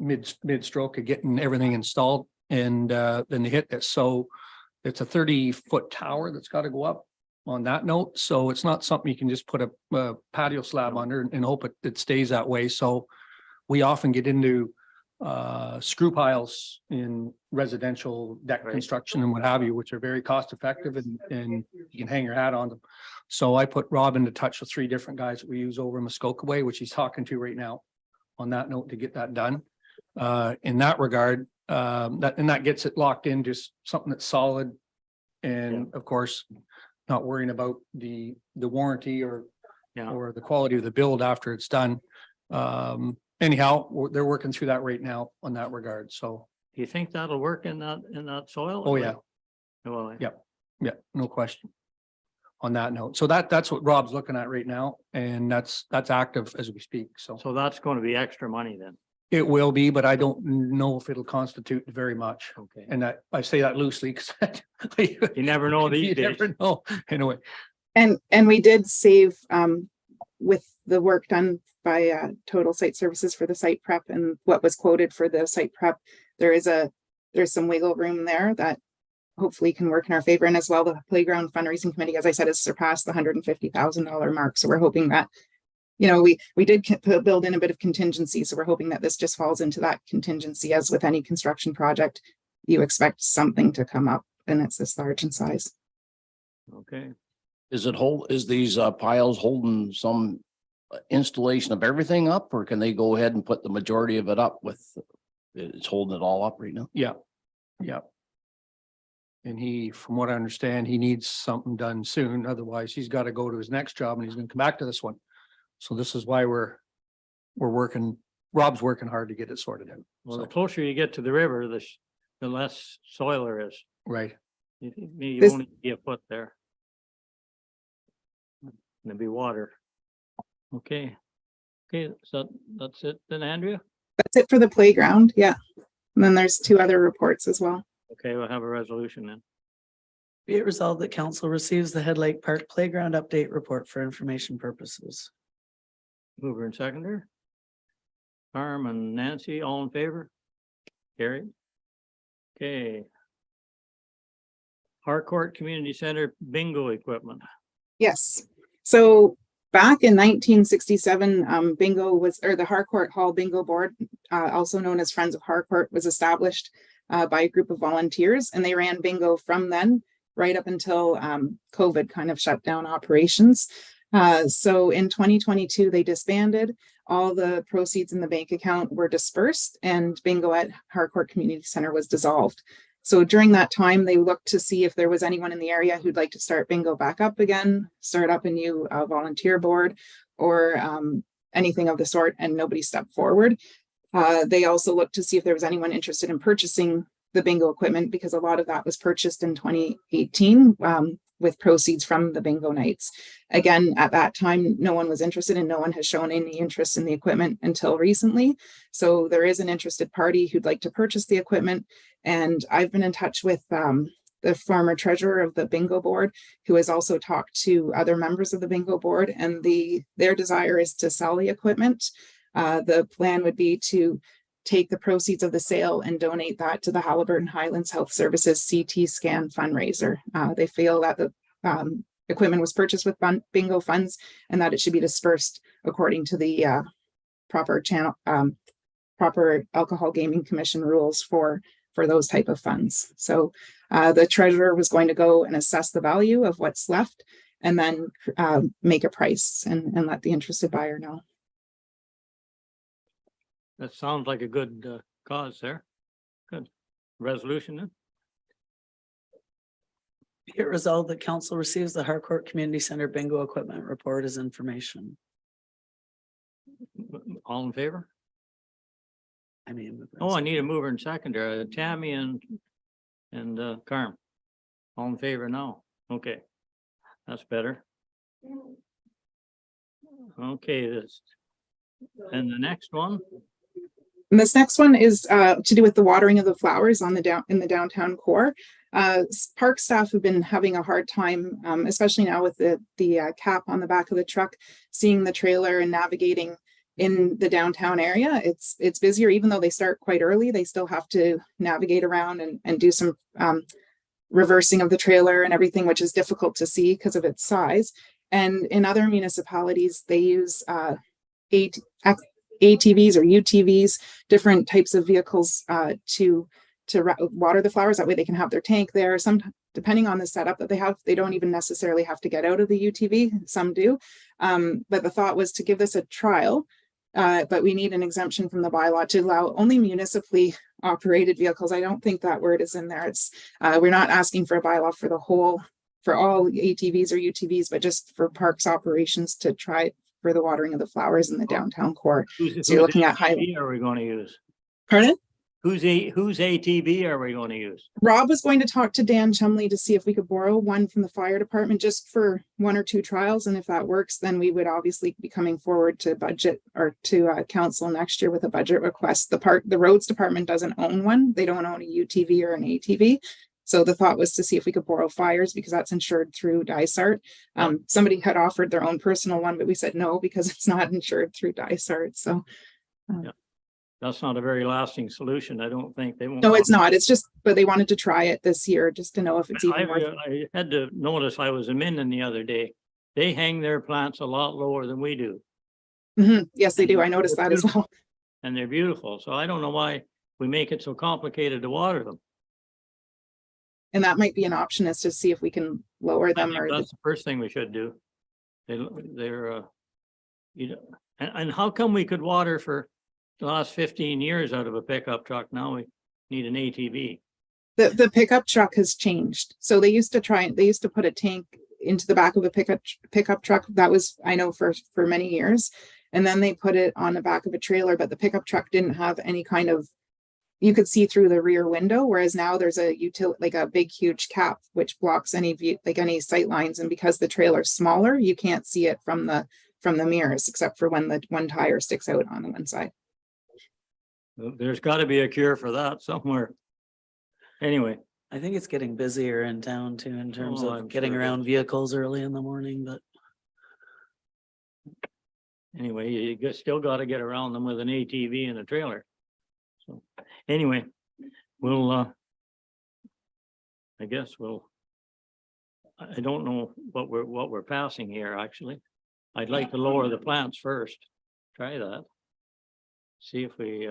mid-stroke of getting everything installed, and then they hit this. So it's a 30-foot tower that's got to go up on that note. So it's not something you can just put a patio slab under and hope it stays that way. So we often get into screw piles in residential deck construction and what have you, which are very cost effective and you can hang your hat on them. So I put Rob into touch with 3 different guys that we use over in Muskoka Way, which he's talking to right now on that note to get that done. In that regard, that gets it locked in, just something that's solid. And of course, not worrying about the warranty or the quality of the build after it's done. Anyhow, they're working through that right now on that regard. So Do you think that'll work in that soil? oh yeah, Well, yeah, no question on that note. So that's what Rob's looking at right now, and that's active as we speak. So that's going to be extra money then. it will be, but I don't know if it'll constitute very much. Okay. And I say that loosely because You never know these you days. never know. Anyway, And we did save with the work done by Total Site Services for the site prep and what was quoted for the site prep. There's some wiggle room there that hopefully can work in our favor. And as well, the playground fundraising committee, as I said, has surpassed the $150,000 mark. So we're hoping that, you know, we did build in a bit of contingency. So we're hoping that this just falls into that contingency. As with any construction project, you expect something to come up, and it's this large in size. Okay. Is these piles holding some installation of everything up, or can they go ahead and put the majority of it up with, it's holding it all up right now? yeah. And he, from what I understand, he needs something done soon. Otherwise, he's got to go to his next job and he's going to come back to this one. So this is why we're working, Rob's working hard to get it sorted out. Well, So, the closer you get to the river, the less soil there is. right. You This- only be a foot there. There'll be water. Okay. Okay, so that's it then, Andrea? That's it for the playground. Yeah. And then there's 2 other reports as well. Okay, we'll have a resolution then. Be it resolved that council receives the Head Lake Park Playground Update Report for information purposes. Mover and seconder. Carm and Nancy, all in favor? Carried. Okay. Harcourt Community Center bingo equipment. Yes. So back in 1967, bingo was, or the Harcourt Hall Bingo Board, also known as Friends of Harcourt, was established by a group of volunteers, and they ran bingo from then right up until COVID kind of shut down operations. So in 2022, they disbanded. All the proceeds in the bank account were dispersed, and bingo at Harcourt Community Center was dissolved. So during that time, they looked to see if there was anyone in the area who'd like to start bingo back up again, start up a new volunteer board, or anything of the sort, and nobody stepped forward. They also looked to see if there was anyone interested in purchasing the bingo equipment, because a lot of that was purchased in 2018 with proceeds from the bingo nights. Again, at that time, no one was interested, and no one has shown any interest in the equipment until recently. So there is an interested party who'd like to purchase the equipment. And I've been in touch with the former treasurer of the bingo board, who has also talked to other members of the bingo board, and their desire is to sell the equipment. The plan would be to take the proceeds of the sale and donate that to the Halliburton Highlands Health Services CT scan fundraiser. They feel that the equipment was purchased with bingo funds, and that it should be dispersed according to the proper Alcohol Gaming Commission rules for those type of funds. So the treasurer was going to go and assess the value of what's left, and then make a price and let the interested buyer know. That sounds like a good cause there. Good. Resolution then? Be it resolved that council receives the Harcourt Community Center bingo equipment report as information. All in favor? I mean. Oh, I need a mover and seconder, Tammy and Carm. All in favor now? Okay, that's better. Okay, and the next one. And this next one is to do with the watering of the flowers on in the downtown core. Park staff have been having a hard time, especially now with the cap on the back of the truck, seeing the trailer and navigating in the downtown area. It's busier, even though they start quite early. They still have to navigate around and do some reversing of the trailer and everything, which is difficult to see because of its size. And in other municipalities, they use ATVs or UTVs, different types of vehicles to water the flowers. That way they can have their tank there. Some, depending on the setup that they have, they don't even necessarily have to get out of the UTV. Some do. But the thought was to give this a trial. But we need an exemption from the bylaw to allow only municipally operated vehicles. I don't think that word is in there. It's we're not asking for a bylaw for all ATVs or UTVs, but just for parks operations to try for the watering of the flowers in the downtown core. So you're looking at ATV are we going to use? Pardon? Whose ATV are we going to use? Rob was going to talk to Dan Chumley to see if we could borrow one from the fire department just for 1 or 2 trials. And if that works, then we would obviously be coming forward to budget or to council next year with a budget request. The roads department doesn't own one. They don't own a UTV or an ATV. So the thought was to see if we could borrow fires, because that's insured through Dysart. Somebody had offered their own personal one, but we said no, because it's not insured through Dysart. So that's not a very lasting solution. I don't think they won't. No, it's not. It's just, but they wanted to try it this year just to know if it's even worth. I had to notice, I was in Minden the other day. They hang their plants a lot lower than we do. Yes, they do. I noticed that as well. And they're beautiful. So I don't know why we make it so complicated to water them. And that might be an option, is to see if we can lower them. Or that's the first thing we should do. They're you know, and how come we could water for the last 15 years out of a pickup truck? Now we need an ATV. The pickup truck has changed. So they used to put a tank into the back of a pickup truck. That was, I know, for many years. And then they put it on the back of a trailer, but the pickup truck didn't have any kind of, you could see through the rear window, whereas now there's a like a big huge cap which blocks any view, like any sight lines. And because the trailer's smaller, you can't see it from the mirrors, except for when the one tire sticks out on the one side. There's got to be a cure for that somewhere. Anyway. I think it's getting busier in town too, in terms Oh, of I'm getting sure it around is. vehicles early in the morning, but Anyway, still gotta get around them with an ATV and a trailer. So, anyway, we'll, I guess I don't know what we're passing here, actually. I'd like to lower the plants first. Try that. See if we,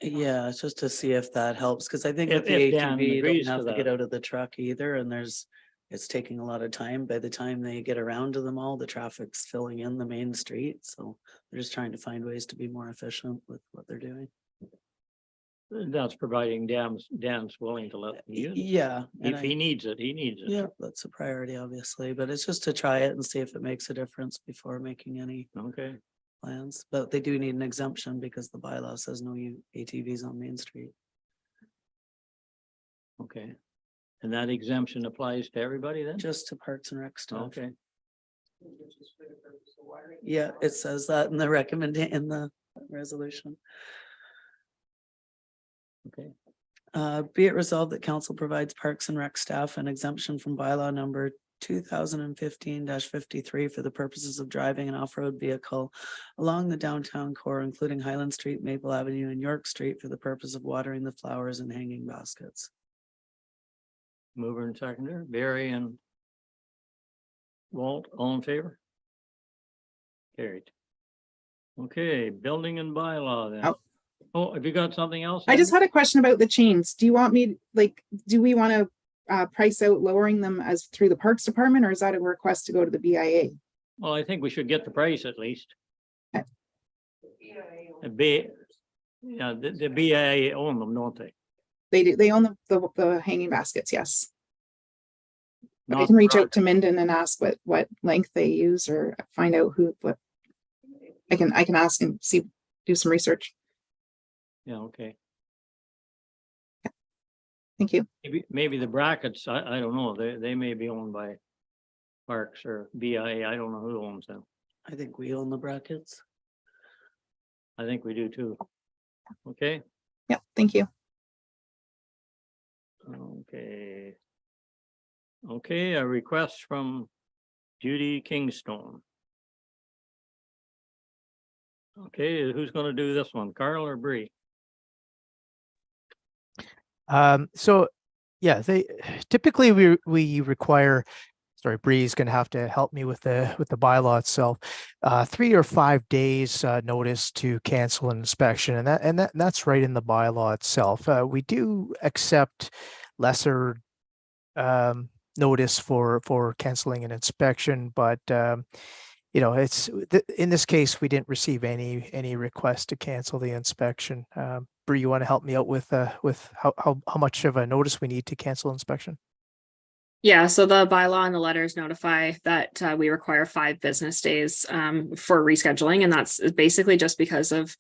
yeah, it's just to see if that helps, because I think If- with the if Dan ATV, you agrees don't to have to get that. out of the truck either, and it's taking a lot of time. By the time they get around to them all, the traffic's filling in the main street, so they're just trying to find ways to be more efficient with what they're doing. that's providing Dan's willing to let them use it. Yeah. and If he needs it, he needs it. Yeah, that's a priority, obviously, but it's just to try it and see if it makes a difference before making any Okay, plans. But they do need an exemption because the bylaw says no ATVs on Main Street. okay. And that exemption applies to everybody then? Just to Parks and Rec stuff. Okay, Yeah, it says that in the in the resolution. okay. Be it resolved that council provides Parks and Rec staff an exemption from bylaw number 2015-53 for the purposes of driving an off-road vehicle along the downtown core, including Highland Street, Maple Avenue, and York Street for the purpose of watering the flowers and hanging baskets. Mover and seconder, Barry and Walt, all in favor? Carried. Okay, building and bylaw then. Oh, have you got something else? I just Amy? had a question about the chains. Do you want me, like, do we want to price out lowering them as through the Parks Department, or is that a request to go to the BIA? Well, I think we should get the price at least. Okay. Yeah, the BIA own them, don't they? They do, they own the hanging baskets, yes. But I Not can reach the out to Minden and ask what length they use, or find out what. I can ask and see, do some research. Yeah, okay. Thank you. Maybe the brackets, I don't know, they may be owned by Parks or BIA, I don't know who owns them. I think we own the brackets. I think we do too. Okay, Yeah, thank you. okay. Okay, a request from Judy Kingstone. Okay, who's gonna do this one, Carl or Bree? So yeah, typically we require, sorry, Bree's gonna have to help me with the bylaw itself. 3 or 5 days notice to cancel an inspection, and that's right in the bylaw itself. We do accept lesser notice for canceling an inspection, but you know, in this case, we didn't receive any request to cancel the inspection. Bree, you want to help me out with how much of a notice we need to cancel inspection? Yeah, so the bylaw and the letters notify that we require 5 business days for rescheduling, and that's basically just because of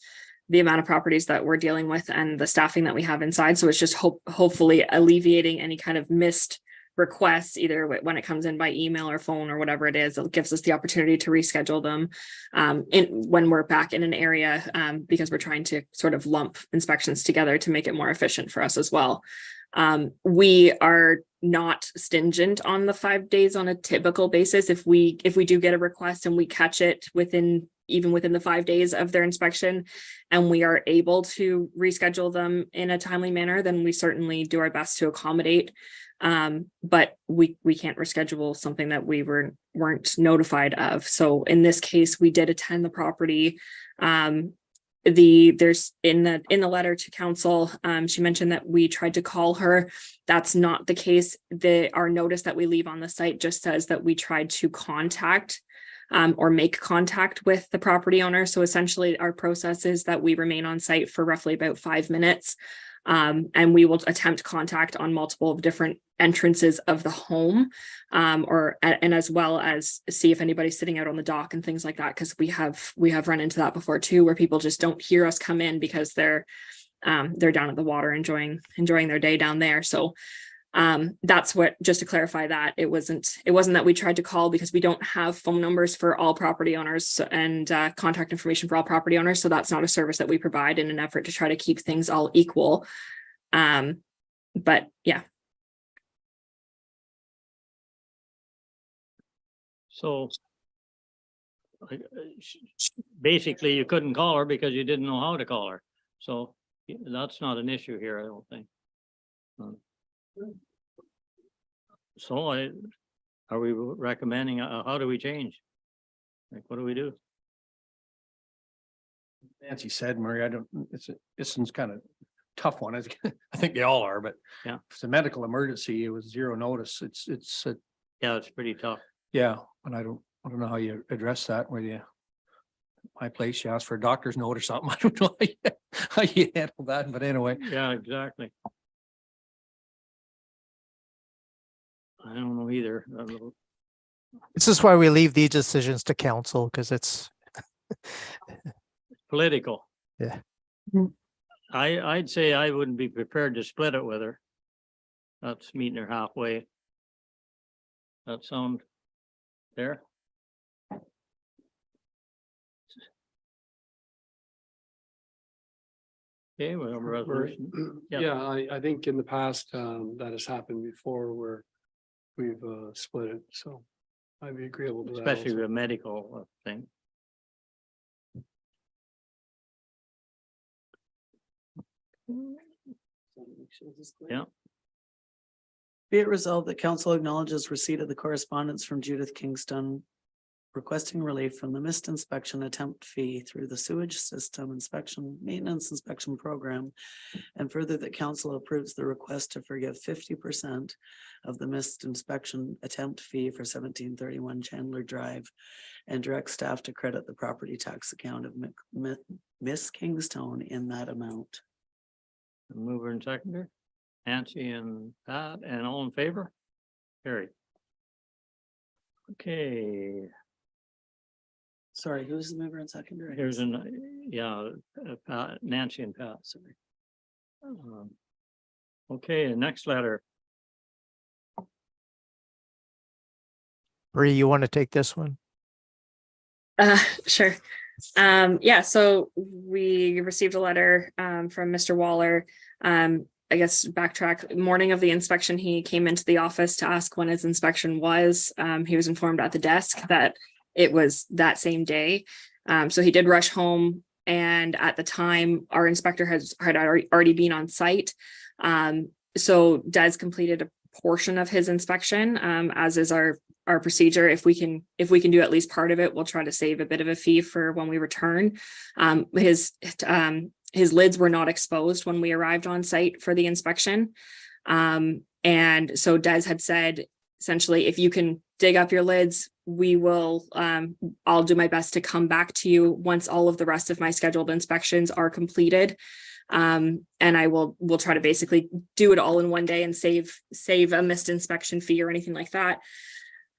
the amount of properties that we're dealing with and the staffing that we have inside. So it's just hopefully alleviating any kind of missed requests, either when it comes in by email or phone or whatever it is. It gives us the opportunity to reschedule them when we're back in an area, because we're trying to sort of lump inspections together to make it more efficient for us as well. We are not stingent on the 5 days on a typical basis. If we do get a request and we catch it within the 5 days of their inspection, and we are able to reschedule them in a timely manner, then we certainly do our best to accommodate. But we can't reschedule something that we weren't notified of. So in this case, we did attend the property. There's in the letter to council, she mentioned that we tried to call her. That's not the case. Our notice that we leave on the site just says that we tried to contact or make contact with the property owner. So essentially our process is that we remain on site for roughly about 5 minutes. And we will attempt contact on multiple different entrances of the home, and as well as see if anybody's sitting out on the dock and things like that, because we have run into that before too, where people just don't hear us come in because they're down at the water enjoying their day down there. So That's what, just to clarify that, it wasn't that we tried to call, because we don't have phone numbers for all property owners and contact information for all property owners. So that's not a service that we provide in an effort to try to keep things all equal. But yeah. So basically you couldn't call her because you didn't know how to call her. So that's not an issue here, I don't think. So are we recommending, how do we change? Like, what do we do? Nancy said, Murray, it's kind of tough one. I think they all are, but yeah, if it's a medical emergency, it was zero notice. Yeah, it's pretty tough. Yeah, and I don't know how you address that, where you, my place, you ask for a doctor's note or something. I don't know how you handle that, but anyway. Yeah, exactly. I don't know either. This is why we leave these decisions to council, because it's political. Yeah. I'd say I wouldn't be prepared to split it with her. That's meeting her halfway. That sound fair? Okay, we have a resolution. Yeah, I think in the past, that has happened before where we've split it, so I'd be agreeable to that. Especially also. with a medical thing. Yeah. Be it resolved that council acknowledges receipt of the correspondence from Judith Kingston requesting relief from the missed inspection attempt fee through the sewage system inspection maintenance inspection program. And further, that council approves the request to forgive 50% of the missed inspection attempt fee for 1731 Chandler Drive, and direct staff to credit the property tax account of Miss Kingstone in that amount. Mover and seconder, Nancy and Pat, and all in favor? Carried. Okay, Sorry, who's the mover and seconder? here's Pat, Nancy and Pat, sorry. Okay, next letter. Bree, you want to take this one? Sure. Yeah, so we received a letter from Mr. Waller. I guess backtrack, morning of the inspection, he came into the office to ask when his inspection was. He was informed at the desk that it was that same day. So he did rush home, and at the time our inspector had already been on site. So Des completed a portion of his inspection, as is our procedure. If we can do at least part of it, we'll try to save a bit of a fee for when we return. His lids were not exposed when we arrived on site for the inspection. And so Des had said, essentially, if you can dig up your lids, we will, I'll do my best to come back to you once all of the rest of my scheduled inspections are completed. And we'll try to basically do it all in one day and save a missed inspection fee or anything like that.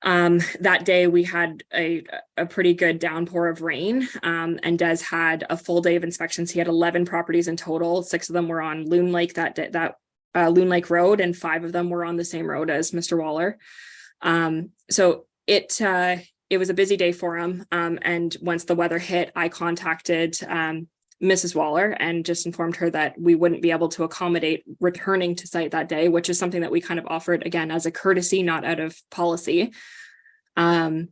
That day we had a pretty good downpour of rain, and Des had a full day of inspections. He had 11 properties in total. 6 of them were on Loon Lake Loon Lake Road, and 5 of them were on the same road as Mr. Waller. So it was a busy day for him. And once the weather hit, I contacted Mrs. Waller and just informed her that we wouldn't be able to accommodate returning to site that day, which is something that we kind of offered again as a courtesy, not out of policy. And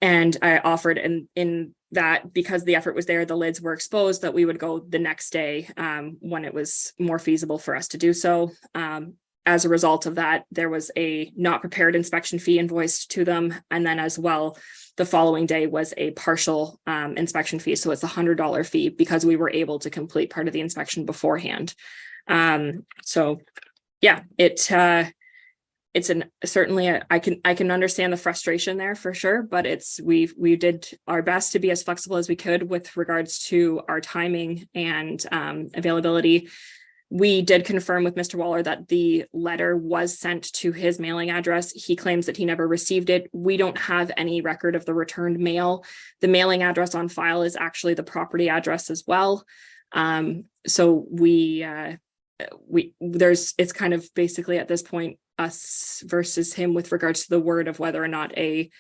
I offered in that because the effort was there, the lids were exposed, that we would go the next day when it was more feasible for us to do so. As a result of that, there was a not prepared inspection fee invoiced to them. And then as well, the following day was a partial inspection fee. So it's $100 fee because we were able to complete part of the inspection beforehand. So yeah, it's certainly I can understand the frustration there for sure, but we did our best to be as flexible as we could with regards to our timing and availability. We did confirm with Mr. Waller that the letter was sent to his mailing address. He claims that he never received it. We don't have any record of the returned mail. The mailing address on file is actually the property address as well. So we it's kind of basically at this point us versus him with regards to the word of whether or not the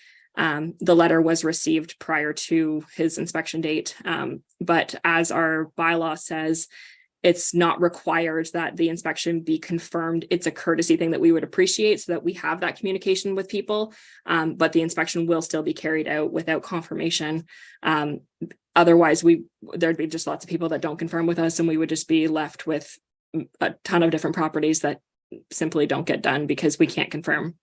letter was received prior to his inspection date. But as our bylaw says, it's not required that the inspection be confirmed. It's a courtesy thing that we would appreciate so that we have that communication with people. But the inspection will still be carried out without confirmation. Otherwise, there'd be just lots of people that don't confirm with us, and we would just be left with a ton of different properties that simply don't get done because we can't confirm.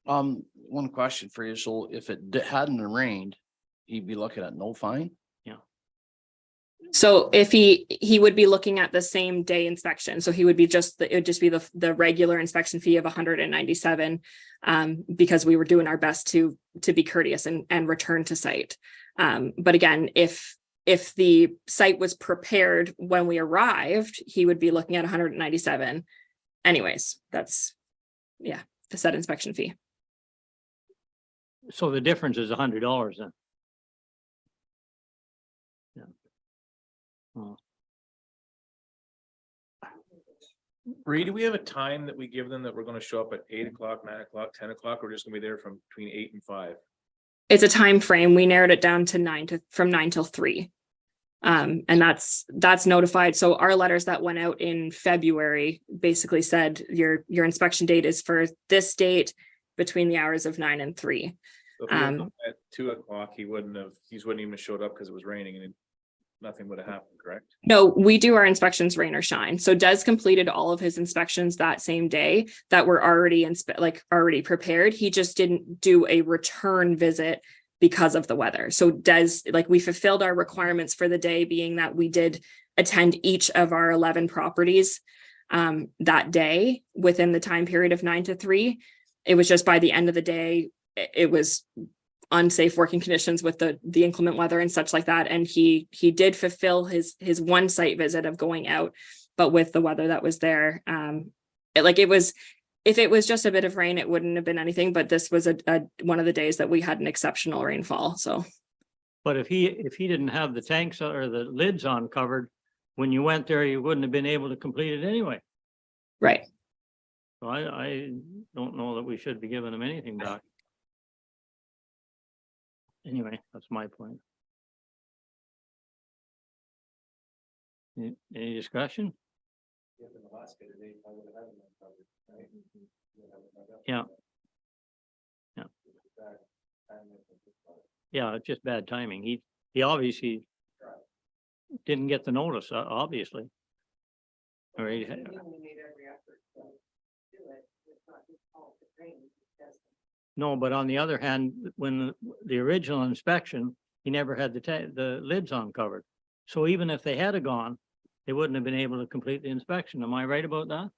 One question for you. So if it hadn't rained, he'd be looking at no fine? So if he would be looking at the same day inspection, so he would be it would just be the regular inspection fee of 197, because we were doing our best to be courteous and return to site. But again, if the site was prepared when we arrived, he would be looking at 197. Anyways, that's the set inspection fee. So the difference is $100 then. Oh. Bree, do we have a time that we give them that we're gonna show up at 8 o'clock, 9 o'clock, 10 o'clock? We're just gonna be there from between 8 and 5. It's a time frame. We narrowed it down to from 9 till 3. And that's notified. So our letters that went out in February basically said your inspection date is for this date between the hours of 9 and 3. So if we had at 2 o'clock, he wouldn't even have showed up because it was raining and nothing would have happened, correct? No, we do our inspections rain or shine. So Des completed all of his inspections that same day that were already already prepared. He just didn't do a return visit because of the weather. So Des, we fulfilled our requirements for the day, being that we did attend each of our 11 properties that day within the time period of 9 to 3. It was just by the end of the day, it was unsafe working conditions with the inclement weather and such like that. And he did fulfill his one site visit of going out, but with the weather that was there, if it was just a bit of rain, it wouldn't have been anything, but this was one of the days that we had an exceptional rainfall. So. But if he didn't have the tanks or the lids on covered, when you went there, you wouldn't have been able to complete it anyway. Right. So I don't know that we should be giving him anything back. Anyway, that's my point. Any discussion? Yeah. Yeah, it's just bad timing. He obviously didn't get the notice, obviously. All right. No, but on the other hand, when the original inspection, he never had the lids on covered. So even if they had gone, they wouldn't have been able to complete the inspection. Am I right about that?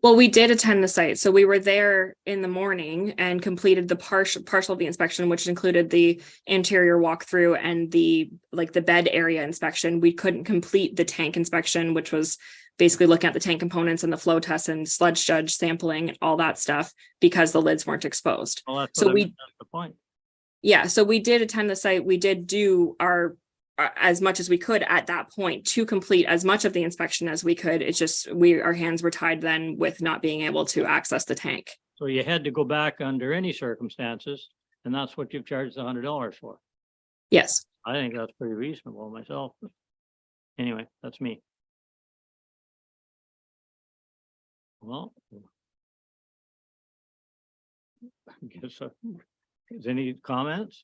Well, we did attend the site. So we were there in the morning and completed the partial of the inspection, which included the interior walkthrough and the bed area inspection. We couldn't complete the tank inspection, which was basically looking at the tank components and the flow tests and sludge judge sampling, all that stuff, because the lids weren't exposed. Well, that's So what that's the point. Yeah, so we did attend the site. We did do our as much as we could at that point to complete as much of the inspection as we could. It's just our hands were tied then with not being able to access the tank. So you had to go back under any circumstances, and that's what you've charged $100 for. Yes. I think that's pretty reasonable myself. Anyway, that's me. Well. I guess, is any comments?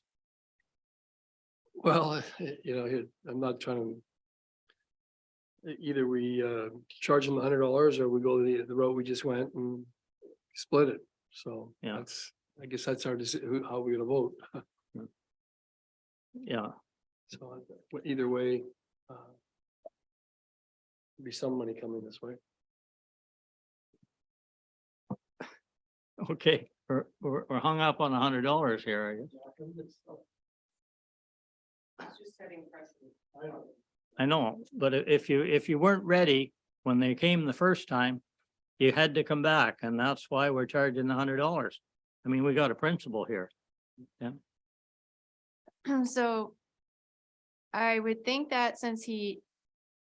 Well, I'm not trying to. Either we charge them $100 or we go the road we just went and split it. So yeah, I guess that's our decision, how we're gonna vote. Yeah. So either way, be some money coming this way. Okay, we're hung up on $100 here, I guess. I know, but if you weren't ready when they came the first time, you had to come back, and that's why we're charging the $100. I mean, we got a principle here. Yeah. So I would think that since he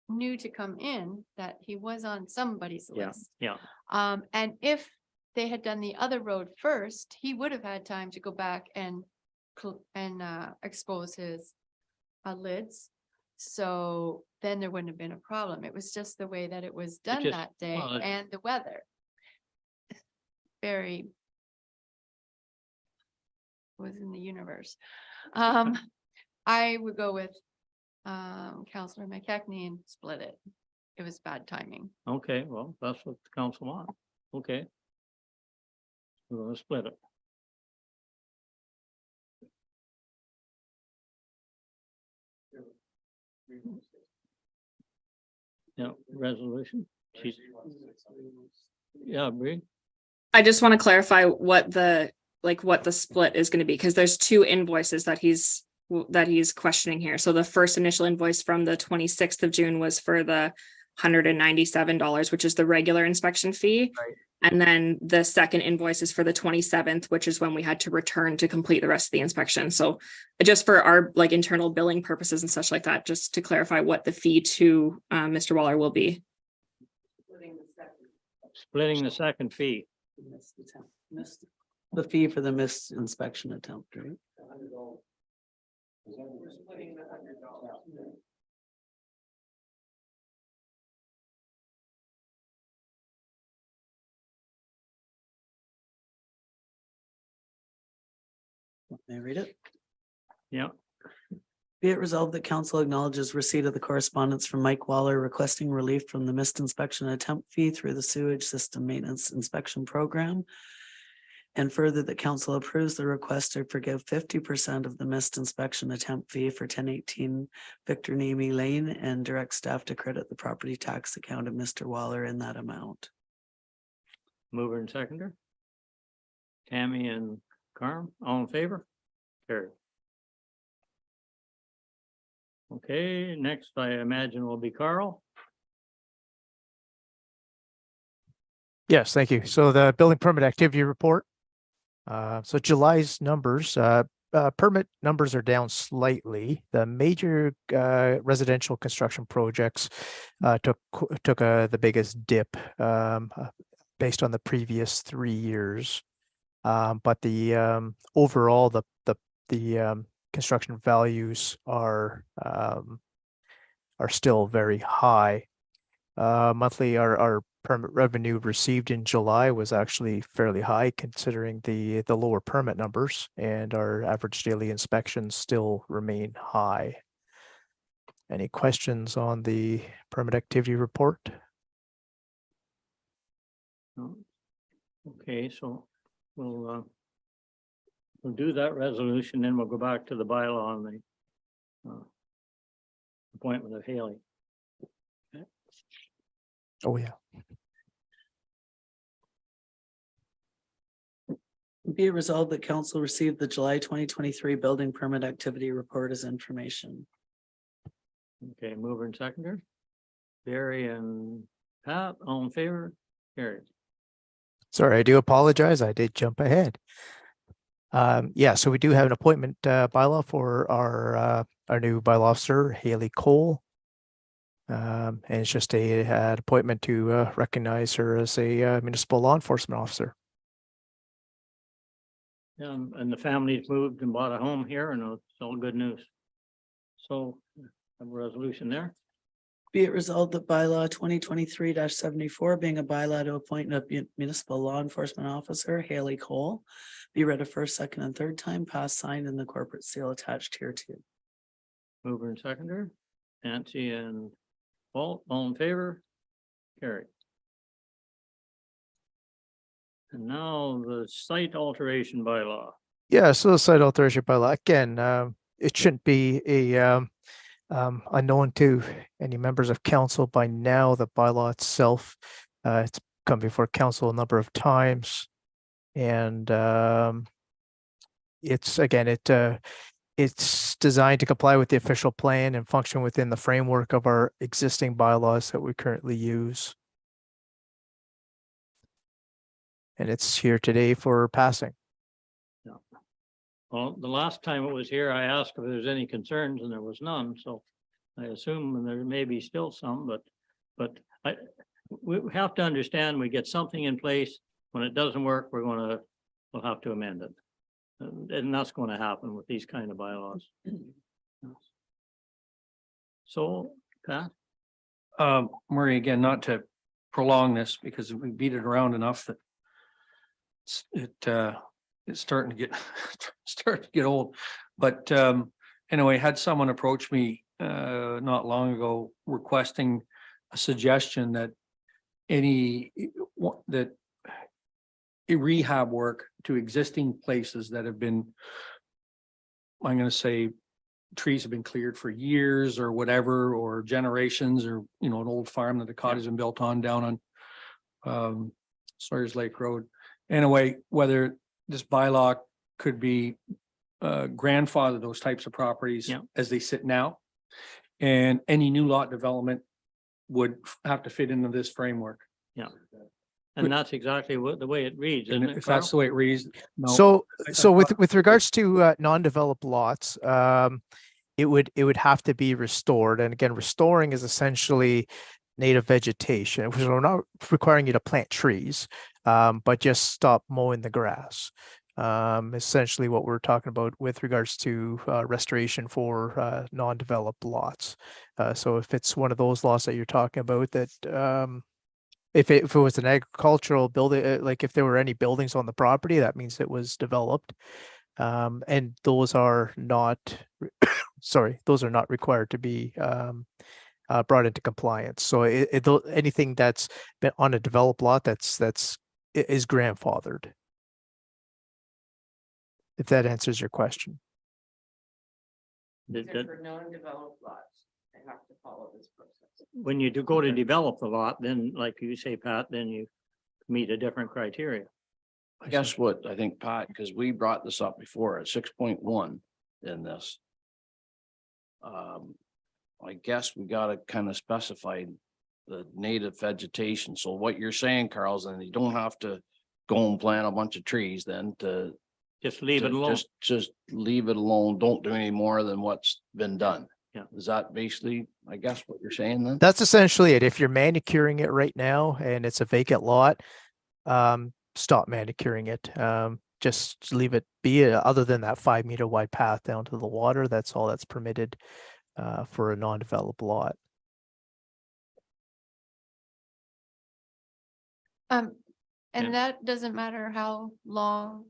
knew to come in, that he was on somebody's Yeah, list. yeah. And if they had done the other road first, he would have had time to go back and expose his lids. So then there wouldn't have been a problem. It was just the way that it was done just- that day well, it- and the weather. Very was in the universe. I would go with Counselor McKechnie and split it. It was bad timing. Okay, well, that's what the council wants. Okay. We're gonna split it. Yeah, resolution. She's- Yeah, Bree. I just want to clarify what the split is going to be, because there's two invoices that he's questioning here. So the first initial invoice from the 26th of June was for the $197, which is the regular inspection fee. Right. And then the second invoice is for the 27th, which is when we had to return to complete the rest of the inspection. So just for our like internal billing purposes and such like that, just to clarify what the fee to Mr. Waller will be. Splitting the second fee. The fee for the missed inspection attempt, right? May I read it? Yeah. Be it resolved that council acknowledges receipt of the correspondence from Mike Waller requesting relief from the missed inspection attempt fee through the sewage system maintenance inspection program. And further, that council approves the request to forgive 50% of the missed inspection attempt fee for 1018 Victor Nemy Lane and direct staff to credit the property tax account of Mr. Waller in that amount. Mover and seconder. Tammy and Carm, all in favor? Carried. Okay, next I imagine will be Carl. Yes, thank you. So the building permit activity report. So July's numbers, permit numbers are down slightly. The major residential construction projects took the biggest dip based on the previous 3 years. But the overall the construction values are still very high. Monthly, our permit revenue received in July was actually fairly high considering the lower permit numbers, and our average daily inspections still remain high. Any questions on the permit activity report? No. Okay, so we'll do that resolution, then we'll go back to the bylaw on the appointment of Haley. Oh, yeah. Be it resolved that council received the July 2023 building permit activity report as information. Okay, mover and seconder. Barry and Pat, all in favor? Carried. Sorry, I do apologize. I did jump ahead. Yeah, so we do have an appointment bylaw for our new bylaw officer, Haley Cole. And it's just an appointment to recognize her as a municipal law enforcement officer. And the family's moved and bought a home here, and it's all good news. So, have a resolution there. Be it resolved that bylaw 2023-74 being a bylaw to appoint a municipal law enforcement officer, Haley Cole, be read a first, second, and third time, passed, signed, and the corporate seal attached here too. Mover and seconder, Nancy and Walt, all in favor? Carried. And now the site alteration bylaw. Yeah, so the site alteration bylaw, again, it shouldn't be a unknown to any members of council by now. The bylaw itself, it's come before council a number of times. And it's designed to comply with the official plan and function within the framework of our existing bylaws that we currently use. And it's here today for passing. Well, the last time it was here, I asked if there's any concerns and there was none, so I assume there may be still some, but we have to understand, we get something in place. When it doesn't work, we'll have to amend it. And that's going to happen with these kind of bylaws. So, Pat? Murray, again, not to prolong this because we beat it around enough that it's starting to get old. But anyway, had someone approach me not long ago requesting a suggestion that a rehab work to existing places that have been, I'm going to say, trees have been cleared for years or whatever, or generations, or, you know, an old farm that the cottage has been built on down on Sawyer's Lake Road. Anyway, whether this bylaw could be grandfather those types of properties as they sit now, and any new lot development would have to fit into this framework. Yeah. And that's exactly what the way it reads, isn't it? If that's the way it reads. no. So with regards to non-developed lots, it would have to be restored. And again, restoring is essentially native vegetation, which we're not requiring you to plant trees, but just stop mowing the grass. Essentially what we're talking about with regards to restoration for non-developed lots. So if it's one of those lots that you're talking about that if it was an agricultural building, like if there were any buildings on the property, that means it was developed. And those are not, those are not required to be brought into compliance. So anything that's been on a developed lot is grandfathered. If that answers your question. For non-developed lots, they have to follow this process. When you do go to develop the lot, then like you say, Pat, then you meet a different criteria. Guess what? I think, Pat, because we brought this up before at 6.1 in this. I guess we gotta kind of specify the native vegetation. So what you're saying, Carl, is then you don't have to go and plant a bunch of trees then to just leave it alone. Just leave it alone. Don't do any more than what's been done. Yeah. Is that basically, I guess, what you're saying then? That's essentially it. If you're manicuring it right now and it's a vacant lot, stop manicuring it. Just leave it be. Other than that 5-meter wide path down to the water, that's all that's permitted for a non-developed lot. And that doesn't matter how long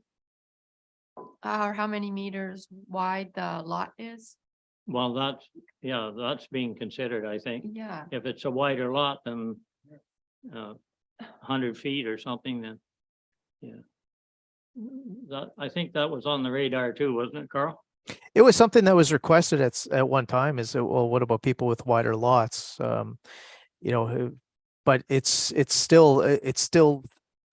or how many meters wide the lot is. Well, that's being considered, I think. Yeah. If it's a wider lot than 100 feet or something, then I think that was on the radar too, wasn't it, Carl? It was something that was requested at one time. Is well, what about people with wider lots? But it's still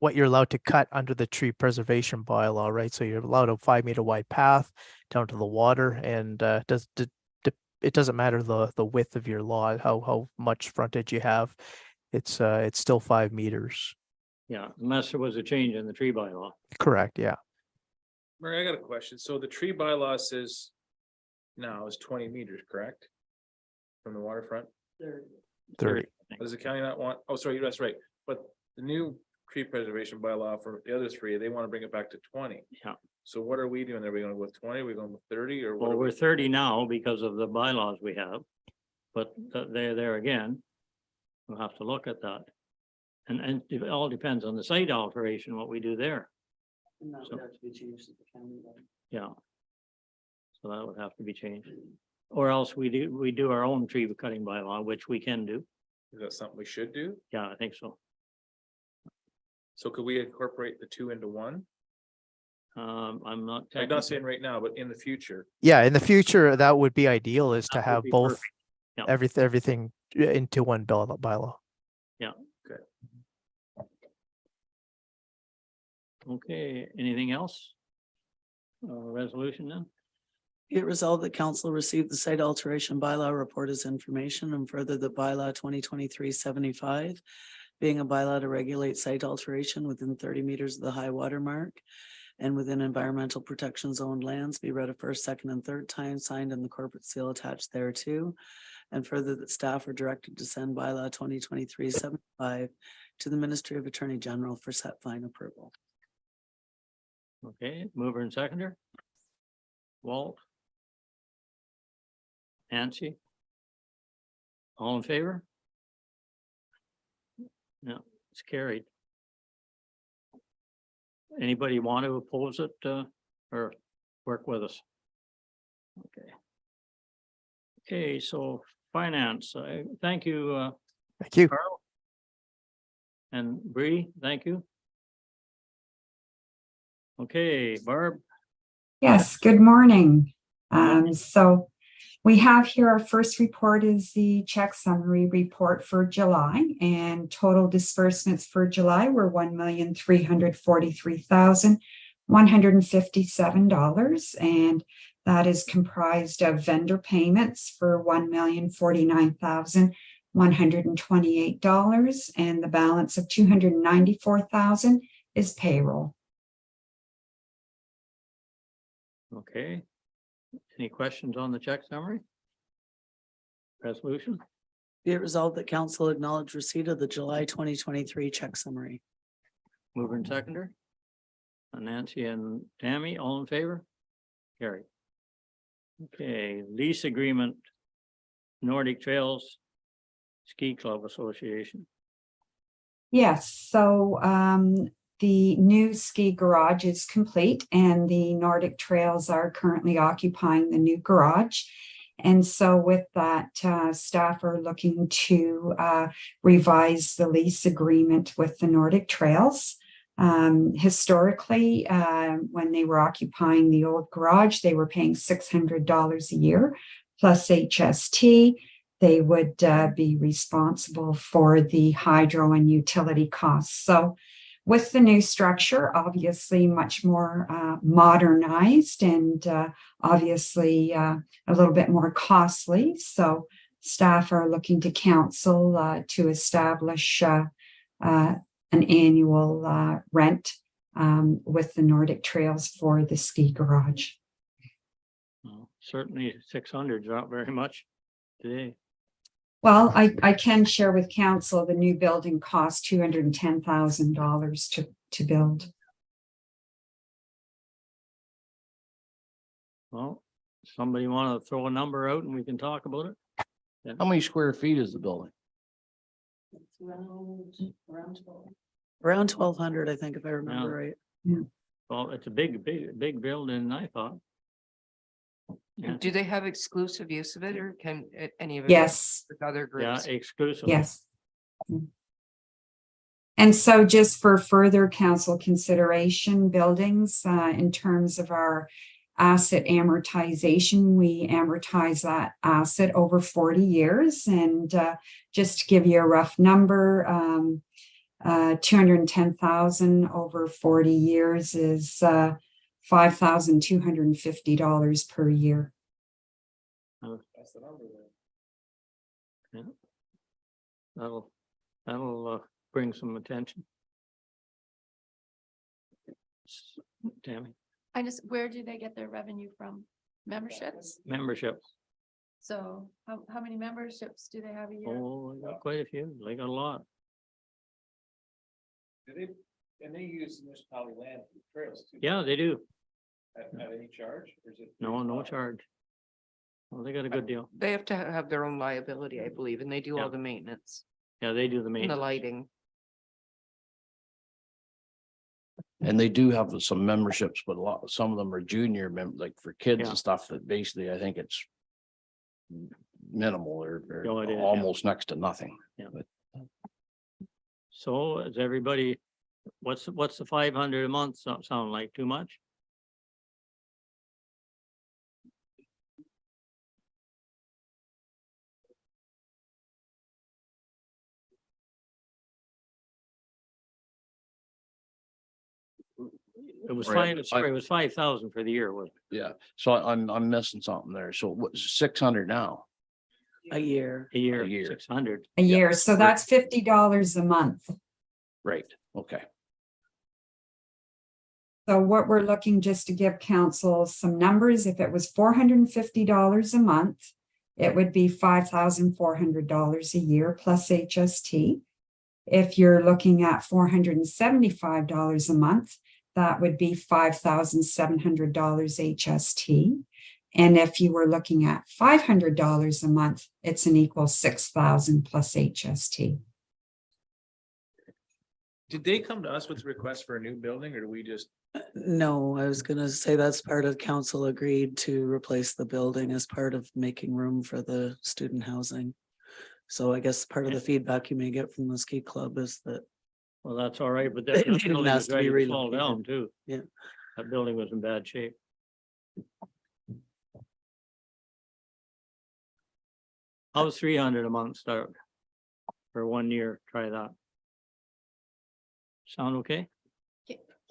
what you're allowed to cut under the tree preservation bylaw, right? So you're allowed a 5-meter wide path down to the water, and it doesn't matter the width of your lot, how much frontage you have. It's still 5 meters. Yeah, unless there was a change in the tree bylaw. Correct. Yeah. Murray, I got a question. So the tree bylaw says now is 20 meters, correct? From the waterfront? 30. Does the county not want, oh, sorry, that's right. But the new tree preservation bylaw for the other three, they want to bring it back to 20. Yeah. So what are we doing? Are we going with 20? Are we going with 30 or what? Well, are we- we're 30 now because of the bylaws we have, but they're there again. We'll have to look at that. And it all depends on the site alteration, what we do there. And that would have to be changed at the county level. Yeah. So that would have to be changed. Or else we do our own tree cutting bylaw, which we can do. Is that something we should do? Yeah, I think so. So could we incorporate the two into one? I'm not. I'm not saying right now, but in the future. Yeah, in the future, that would be ideal, is to That would have be both perfect. Yeah. everything into one bylaw. Yeah. Okay. Okay, anything else? Resolution then? Be it resolved that council received the site alteration bylaw report as information, and further the bylaw 2023-75, being a bylaw to regulate site alteration within 30 meters of the high water mark, and within environmental protection zone lands be read a first, second, and third time, signed and the corporate seal attached thereto. And further, that staff are directed to send bylaw 2023-75 to the Ministry of Attorney General for set fine approval. Okay, mover and seconder. Walt. Nancy. All in favor? No, it's carried. Anybody want to oppose it, or work with us? Okay. Okay, so finance, I thank you, Thank you. Carl. And Bree, thank you. Okay, Barb. Yes, good morning. So we have here our first report is the check summary report for July, and total disbursements for July were $1,343,157, and that is comprised of vendor payments for $1,049,128, and the balance of $294,000 is payroll. Okay. Any questions on the check summary? Resolution? Be it resolved that council acknowledge receipt of the July 2023 check summary. Mover and seconder. Nancy and Tammy, all in favor? Carry. Okay, lease agreement. Nordic Trails Ski Club Association. Yes, so the new ski garage is complete and the Nordic Trails are currently occupying the new garage. And so with that, staff are looking to revise the lease agreement with the Nordic Trails. Historically, when they were occupying the old garage, they were paying $600 a year plus HST. They would be responsible for the hydro and utility costs. So with the new structure, obviously much more modernized and obviously a little bit more costly. So staff are looking to council to establish an annual rent with the Nordic Trails for the ski garage. Well, certainly 600 is not very much today. Well, I can share with council the new building cost $210,000 to build. Well, somebody want to throw a number out and we can talk about it? How many square feet is the building? Around 1,200, I think, if I remember right. Well, it's a big building, I thought. Yeah. Do they have exclusive use of it, or can any of it? Yes. With other Yeah, groups? exclusive. Yes. And so just for further council consideration, buildings, in terms of our asset amortization, we amortize that asset over 40 years. And just to give you a rough number, $210,000 over 40 years is $5,250 per year. That's the number then. Yeah. That'll bring some attention. Tammy, where do they get their revenue from? Memberships? membership. So how many memberships do they have a year? Oh, they got quite a few. They got a lot. Do they, and they use municipality land for trails too? Yeah, they do. At any charge, or is it? No charge. Well, they got a good deal. They have to have their own liability, I believe, and they do Yeah. all the maintenance Yeah, they do the and the main. lighting. And they do have some memberships, but some of them are junior like for kids Yeah. and stuff that basically I think it's minimal or Oh, it is, yeah. almost next to nothing. Yeah. But So is everybody, what's the 500 a month sound like? Too much? It was Right. it was 5,000 for the year, wasn't it? yeah, so I'm missing something there. So what's 600 now? A year. A year, A year. 600. A year, so that's $50 a month. Right, okay. So what we're looking, just to give council some numbers, if it was $450 a month, it would be $5,400 a year plus HST. If you're looking at $475 a month, that would be $5,700 HST. And if you were looking at $500 a month, it's an equal $6,000 plus HST. Did they come to us with a request for a new building or do we just? No, I was gonna say that's part of council agreed to replace the building as part of making room for the student housing. So I guess part of the feedback you may get from the ski club is that. Well, that's all right, but that It building has was to be ready to fall relocated. down too. Yeah. That building was in bad shape. How's 300 a month start? For 1 year, try that. Sound okay?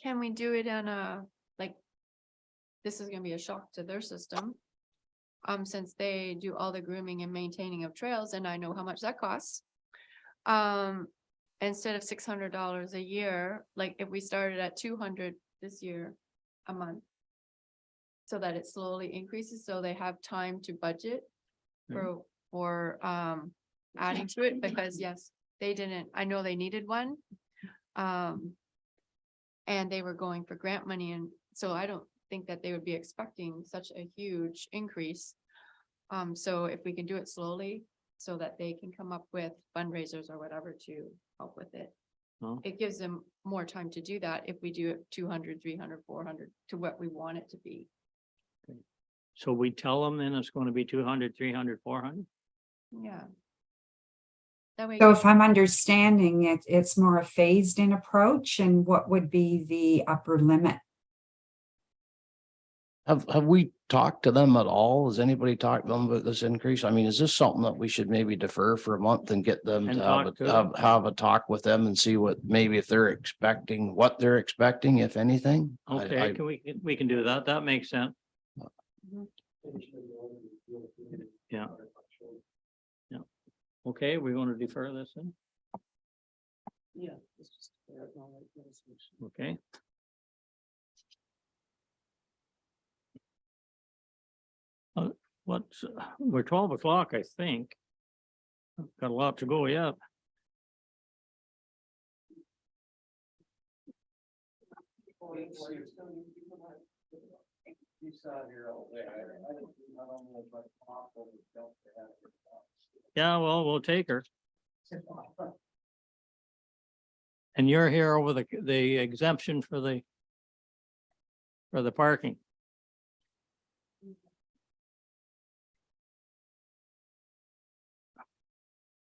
Can we do it on a, like, this is gonna be a shock to their system. Since they do all the grooming and maintaining of trails, and I know how much that costs. Instead of $600 a year, like if we started at 200 this year a month. So that it slowly increases, so they have time to budget for adding to it, because yes, they didn't, I know they needed one. And they were going for grant money, and so I don't think that they would be expecting such a huge increase. So if we can do it slowly, so that they can come up with fundraisers or whatever to help with it. Oh. It gives them more time to do that if we do it 200, 300, 400 to what we want it to be. So we tell them then it's going to be 200, 300, 400? Yeah. That way. So if I'm understanding it, it's more a phased in approach, and what would be the upper limit? Have we talked to them at all? Has anybody talked to them about this increase? I mean, is this something that we should maybe defer for a month and get them And to talk to them. have a talk with them and see what, maybe if they're expecting, what they're expecting, if anything? Okay, we can do that. That makes sense. Yeah. Yeah. Okay, we're going to defer this then. Yeah. Okay. What's, we're 12 o'clock, I think. Got a lot to go yet. Yeah, well, we'll take her. And you're here over the exemption for the parking.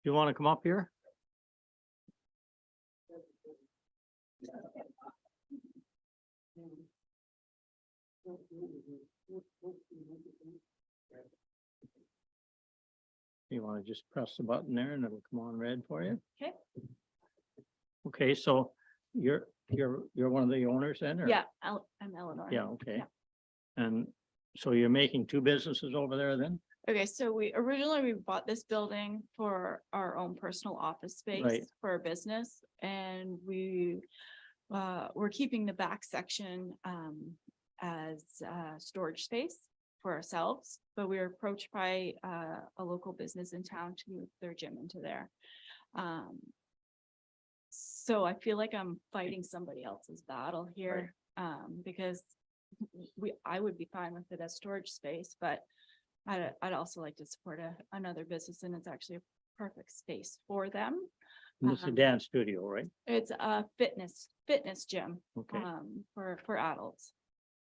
You want to come up here? You want to just press the button there and it'll come on red for you? Okay. Okay, so you're one of the owners then? or- Yeah, I'm Eleanor. Yeah, okay. And so you're making two businesses over there then? Okay, so we originally bought this building for our own personal office space Right. for our business, and we're keeping the back section as storage space for ourselves, but we were approached by a local business in town to move their gym into there. So I feel like I'm fighting somebody else's battle here, because I would be fine with it as storage space, but I'd also like to support another business, and it's actually a perfect space for them. And this is a dance studio, right? It's a fitness gym, Okay. for adults.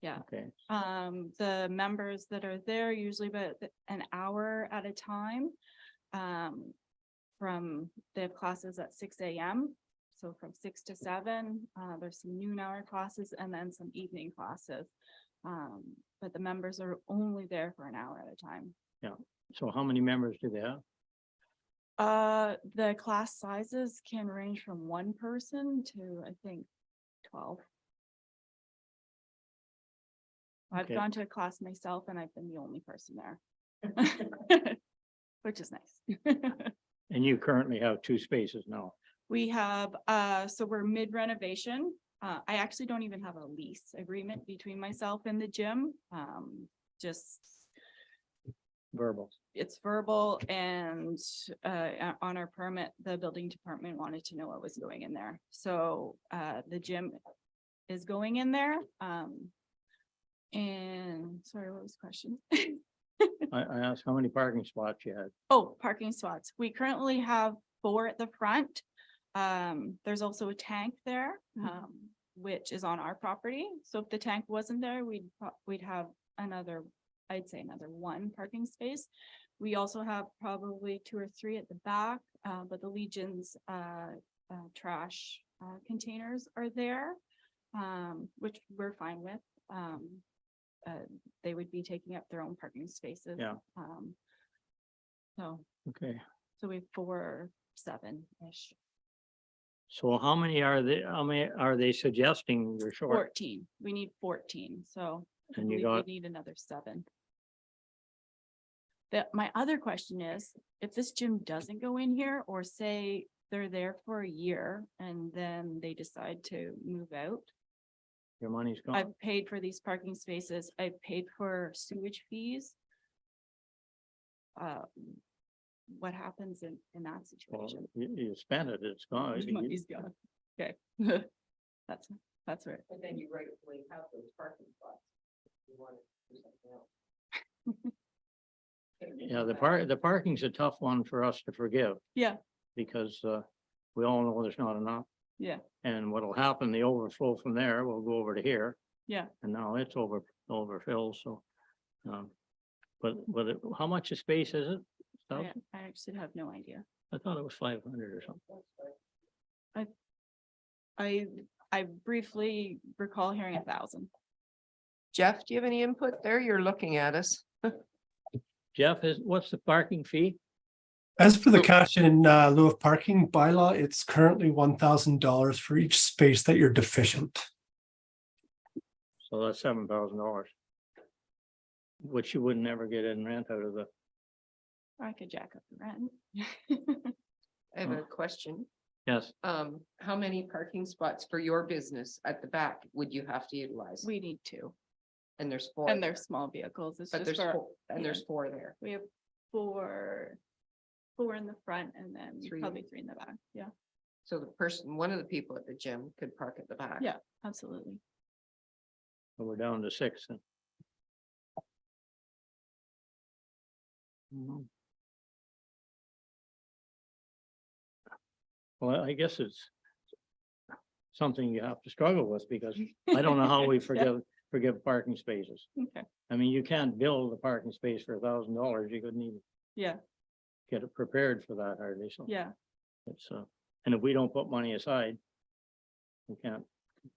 Yeah. Okay. The members that are there usually about an hour at a time. They have classes at 6 a.m. So from 6 to 7, there's some noon hour classes and then some evening classes. But the members are only there for an hour at a time. Yeah. So how many members do they have? The class sizes can range from 1 person to, I think, 12. I've Okay. gone to a class myself and I've been the only person there. Which is nice. And you currently have two spaces now. We have, so we're mid renovation. I actually don't even have a lease agreement between myself and the gym. Just Verbal. it's verbal and on our permit, the building department wanted to know what was going in there. So the gym is going in there. And sorry, what was the question? I asked how many parking spots you had. Oh, parking spots. We currently have 4 at the front. There's also a tank there, which is on our property. So if the tank wasn't there, we'd have another, I'd say another 1 parking space. We also have probably 2 or 3 at the back, but the Legion's trash containers are there, which we're fine with. They would be taking up their own parking spaces. Yeah. So, Okay. so we have 4, 7-ish. So how many are they suggesting you're short? 14. We need 14, so I And you believe we got- need another 7. My other question is, if this gym doesn't go in here, or say they're there for a year and then they decide to move out, Your money's gone. I've paid for these parking spaces, I've paid for sewage fees. What happens in that Well, situation? you spent it, it's gone. The money's gone. Okay. That's right. And then you rightfully have those parking spots. You want to do something else. Yeah, the parking's a tough one for us to forgive Yeah, because we all know there's not enough. yeah, And what'll happen, the overflow from there will go over to here, yeah. and now it's overfilled, so. But how much of space is it? I 1,000? I actually have no idea. I thought it was 500 or something. I briefly recall hearing 1,000. Jeff, do you have any input there? You're looking at us. Jeff, what's the parking fee? As for the cash in lieu of parking bylaw, it's currently $1,000 for each space that you're deficient. So that's $7,000. Which you would never get in rent out of the, I could jack up the rent. I have a question. yes, How many parking spots for your business at the back would you have to utilize? We need 2, And there's 4. and they're small vehicles. It's But just there's for, 4, and there's 4 there. we have 4 in the front and then 3. probably 3 in the back. Yeah, So one of the people at the gym could park at the back. yeah, absolutely. so we're down to 6 then. Well, I guess it's something you have to struggle with because I don't know how we forgive parking spaces. Okay, I mean, you can't build a parking space for $1,000. You couldn't even yeah, get it prepared for that hardly. So yeah. it's and if we don't put money aside, we can't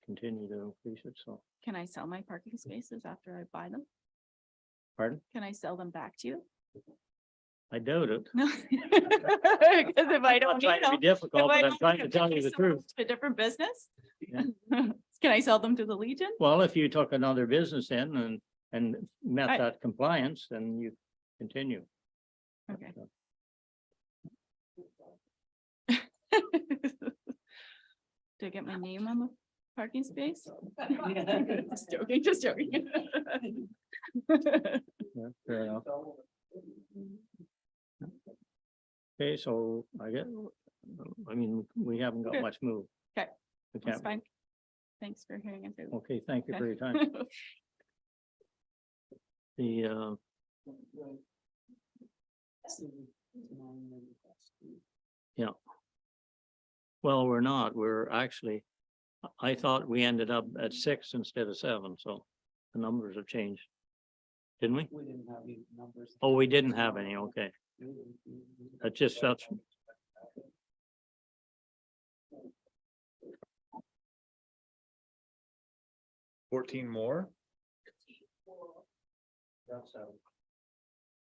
continue to increase it. So, Can I sell my parking spaces after I buy them? pardon? Can I sell them back to you? I doubt it. No. Because if I don't Trying need to be them. difficult, if I but I'm don't trying need to them, tell can you I the sell them truth. to a different business? Yeah. Can I sell them to the Legion? Well, if you took another business in and met I- that compliance, then you continue. Okay. Do I get my name on the parking space? Just joking, just joking. Yeah, fair enough. Okay, so I mean, we haven't got Good. much move. Okay, We that's can't, fine. Thanks for hearing us out. okay, thank you for your time. Okay. The, yeah. Well, we're not, we're actually, I thought we ended up at 6 instead of 7, so the numbers have changed. Didn't we? We didn't have any numbers. Oh, we didn't have any, okay. That just felt. $14 more?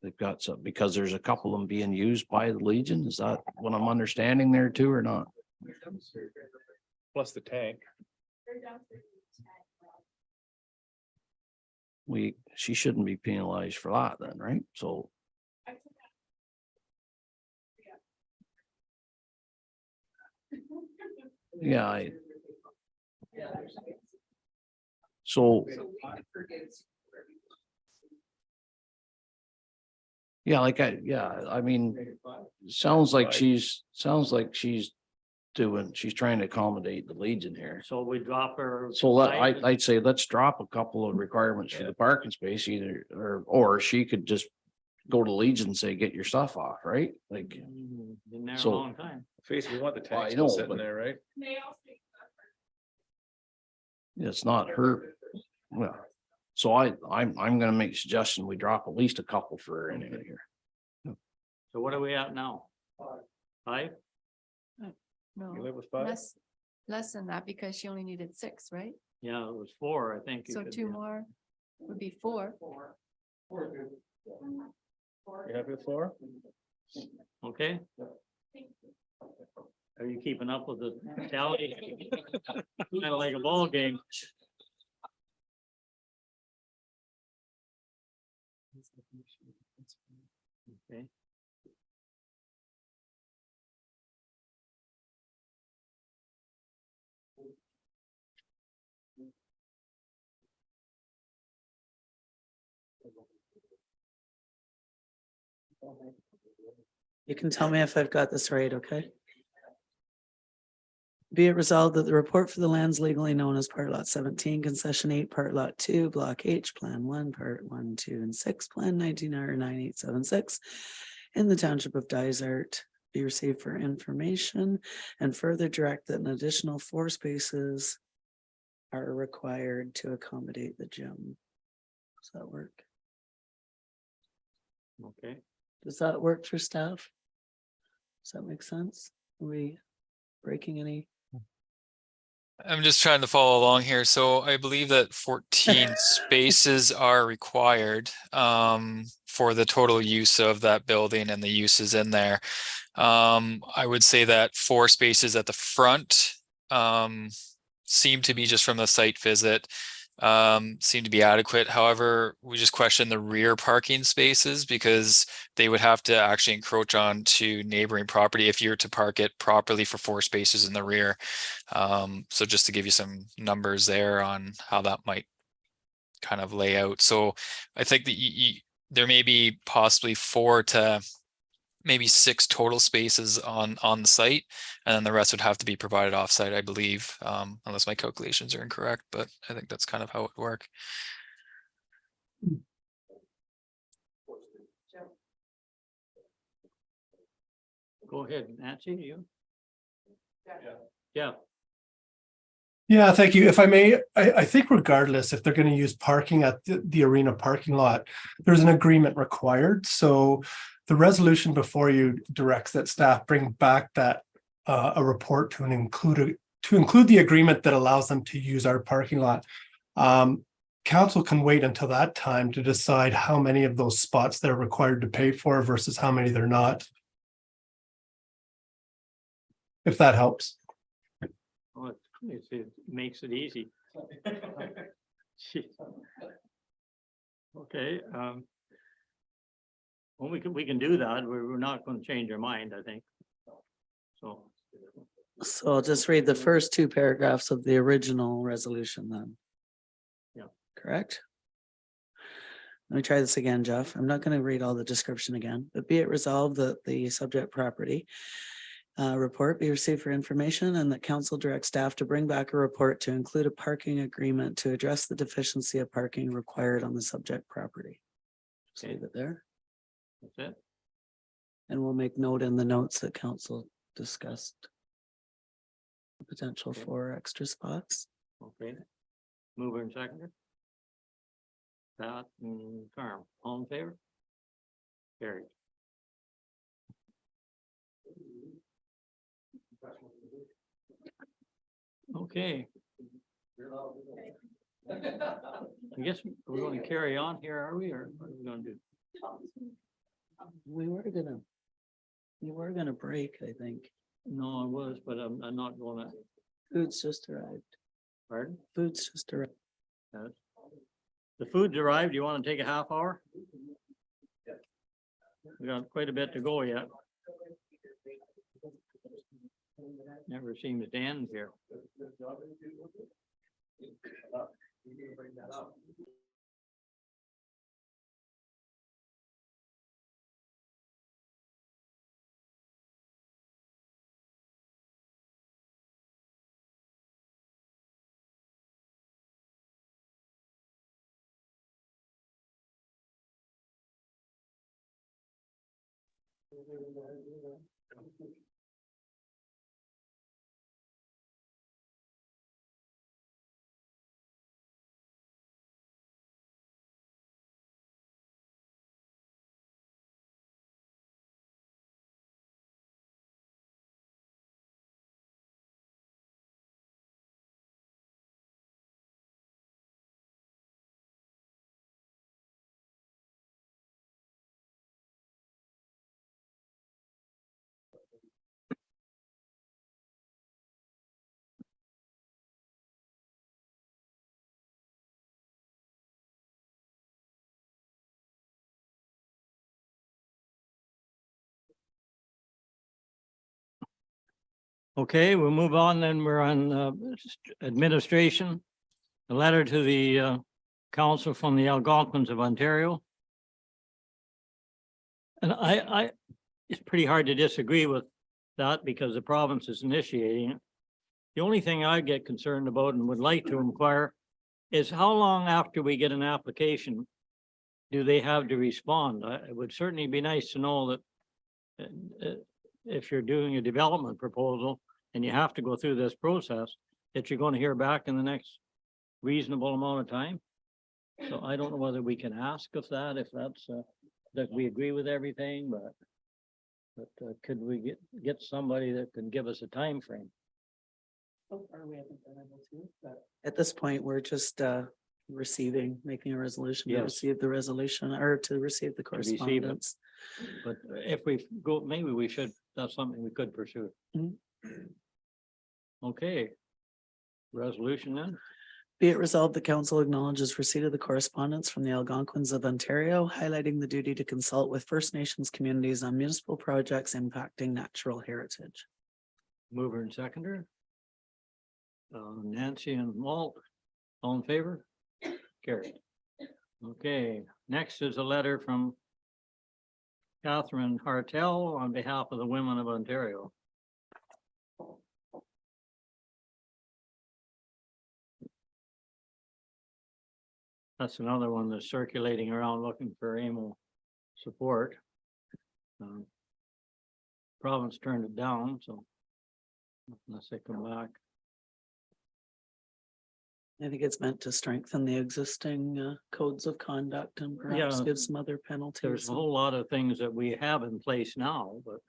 They've got some, because there's a couple of them being used by the Legion. Is that what I'm understanding there too, or not? Plus the tank. She shouldn't be penalized for that then, right? So. Yeah, So. Yeah, I mean, sounds like she's she's trying to accommodate the Legion here. So we drop her. So height. I'd say let's drop a couple of requirements for the parking space either, or she could just go to Legion and say, get your stuff off, right? Like, Been there a so- long time. Face, we want the Well, I tank know, still sitting but- there, right? it's not her. Well, so I'm gonna make a suggestion, we drop at least a couple for her in here. So what are we at now? 5? No, You live with 5? less than that because she only needed 6, right? Yeah, it was 4, I think. you So could 2 do. more would be 4. You happy with 4? Okay. Are you keeping up with the tally? Kind of like a ball game. Okay. You can tell me if I've got this right, okay? Be it resolved that the report for the lands legally known as Part Lot 17, Concession 8, Part Lot 2, Block H, Plan 1, Part 1, 2, and 6, Plan 19R9876 in the Township of Dysart be received for information and further direct that an additional 4 spaces are required to accommodate the gym. Does that work? Okay. Does that work for staff? Does that make sense? Are we breaking any? I'm just trying to follow along here. So I believe that 14 spaces are required for the total use of that building and the uses in there. I would say that 4 spaces at the front seem to be, just from the site visit, seem to be adequate. However, we just question the rear parking spaces because they would have to actually encroach on to neighboring property if you're to park it properly for 4 spaces in the rear. So just to give you some numbers there on how that might kind of lay out. So I think that there may be possibly 4 to maybe 6 total spaces on the site, and then the rest would have to be provided offsite, I believe, unless my calculations are incorrect, but I think that's kind of how it would work. Go ahead, Nancy, you. Yeah. Yeah, thank you. If I may, I think regardless if they're going to use parking at the arena parking lot, there's an agreement required. So the resolution before you directs that staff bring back that a report to include the agreement that allows them to use our parking lot. Council can wait until that time to decide how many of those spots they're required to pay for versus how many they're not. If that helps. Well, it makes it easy. Jeez. Okay, well, we can do that. We're not going to change our mind, I think. So. So I'll just read the first 2 paragraphs of the original resolution then. Yeah. Correct? Let me try this again, Jeff. I'm not going to read all the description again, but be it resolved that the subject property report be received for information and that council directs staff to bring back a report to include a parking agreement to address the deficiency of parking required on the subject property. Just leave it there. That's it. And we'll make note in the notes that council discussed the potential Okay. for extra spots. Okay. Mover and seconder. Pat and Carm, all in favor? Carried. Okay. I guess we're going to carry on here, are we, or what are we going to do? You were gonna break, I think. No, I was, but I'm not gonna. Food's just arrived. Pardon? Food's just arrived. Yes. The food's arrived. You want to take a half hour? We got quite a bit to go yet. Never seems to end here. Okay, we'll move on then. We're on administration. A letter to the council from the Algonquins of Ontario. And it's pretty hard to disagree with that because the province is initiating it. The only thing I get concerned about and would like to inquire is how long after we get an application do they have to respond? It would certainly be nice to know that if you're doing a development proposal and you have to go through this process, that you're going to hear back in the next reasonable amount of time. So I don't know whether we can ask of that, if that's that we agree with everything, but could we get somebody that can give us a time frame? So far, we haven't been able to, but at this point, we're just making a resolution to Yes. receive the resolution or to receive the receive it. correspondence. But if we go, maybe we should, that's something we could pursue. Mhm. Okay. Resolution then? Be it resolved, the council acknowledges receipt of the correspondence from the Algonquins of Ontario, highlighting the duty to consult with First Nations communities on municipal projects impacting natural heritage. Mover and seconder. Nancy and Walt, all in favor? Carried. Okay, next is a letter from Catherine Hartel on behalf of the women of Ontario. That's another one that's circulating around looking for AMO support. Province turned it down, so unless they come back. I think it's meant to strengthen the existing codes of conduct and perhaps Yeah. give some other penalties. There's a whole lot of things that we have in place now, but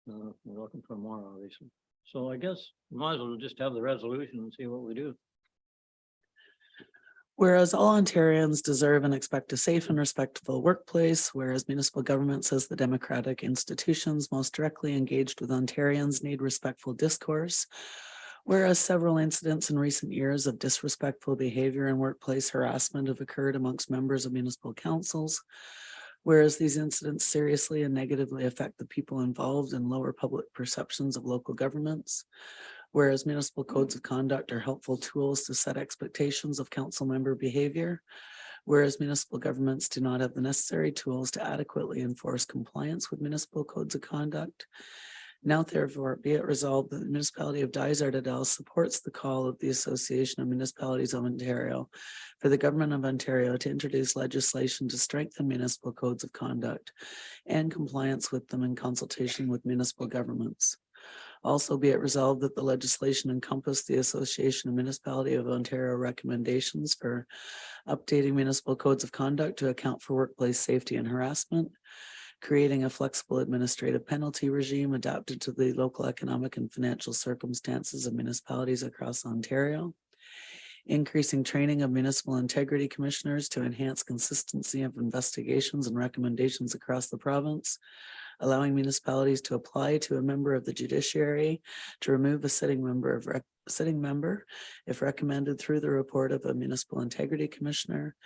we're looking for more, obviously. So I guess we might as well just have the resolution and see what we do. Whereas all Ontarians deserve and expect a safe and respectful workplace, whereas municipal government says the democratic institutions most directly engaged with Ontarians need respectful discourse. Whereas several incidents in recent years of disrespectful behavior and workplace harassment have occurred amongst members of municipal councils. Whereas these incidents seriously and negatively affect the people involved and lower public perceptions of local governments. Whereas municipal codes of conduct are helpful tools to set expectations of council member behavior. Whereas municipal governments do not have the necessary tools to adequately enforce compliance with municipal codes of conduct. Now therefore be it resolved that the municipality of Dysart supports the call of the Association of Municipalities of Ontario for the government of Ontario to introduce legislation to strengthen municipal codes of conduct and compliance with them in consultation with municipal governments. Also be it resolved that the legislation encompass the Association of Municipality of Ontario recommendations for updating municipal codes of conduct to account for workplace safety and harassment, creating a flexible administrative penalty regime adapted to the local economic and financial circumstances of municipalities across Ontario, increasing training of municipal integrity commissioners to enhance consistency of investigations and recommendations across the province, allowing municipalities to apply to a member of the judiciary to remove a sitting member if recommended through the report of a municipal integrity commissioner,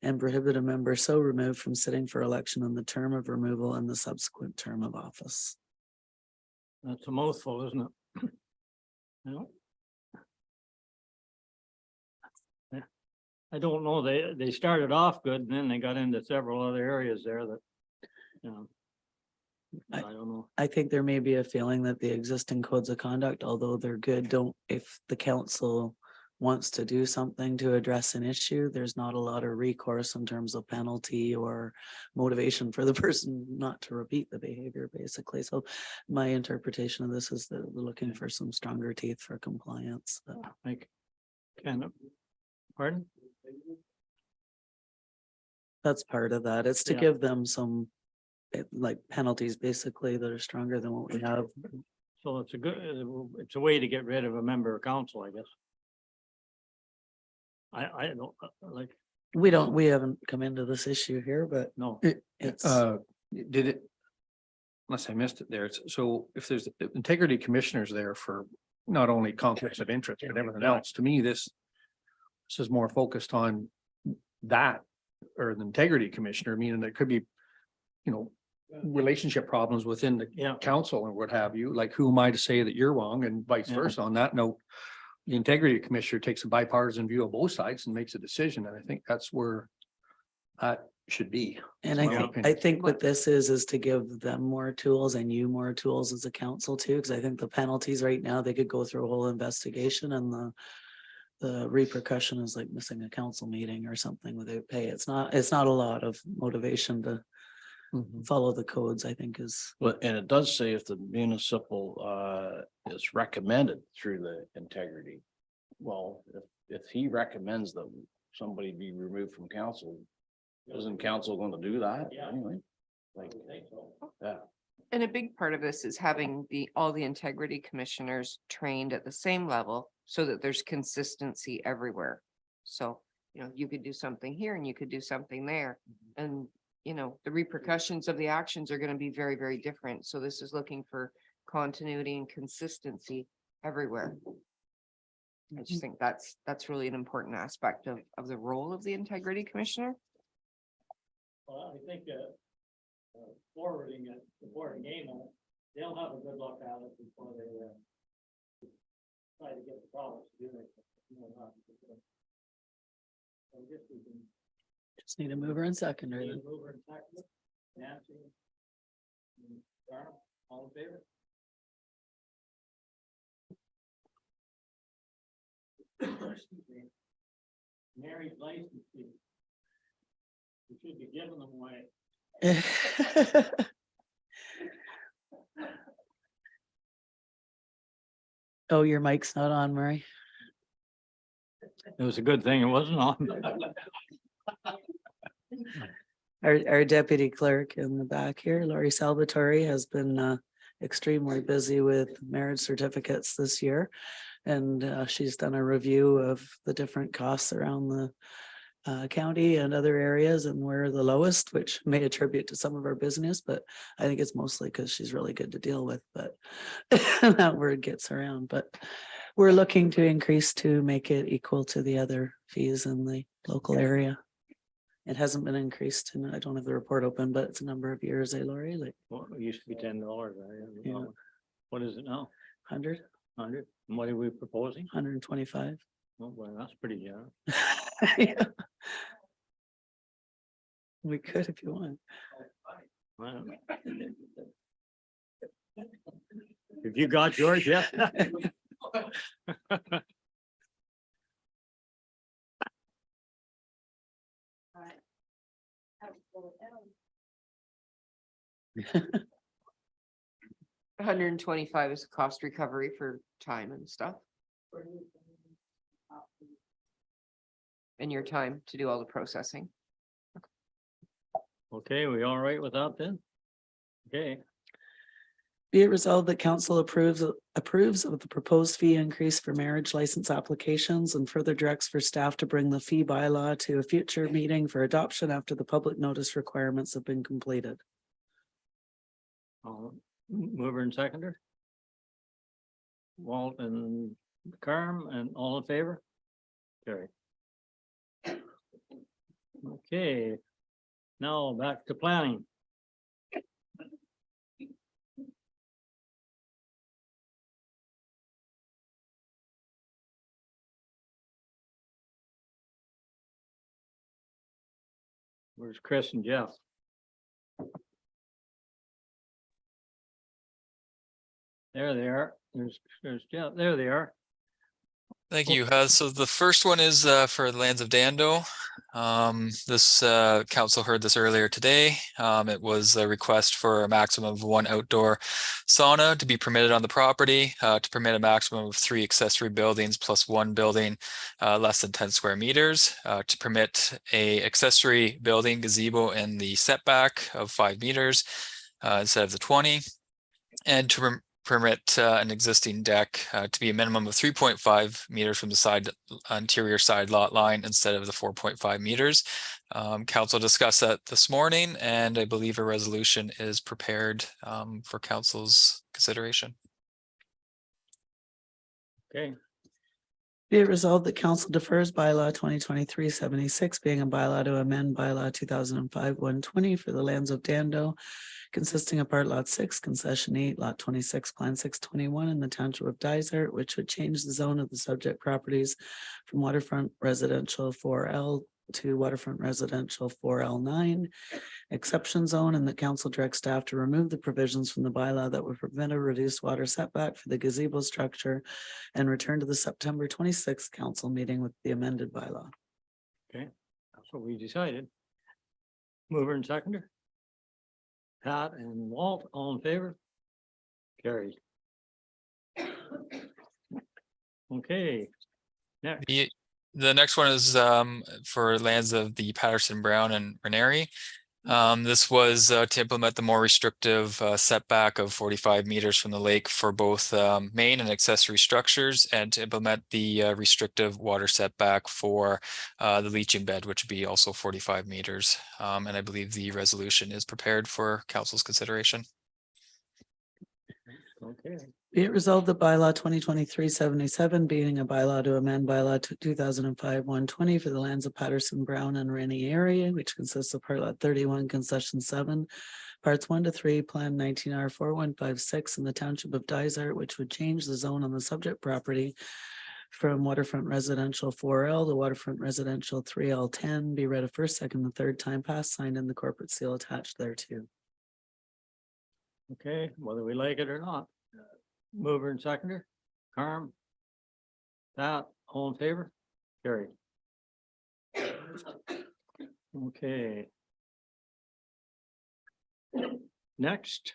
and prohibit a member so removed from sitting for election in the term of removal and the subsequent term of office. That's a mouthful, isn't it? No. I don't know, they started off good and then they got into several other areas there that, you know. I don't know. I think there may be a feeling that the existing codes of conduct, although they're good, don't, if the council wants to do something to address an issue, there's not a lot of recourse in terms of penalty or motivation for the person not to repeat the behavior, basically. So my interpretation of this is that we're looking for some stronger teeth for compliance. But Like, kind of, pardon? that's part of that. It's to Yeah. give them some like penalties basically that are stronger than what we have. So it's a good, it's a way to get rid of a member of council, I guess. I don't, like, We haven't come into this issue here, but no. it's. Did it? Unless I missed it there. So if there's integrity commissioners there for not only conflicts of interest, but everything else, to me, this is more focused on that or the integrity commissioner, meaning there could be, you know, relationship problems within the council and what have you, like who am I to say that you're wrong and vice versa on that note. The integrity commissioner takes a bipartisan view of both sides and makes a decision. And I think that's where that should be. And That's my I opinion. think what this is to give them more tools and you more tools as a council too, because I think the penalties right now, they could go through a whole investigation and the repercussion is like missing a council meeting or something without pay. It's not a lot of motivation to follow the codes, I think is. But, and it does say if the municipal is recommended through the integrity. Well, if he recommends that somebody be removed from council, isn't council going to do that anyway? Like, yeah. And a big part of this is having all the integrity commissioners trained at the same level so that there's consistency everywhere. So, you know, you could do something here and you could do something there. And, you know, the repercussions of the actions are going to be very, very different. So this is looking for continuity and consistency everywhere. I just think that's really an important aspect of the role of the integrity commissioner. Well, I think forwarding it, the board game, they'll have a good look at it before they try to get the problems to do it. So I guess we can. Just need a mover and seconder. Need a then. mover and seconder. Nancy. and Darrell, all in favor? Excuse me. Married license fee. We should be giving them away. Oh, your mic's not on, Murray. It was a good thing it wasn't on. Our deputy clerk in the back here, Laurie Salvatore, has been extremely busy with marriage certificates this year. And she's done a review of the different costs around the county and other areas, and we're the lowest, which may attribute to some of our business, but I think it's mostly because she's really good to deal with, but that word gets around. But we're looking to increase to make it equal to the other fees in the local area. It hasn't been increased, and I don't have the report open, but it's a number of years, Laurie, like Well, it used to be $10. Yeah. What is it now? 100, And what are we proposing? 125. Oh, well, that's pretty generous. Yeah. We could if you want. Well, Have you got yours yet? $125 is a cost recovery for time and stuff. And your time to do all the processing. Okay, we all right with that then? Okay, Be it resolved that council approves of the proposed fee increase for marriage license applications and further directs for staff to bring the fee bylaw to a future meeting for adoption after the public notice requirements have been completed. mover and seconder. Walt and Carm and all in favor? Carry. Okay, now back to planning. Where's Chris and Jeff? There they are. There's Jeff. There they are. Thank you. So the first one is for the Lands of Dando. This council heard this earlier today. It was a request for a maximum of 1 outdoor sauna to be permitted on the property, to permit a maximum of 3 accessory buildings plus 1 building less than 10 square meters, to permit a accessory building gazebo in the setback of 5 meters instead of the 20, and to permit an existing deck to be a minimum of 3.5 meters from the side interior side lot line instead of the 4.5 meters. Council discussed that this morning, and I believe a resolution is prepared for council's consideration. Okay. Be it resolved that council defers bylaw 2023-76, being a bylaw to amend bylaw 2005-120 for the lands of Dando, consisting of part lot 6, concession 8, lot 26, plan 621 in the township of Dysart, which would change the zone of the subject properties from waterfront residential 4L to waterfront residential 4L9 exception zone, and the council directs staff to remove the provisions from the bylaw that would prevent a reduced water setback for the gazebo structure and return to the September 26th council meeting with the amended bylaw. Okay, that's what we decided. Mover and seconder. Pat and Walt, all in favor? Carried. Okay. Next. The next one is for lands of the Patterson Brown and Renary. This was to implement the more restrictive setback of 45 meters from the lake for both main and accessory structures, and to implement the restrictive water setback for the leaching bed, which would be also 45 meters. And I believe the resolution is prepared for council's consideration. Okay. Be it resolved that bylaw 2023-77, being a bylaw to amend bylaw 2005-120 for the lands of Patterson, Brown and Rennie area, which consists of part lot 31, concession 7, parts 1 to 3, plan 19R 4156 in the township of Dysart, which would change the zone on the subject property from waterfront residential 4L to waterfront residential 3L10, be read a first, second, and third time passed, signed, and the corporate seal attached thereto. Okay, whether we like it or not. Mover and seconder, Carm. Pat, all in favor? Carried. Okay. Next.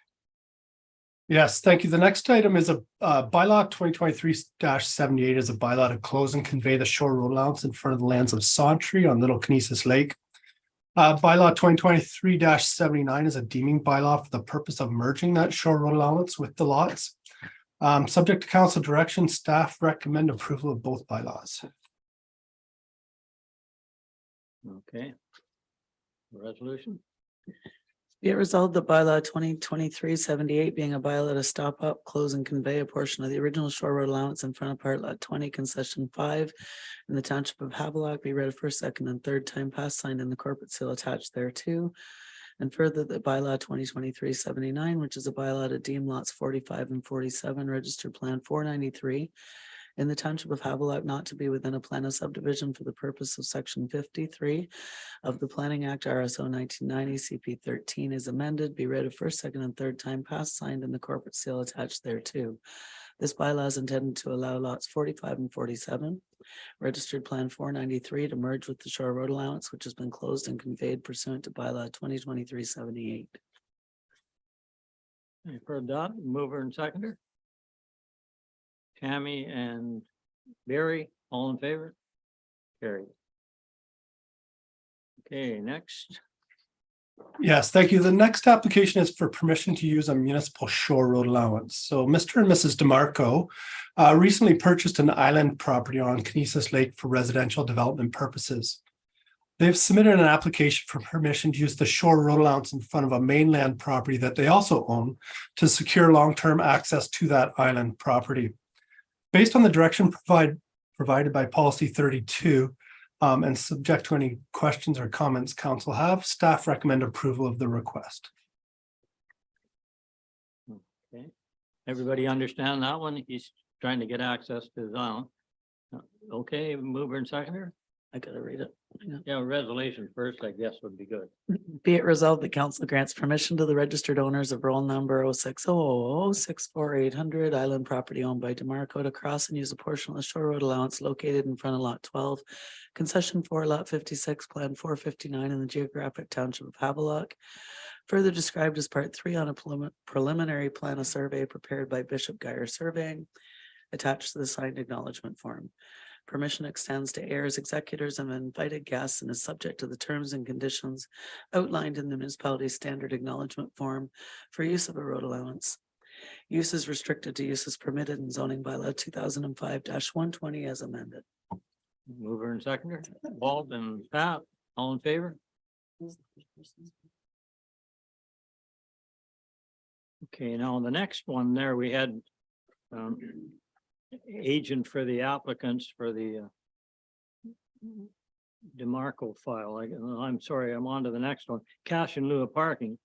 Yes, thank you. The next item is a bylaw 2023-78 is a bylaw to close and convey the shore road allowance in front of the lands of Sawtree on Little Kinesis Lake. Bylaw 2023-79 is a deeming bylaw for the purpose of merging that shore road allowance with the lots. Subject to council direction, staff recommend approval of both bylaws. Okay. Resolution. Be it resolved that bylaw 2023-78, being a bylaw to stop up, close and convey a portion of the original shore road allowance in front of part lot 20, concession 5 in the township of Havelock, be read first, second, and third time passed, signed, and the corporate seal attached thereto. And further, that bylaw 2023-79, which is a bylaw to deem lots 45 and 47, registered plan 493 in the township of Havelock not to be within a plan of subdivision for the purpose of section 53 of the Planning Act RSO 1990 CP 13 is amended, be read a first, second, and third time passed, signed, and the corporate seal attached thereto. This bylaw is intended to allow lots 45 and 47, registered plan 493, to merge with the shore road allowance, which has been closed and conveyed pursuant to bylaw 2023-78. You've heard that, mover and seconder. Tammy and Barry, all in favor? Carried. Okay, next. Yes, thank you. The next application is for permission to use a municipal shore road allowance. So Mr. and Mrs. DeMarco recently purchased an island property on Kinesis Lake for residential development purposes. They've submitted an application for permission to use the shore road allowance in front of a mainland property that they also own to secure long-term access to that island property. Based on the direction provided by policy 32, and subject to any questions or comments council have, staff recommend approval of the request. Okay, everybody understand that one? He's trying to get access to his own. Okay, mover and seconder, I gotta read it. Hang on. Yeah, resolution first, I guess would be good. Be it resolved that council grants permission to the registered owners of roll number 06000640800 Island property owned by DeMarco to cross and use a portion of the shore road allowance located in front of lot 12, concession 4, lot 56, plan 459 in the geographic township of Havelock. Further described as part 3 on a preliminary plan of survey prepared by Bishop Geyer Surveying, attached to the signed acknowledgement form. Permission extends to heirs, executors, and invited guests and is subject to the terms and conditions outlined in the municipality's standard acknowledgement form for use of a road allowance. Use is restricted to uses permitted in zoning bylaw 2005-120 as amended. Mover and seconder, Walt and Pat, all in favor? Okay, now the next one there, we had agent for the applicants for the DeMarco file. I'm sorry, I'm on to the next one. Cash in lieu of parking.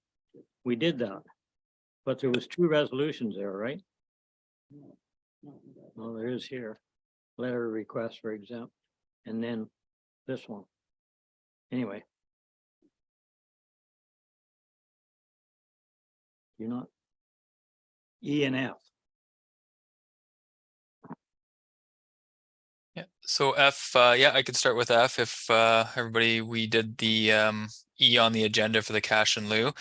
We did that. But there was 2 resolutions there, right? Well, there is here. Letter of request for exempt. And then this one. Anyway. You're not. E and F. Yeah, so F, yeah, I could start with F if everybody, we did the E on the agenda for the cash in lieu.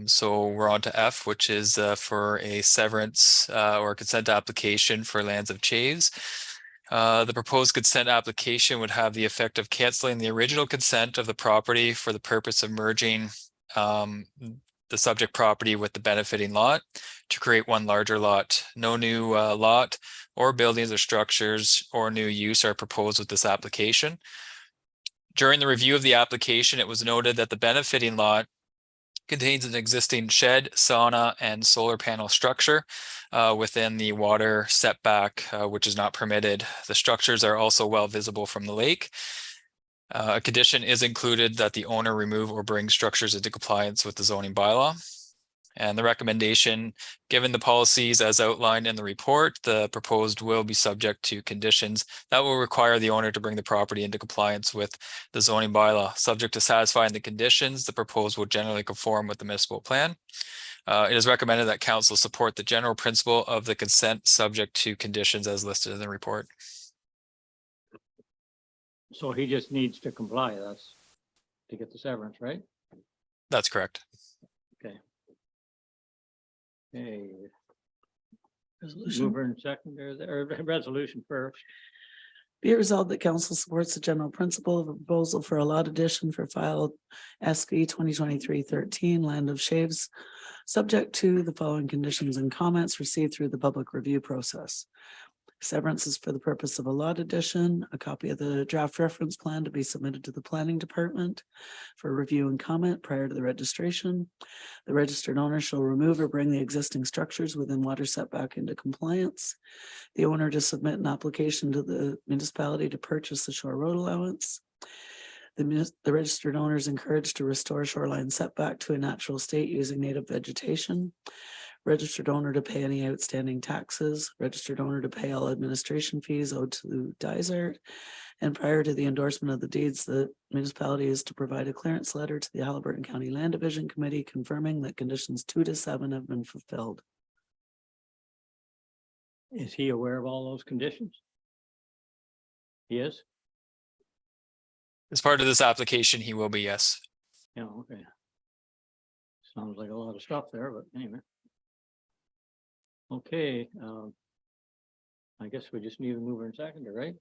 So we're on to F, which is for a severance or consent application for Lands of Chaves. The proposed consent application would have the effect of canceling the original consent of the property for the purpose of merging the subject property with the benefiting lot to create one larger lot. No new lot or buildings or structures or new use are proposed with this application. During the review of the application, it was noted that the benefiting lot contains an existing shed, sauna, and solar panel structure within the water setback, which is not permitted. The structures are also well visible from the lake. A condition is included that the owner remove or bring structures into compliance with the zoning bylaw. And the recommendation, given the policies as outlined in the report, the proposed will be subject to conditions that will require the owner to bring the property into compliance with the zoning bylaw. Subject to satisfying the conditions, the proposed will generally conform with the municipal plan. It is recommended that council support the general principle of the consent subject to conditions as listed in the report. So he just needs to comply, that's to get the severance, right? That's correct. Okay. Hey, Resolution. mover and seconder, or resolution first. Be it resolved that council supports the general principle of a proposal for a lot addition for file SV 2023-13 Land of Shaves, subject to the following conditions and comments received through the public review process. Severance is for the purpose of a lot addition, a copy of the draft reference plan to be submitted to the planning department for review and comment prior to the registration. The registered owner shall remove or bring the existing structures within water setback into compliance. The owner to submit an application to the municipality to purchase the shore road allowance. The registered owner is encouraged to restore shoreline setback to a natural state using native vegetation. Registered owner to pay any outstanding taxes, registered owner to pay all administration fees owed to Dysart. And prior to the endorsement of the deeds, the municipality is to provide a clearance letter to the Haliburton County Land Division Committee confirming that conditions 2 to 7 have been fulfilled. Is he aware of all those conditions? He is? As part of this application, he will be, yes. Yeah, okay. Sounds like a lot of stuff there, but anyway. Okay, I guess we just need a mover and seconder, right?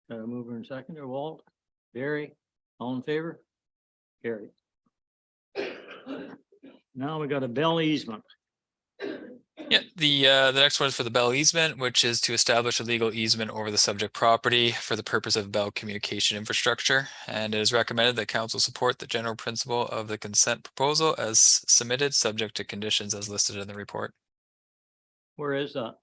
Got a mover and seconder, Walt, Barry, all in favor? Gary. Now we got a Bell easement. Yeah, the next one is for the Bell easement, which is to establish a legal easement over the subject property for the purpose of Bell communication infrastructure. And it is recommended that council support the general principle of the consent proposal as submitted, subject to conditions as listed in the report. Where is that?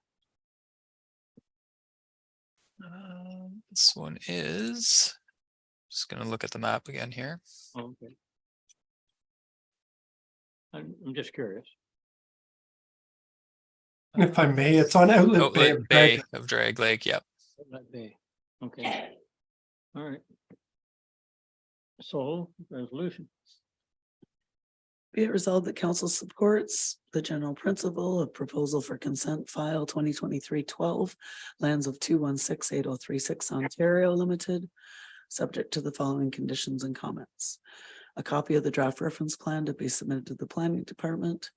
This one is, just gonna look at the map again here. Okay. I'm just curious. If I may, it's on Outlet Bay Outlet of Bay Drag. of Drag Lake, yep. That bay. Okay. All right. So resolution. Be it resolved that council supports the general principle of proposal for consent file 2023-12 lands of 2168036 Ontario Limited, subject to the following conditions and comments. A copy of the draft reference plan to be submitted to the planning department.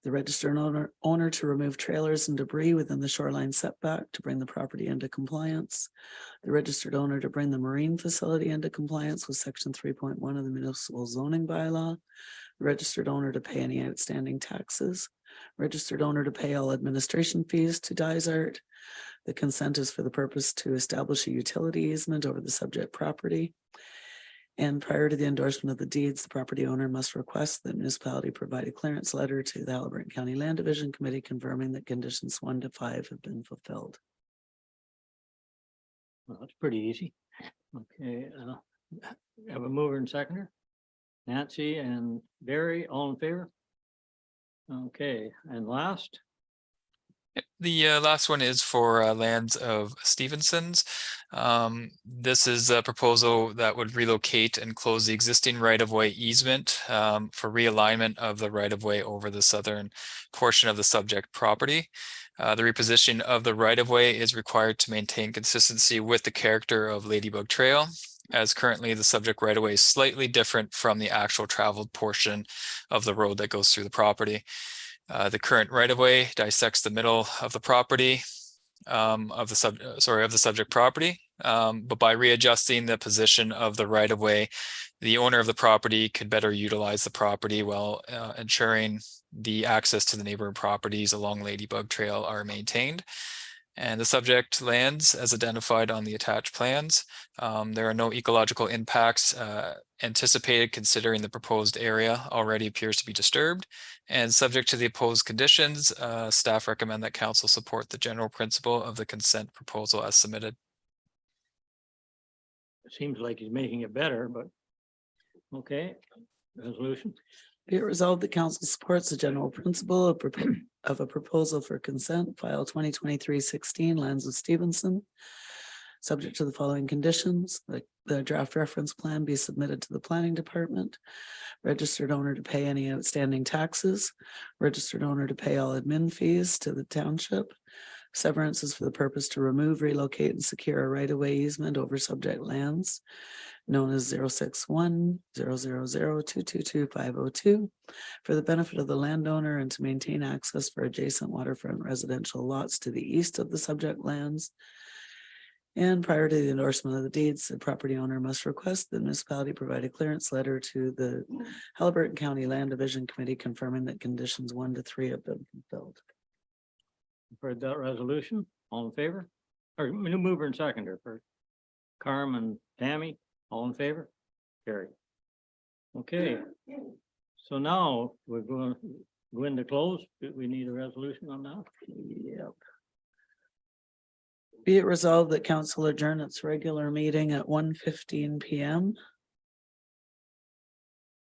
The registered owner to remove trailers and debris within the shoreline setback to bring the property into compliance. The registered owner to bring the marine facility into compliance with section 3.1 of the municipal zoning bylaw. Registered owner to pay any outstanding taxes. Registered owner to pay all administration fees to Dysart. The consent is for the purpose to establish a utility easement over the subject property. And prior to the endorsement of the deeds, the property owner must request the municipality provide a clearance letter to the Haliburton County Land Division Committee confirming that conditions 1 to 5 have been fulfilled. Well, that's pretty easy. Okay, have a mover and seconder. Nancy and Barry, all in favor? Okay, and last, The last one is for lands of Stevenson's. This is a proposal that would relocate and close the existing right-of-way easement for realignment of the right-of-way over the southern portion of the subject property. The repositioning of the right-of-way is required to maintain consistency with the character of Ladybug Trail, as currently the subject right-of-way is slightly different from the actual traveled portion of the road that goes through the property. The current right-of-way dissects the middle of the property of the subject property, but by readjusting the position of the right-of-way, the owner of the property could better utilize the property while ensuring the access to the neighboring properties along Ladybug Trail are maintained. And the subject lands as identified on the attached plans. There are no ecological impacts anticipated considering the proposed area already appears to be disturbed. And subject to the opposed conditions, staff recommend that council support the general principle of the consent proposal as submitted. it seems like he's making it better, but okay, resolution. Be it resolved that council supports the general principle of a proposal for consent file 2023-16 lands of Stevenson. Subject to the following conditions, the draft reference plan be submitted to the planning department. Registered owner to pay any outstanding taxes. Registered owner to pay all admin fees to the township. Severance is for the purpose to remove, relocate, and secure a right-of-way easement over subject lands known as 061-000-222-502 for the benefit of the landowner and to maintain access for adjacent waterfront residential lots to the east of the subject lands. And prior to the endorsement of the deeds, the property owner must request the municipality provide a clearance letter to the Haliburton County Land Division Committee confirming that conditions 1 to 3 have been fulfilled. Heard that resolution, all in favor? Or new mover and seconder for Carm and Tammy, all in favor? Carried. Okay, so now we're going to go into close. Do we need a resolution on that? Yep. Be it resolved that council adjourn its regular meeting at 1:15 PM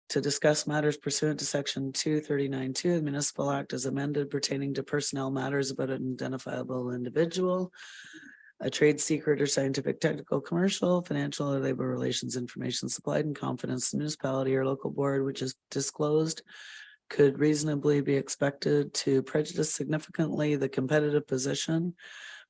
to discuss matters pursuant to section 239(2) of the Municipal Act as amended pertaining to personnel matters about an identifiable individual, a trade secret or scientific, technical, commercial, financial, or labor relations information supplied in confidence to the municipality or local board which is disclosed could reasonably be expected to prejudice significantly the competitive position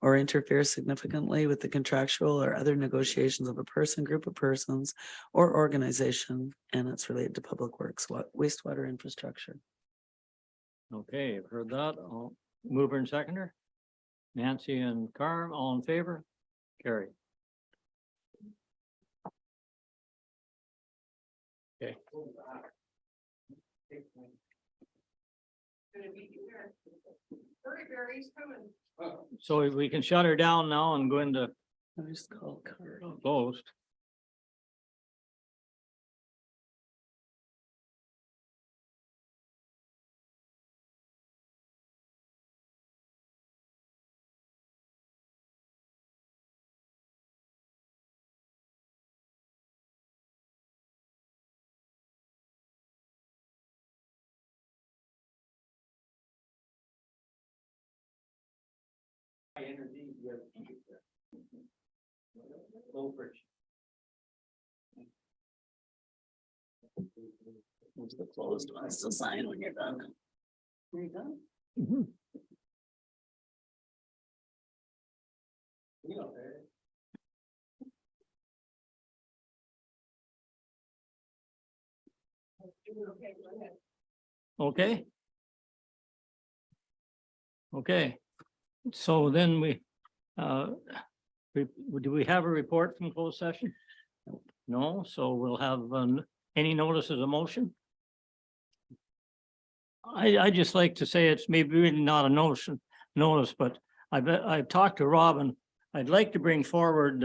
or interfere significantly with the contractual or other negotiations of a person, group of persons, or organization, and it's related to public works, wastewater infrastructure. Okay, I've heard that. All mover and seconder. Nancy and Carm, all in favor? Carried. Okay. So we can shut her down now and go into I just call Carl. closed. There's the closed ones to sign when you're done. Are you done? Okay. Okay, so then do we have a report from closed session? No, so we'll have any notices of motion? I just like to say it's maybe really not a notice, but I've talked to Robin. I'd like to bring forward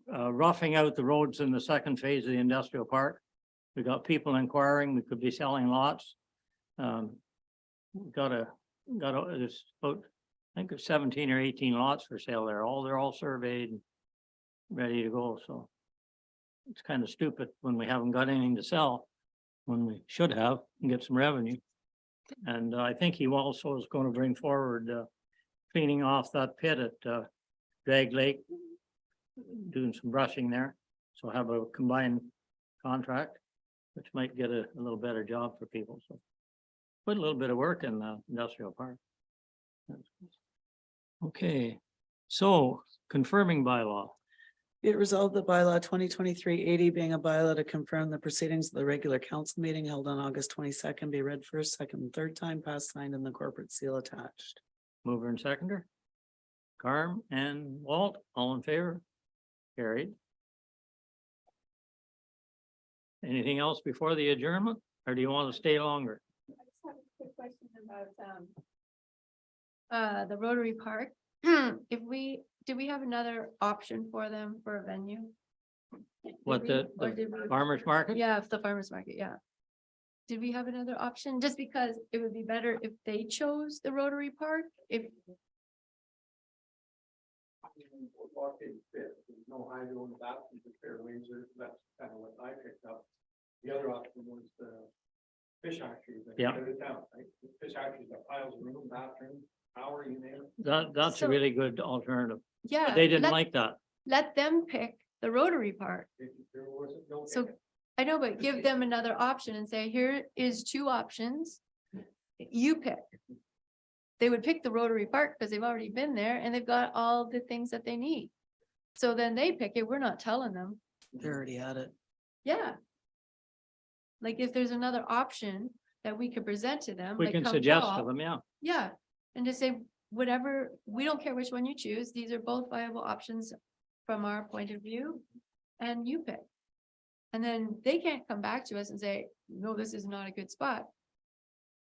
roughing out the roads in the second phase of the industrial park. We got people inquiring, we could be selling lots. Got there's about, I think it's 17 or 18 lots for sale there. They're all surveyed and ready to go, so. It's kind of stupid when we haven't got anything to sell, when we should have and get some revenue. And I think he also is going to bring forward cleaning off that pit at Drag Lake, doing some brushing there. So have a combined contract, which might get a little better job for people, so. Put a little bit of work in the industrial park. Okay, so confirming bylaw. Be it resolved that bylaw 2023-80 being a bylaw to confirm the proceedings of the regular council meeting held on August 22nd be read first, second, and third time, passed, signed, and the corporate seal attached. Mover and seconder. Carm and Walt, all in favor? Carried. Anything else before the adjournment, or do you want to stay longer? Quick question about the Rotary Park. Do we have another option for them for a venue? What, the farmer's market? Yeah, the farmer's market, yeah. Did we have another option? Just because it would be better if they chose the Rotary Park, if. No hydro in the bathroom, the fairways, that's kind of what I picked up. The other option was the fish hatchery. Yeah. Right? Fish hatchery's got piles of room, bathroom, power, you name it. That's a So- really good alternative. Yeah. They didn't let- like that. Let them pick the Rotary Park. There wasn't no. So I know, but give them another option and say, here is two options. You pick. They would pick the Rotary Park because they've already been there and they've got all the things that they need. So then they pick it. We're not telling them. They already had it. Yeah. Like if there's another option that we could present to them. We like can come suggest to fall, them, yeah. Yeah, and just say, whatever, we don't care which one you choose. These are both viable options from our point of view. And you pick. And then they can't come back to us and say, no, this is not a good spot.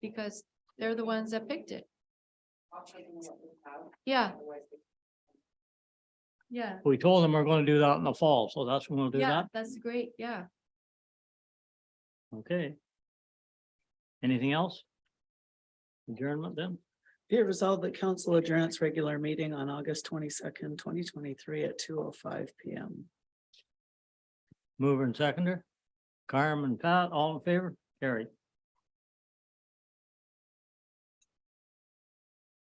Because they're the ones that picked it. Yeah. Yeah, We told them we're going to do that in the fall, so that's when we'll do yeah, that. that's great, yeah. Okay. Anything else? Adjournment then? Be it resolved that council adjourns regular meeting on August 22nd, 2023 at 2:05 PM. Mover and seconder. Carm and Pat, all in favor? Carried.